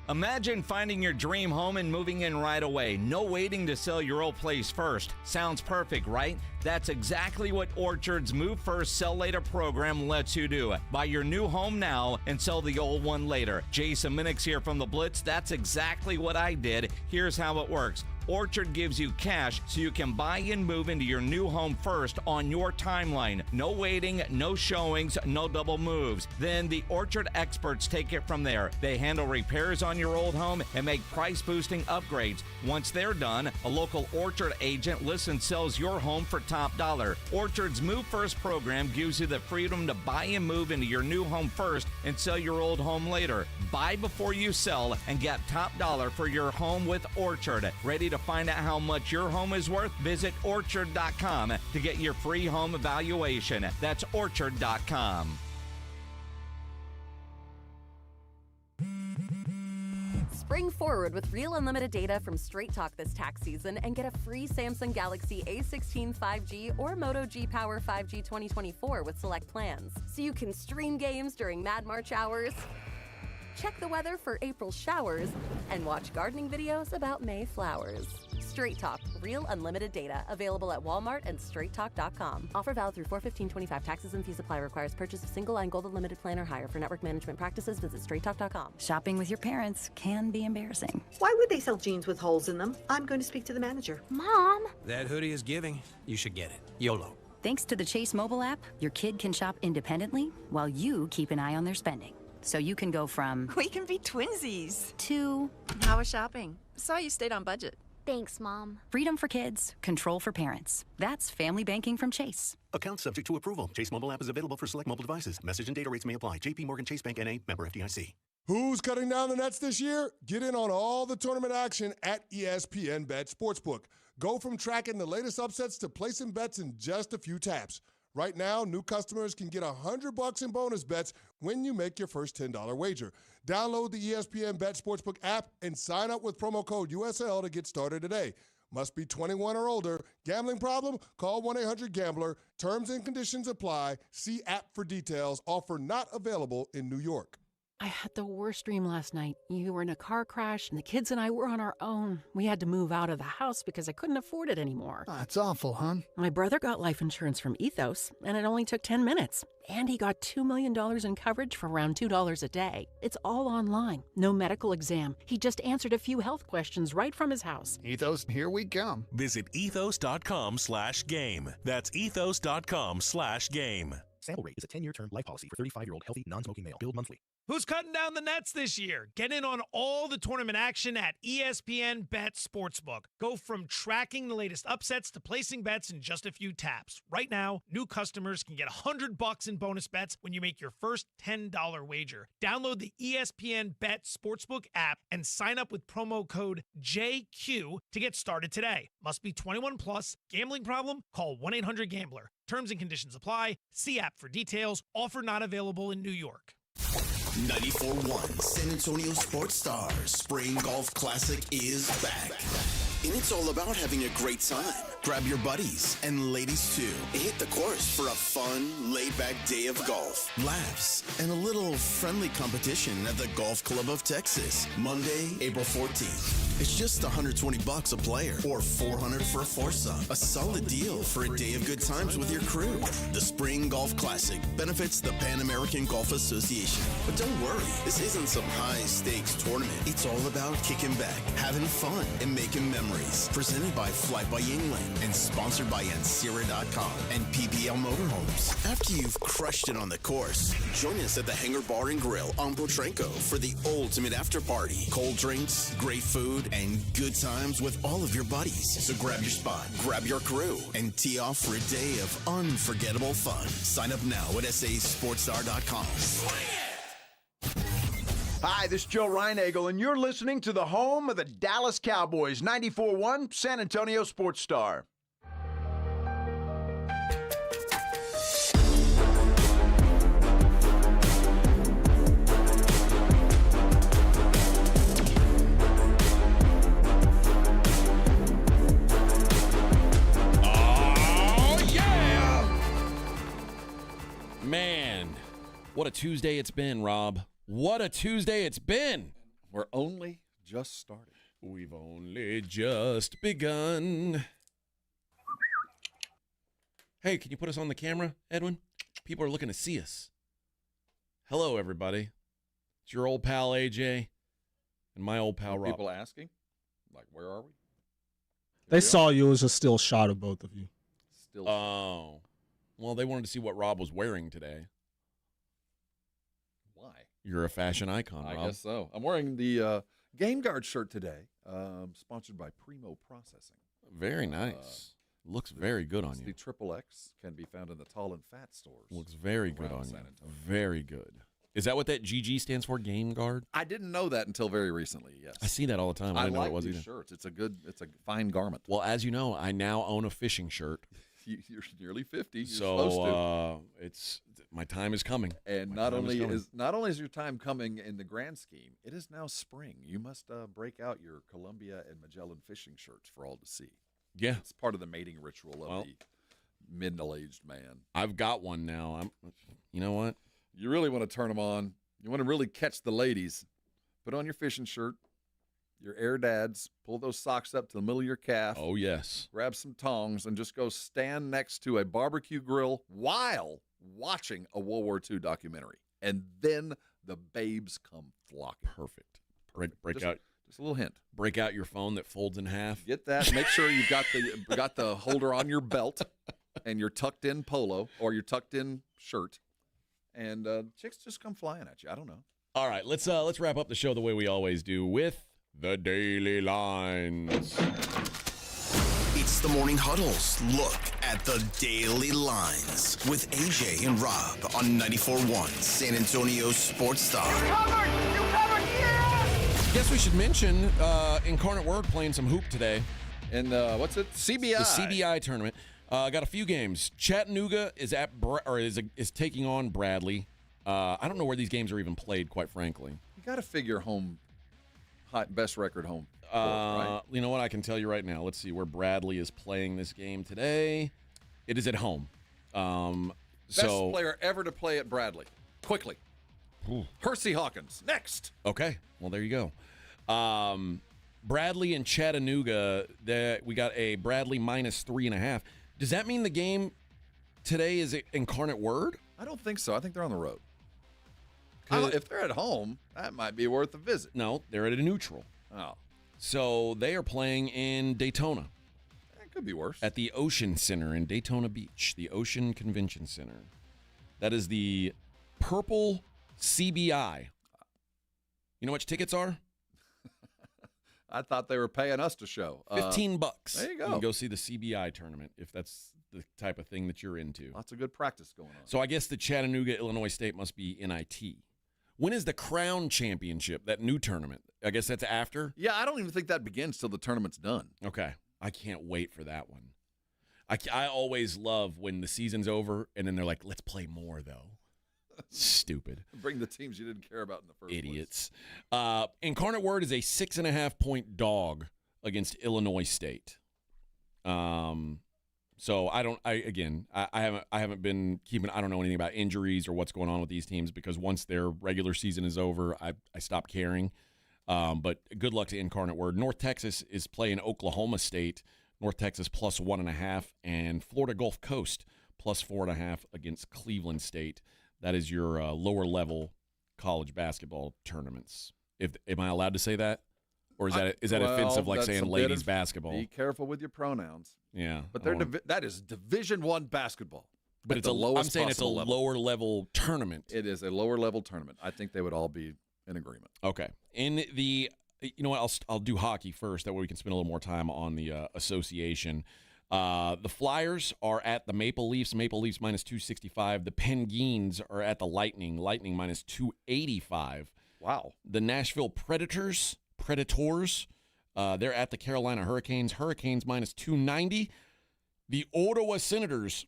Imagine finding your dream home and moving in right away. No waiting to sell your old place first. Sounds perfect, right? That's exactly what Orchard's Move First, Sell Later program lets you do. Buy your new home now and sell the old one later. Jason Minix here from The Blitz. That's exactly what I did. Here's how it works. Orchard gives you cash so you can buy and move into your new home first on your timeline. No waiting, no showings, no double moves. Then the Orchard experts take it from there. They handle repairs on your old home and make price-boosting upgrades. Once they're done, a local Orchard agent lists and sells your home for top dollar. Orchard's Move First program gives you the freedom to buy and move into your new home first and sell your old home later. Buy before you sell and get top dollar for your home with Orchard. Ready to find out how much your home is worth? Visit Orchard.com to get your free home evaluation. That's Orchard.com. Spring forward with real unlimited data from Straight Talk this tax season and get a free Samsung Galaxy A16 5G or Moto G Power 5G 2024 with select plans. So you can stream games during Mad March hours, check the weather for April showers, and watch gardening videos about May flowers. Straight Talk, real unlimited data. Available at Walmart and straighttalk.com. Offer valid through 4/15/25. Taxes and fees apply. Requires purchase of single line gold unlimited plan or higher. For network management practices, visit straighttalk.com. Shopping with your parents can be embarrassing. Why would they sell jeans with holes in them? I'm going to speak to the manager. Mom! That hoodie is giving. You should get it. YOLO. Thanks to the Chase mobile app, your kid can shop independently while you keep an eye on their spending. So you can go from... We can be twinsies. ...to... How was shopping? Saw you stayed on budget. Thanks, Mom. Freedom for kids, control for parents. That's family banking from Chase. Account subject to approval. Chase mobile app is available for select mobile devices. Message and data rates may apply. JP Morgan Chase Bank N.A. Member FDIC. Who's cutting down the nets this year? Get in on all the tournament action at ESPN Bet Sportsbook. Go from tracking the latest upsets to placing bets in just a few taps. Right now, new customers can get $100 in bonus bets when you make your first $10 wager. Download the ESPN Bet Sportsbook app and sign up with promo code USL to get started today. Must be 21 or older. Gambling problem? Call 1-800-GAMBLER. Terms and conditions apply. See app for details. Offer not available in New York. I had the worst dream last night. You were in a car crash, and the kids and I were on our own. We had to move out of the house because I couldn't afford it anymore. That's awful, hon. My brother got life insurance from Ethos, and it only took 10 minutes. And he got $2 million in coverage for around $2 a day. It's all online. No medical exam. He just answered a few health questions right from his house. Ethos, here we come. Visit ethos.com/game. That's ethos.com/game. Sample rate is a 10-year term life policy for 35-year-old healthy, non-smoking male. Billed monthly. Who's cutting down the nets this year? Get in on all the tournament action at ESPN Bet Sportsbook. Go from tracking the latest upsets to placing bets in just a few taps. Right now, new customers can get $100 in bonus bets when you make your first $10 wager. Download the ESPN Bet Sportsbook app and sign up with promo code JQ to get started today. Must be 21 plus. Gambling problem? Call 1-800-GAMBLER. Terms and conditions apply. See app for details. Offer not available in New York. 94.1 San Antonio Sports Star Spring Golf Classic is back. And it's all about having a great time. Grab your buddies, and ladies too, and hit the course for a fun, laid-back day of golf, laughs, and a little friendly competition at the Golf Club of Texas, Monday, April 14th. It's just $120 a player, or $400 for a foursome. A solid deal for a day of good times with your crew. The Spring Golf Classic benefits the Pan American Golf Association. But don't worry, this isn't some high-stakes tournament. It's all about kicking back, having fun, and making memories. Presented by Fly by England and sponsored by Ancira.com and PPL Motorhomes. After you've crushed it on the course, join us at the Hangar Bar and Grill on Potranco for the ultimate after party. Cold drinks, great food, and good times with all of your buddies. So grab your spot, grab your crew, and tee off for a day of unforgettable fun. Sign up now at sasportstar.com. Hi, this is Joe Reinagel, and you're listening to the home of the Dallas Cowboys, 94.1 San Antonio Sports Star. Oh, yeah! Man, what a Tuesday it's been, Rob. What a Tuesday it's been. We're only just started. We've only just begun. Hey, can you put us on the camera, Edwin? People are looking to see us. Hello, everybody. It's your old pal, AJ, and my old pal, Rob. People asking, like, where are we? They saw you. It was a still shot of both of you. Still. Oh. Well, they wanted to see what Rob was wearing today. Why? You're a fashion icon, Rob. I guess so. I'm wearing the Game Guard shirt today, sponsored by Primo Processing. Very nice. Looks very good on you. The Triple X can be found in the tall and fat stores. Looks very good on you. Very good. Is that what that GG stands for, Game Guard? I didn't know that until very recently, yes. I see that all the time. I didn't know like what it was these either. shirts. It's a fine garment. Well, as you know, I now own a fishing shirt. You're nearly 50. You're so supposed to. It's my time is coming. And not only is your time coming in the grand scheme, it is now spring. You must break out your Columbia and Magellan fishing shirts for all to see. Yeah, it's part of the mating ritual of the middle-aged man. I've got one now. You know what? You really want to turn them on. You want to really catch the ladies. Put on your fishing shirt, your Air Dads, pull those socks up to the middle of your calf. Oh, yes. Grab some tongs and just go stand next to a barbecue grill while watching a World War II documentary. And then the babes come flocking. Perfect. Break out. Just a little hint. Break out your phone that folds in half. Get that. Make sure you've got the holder on your belt and your tucked in polo or your tucked in shirt. And chicks just come flying at you. I don't know. All right, let's wrap up the show the way we always do with the Daily Lines. It's the Morning Huddle's look at the Daily Lines with AJ and Rob on 94.1 San Antonio Sports Star. You covered, yeah! Guess we should mention Incarnate Word playing some hoop today. And what's it? CBI. The CBI tournament. Got a few games. Chattanooga is is taking on Bradley. I don't know where these games are even played, quite frankly. You got to figure home, best record home. Right? You know what? I can tell you right now. Let's see where Bradley is playing this game today. It is at home. Best player ever to play at Bradley. Quickly. Hersey Hawkins, next. Okay, well, there you go. Bradley and Chattanooga, we got a Bradley minus 3.5. Does that mean the game today is Incarnate Word? I don't think so. I think they're on the road. If they're at home, that might be worth a visit. No, they're at a neutral. Oh. So they are playing in Daytona. It could be worse. At the Ocean Center in Daytona Beach, the Ocean Convention Center. That is the Purple CBI. You know what tickets are? I thought they were paying us to show. $15. There you go. You can go see the CBI tournament if that's the type of thing that you're into. Lots of good practice going on. So I guess the Chattanooga, Illinois State must be NIT. When is the Crown Championship, that new tournament? I guess that's after? Yeah, I don't even think that begins till the tournament's done. Okay. I can't wait for that one. I always love when the season's over and then they're like, let's play more, though. Stupid. Bring the teams you didn't care about in the first Idiots. Incarnate Word is a 6.5-point dog against Illinois State. So I haven't been keeping. I don't know anything about injuries or what's going on with these teams because once their regular season is over, I stop caring. But good luck to Incarnate Word. North Texas is playing Oklahoma State. North Texas plus 1.5, and Florida Gulf Coast plus 4.5 against Cleveland State. That is your lower level college basketball tournaments. Am I allowed to say that, or is that offensive, like saying ladies basketball? Be careful with your pronouns. Yeah, but that is Division I basketball. But it's I'm saying it's a lower level tournament. It is a lower level tournament. I think they would all be in agreement. Okay. In the, you know what? I'll do hockey first. That way we can spend a little more time on the association. The Flyers are at the Maple Leafs. Maple Leafs minus 265. The Penguins are at the Lightning. Lightning minus 285. Wow. The Nashville Predators, they're at the Carolina Hurricanes. Hurricanes minus 290. The Ottawa Senators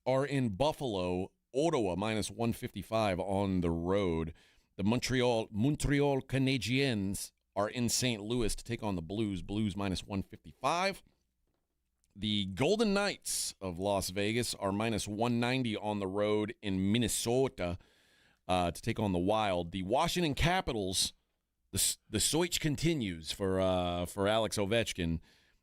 are in Buffalo. Ottawa minus 155 on the road. The Montreal Canadiens are in St. Louis to take on the Blues. Blues minus 155. The Golden Knights of Las Vegas are minus 190 on the road in Minnesota to take on the Wild. The Washington Capitals, the search continues for Alex Ovechkin.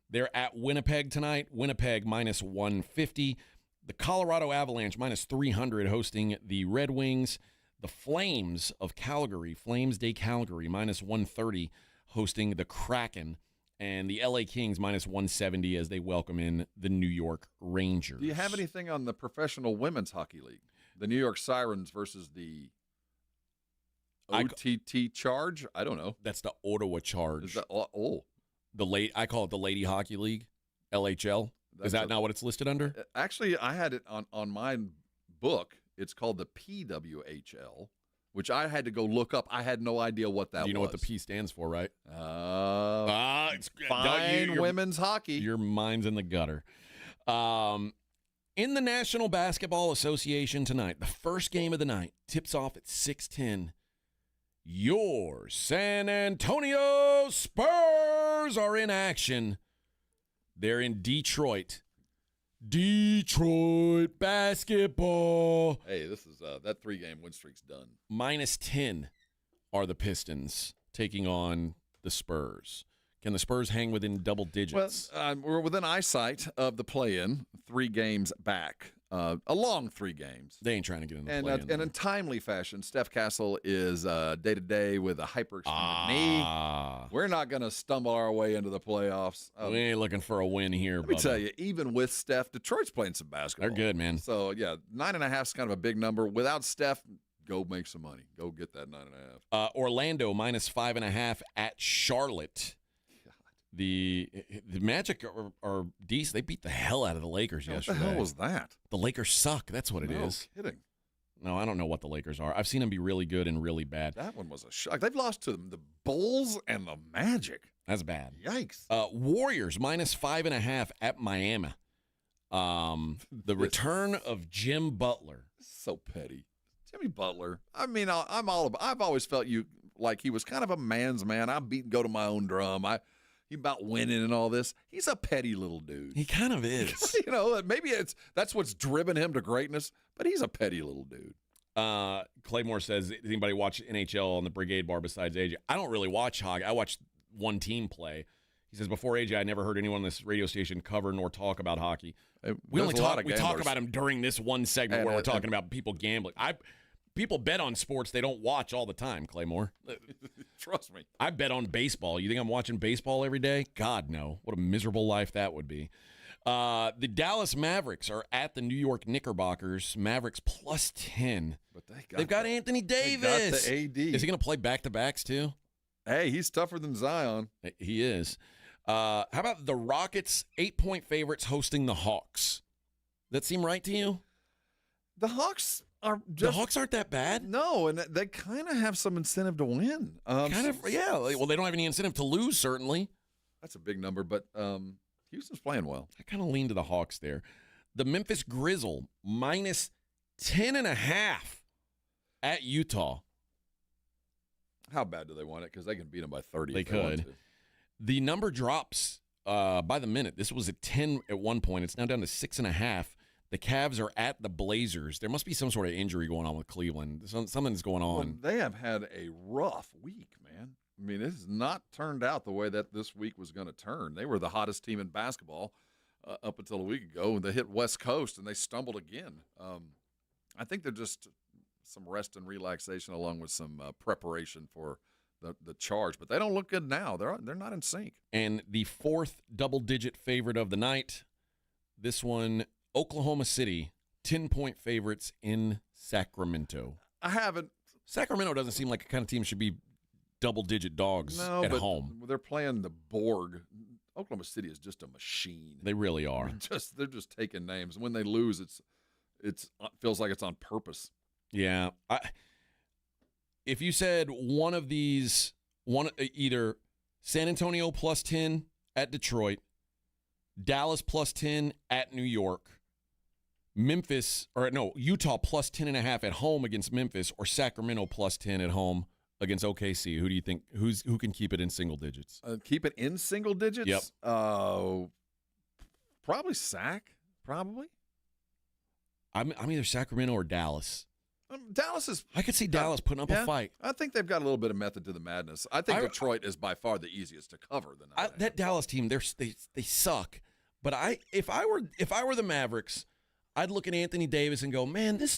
They're at Winnipeg tonight. Winnipeg minus 150. The Colorado Avalanche minus 300 hosting the Red Wings. The Flames of Calgary, Flames de Calgary, minus 130 hosting the Kraken. And the LA Kings minus 170 as they welcome in the New York Rangers. Do you have anything on the Professional Women's Hockey League? The New York Sirens versus the OTT Charge? I don't know. That's the Ottawa Charge. Is that, I call it the Lady Hockey League, LHL. Is that not what it's listed under? Actually, I had it on my book. It's called the PWHL, which I had to go look up. I had no idea what that was. You know what the P stands for, right? It's fine women's hockey. Your mind's in the gutter. In the National Basketball Association tonight, the first game of the night tips off at 6:10. Your San Antonio Spurs are in action. They're in Detroit. Detroit basketball. Hey, this is that 3-game win streak's done. Minus 10 are the Pistons taking on the Spurs. Can the Spurs hang within double digits? Well, we're within eyesight of the play-in, 3 games back. A long 3 games. They ain't trying to get in the play-in. And in timely fashion, Steph Castle is day-to-day with a hyperextended knee. We're not going to stumble our way into the playoffs. We ain't looking for a win here, Let me tell you, even with Steph, Detroit's playing some basketball. They're good, man. So, yeah, 9.5 is kind of a big number. Without Steph, go make some money. Go get that 9.5. Orlando minus 5.5 at Charlotte. The Magic are decent. They beat the hell out of the Lakers yesterday. What the hell was that? The Lakers suck. That's what it is. No kidding. No, I don't know what the Lakers are. I've seen them be really good and really bad. That one was a shock. They've lost to the Bulls and the Magic. That's bad. Yikes. Warriors minus 5.5 at Miami. The return of Jim Butler. So petty. Jimmy Butler. I mean, I've always felt like he was kind of a man's man. I go to my own drum. He about winning and all this. He's a petty little dude. He kind of is. Maybe that's what's driven him to greatness, but he's a petty little dude. Claymore says, does anybody watch NHL on the Brigade Bar besides AJ? I don't really watch hockey. I watch one team play. He says, before AJ, I never heard anyone on this radio station cover nor talk about hockey. We talk about him during this one segment where we're talking about people gambling. People bet on sports they don't watch all the time, Claymore. Trust me. I bet on baseball. You think I'm watching baseball every day? God, no. What a miserable life that would be. The Dallas Mavericks are at the New York Knickerbockers. Mavericks plus 10. But they've got Anthony Davis. They got the AD. Is he going to play back-to-backs too? Hey, he's tougher than Zion. He is. How about the Rockets, 8-point favorites hosting the Hawks? That seem right to you? The Hawks aren't that bad. No, and they kind of have some incentive to win. Yeah. Well, they don't have any incentive to lose, certainly. That's a big number, but Houston's playing well. I kind of lean to the Hawks there. The Memphis Grizzle, minus 10.5 at Utah. How bad do they want it? Because they can beat them by 30. They could. The number drops by the minute. This was at 10 at one point. It's now down to 6.5. The Cavs are at the Blazers. There must be some sort of injury going on with Cleveland. Something's going on. Well, they have had a rough week, man. I mean, it has not turned out the way that this week was going to turn. They were the hottest team in basketball up until a week ago, and they hit West Coast, and they stumbled again. I think they're just some rest and relaxation along with some preparation for the charge. But they don't look good now. They're not in sync. And the fourth double-digit favorite of the night, this one, Oklahoma City, 10-point favorites in Sacramento. Sacramento doesn't seem like a kind of team should be double-digit dogs at home. They're playing the Borg. Oklahoma City is just a machine. They really are. They're just taking names. When they lose, it feels like it's on purpose. Yeah. If you said one of these, either San Antonio plus 10 at Detroit, Dallas plus 10 at New York, Utah plus 10.5 at home against Memphis, or Sacramento plus 10 at home against OKC, who do you think who can keep it in single digits? Keep it in single digits? Yep. Probably Sac. Probably. I'm either Sacramento or Dallas. Dallas is. I could see Dallas putting up a fight. I think they've got a little bit of method to the madness. I think Detroit is by far the easiest to cover. That Dallas team, they suck. But if I were the Mavericks, I'd look at Anthony Davis and go, man, this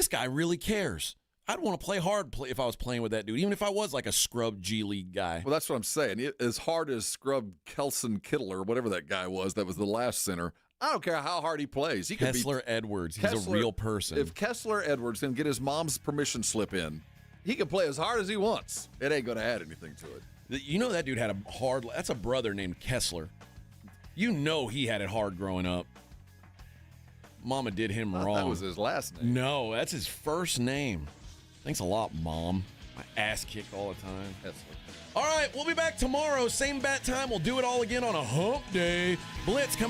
guy really cares. I'd want to play hard if I was playing with that dude, even if I was like a scrub G League guy. Well, that's what I'm saying. As hard as scrub Kelson Kittle or whatever that guy was, that was the last center. I don't care how hard he plays. He Kessler Edwards. He's a real person. If Kessler Edwards can get his mom's permission slip in, he can play as hard as he wants. It ain't going to add anything to it. You know that dude had a hard. That's a brother named Kessler. You know he had it hard growing up. Mama did him wrong. That was his last name. No, that's his first name. Thanks a lot, Mom. My ass kicked all the time. Kessler. All right, we'll be back tomorrow. Same bat time. We'll do it all again on a hump day. Blitz coming up.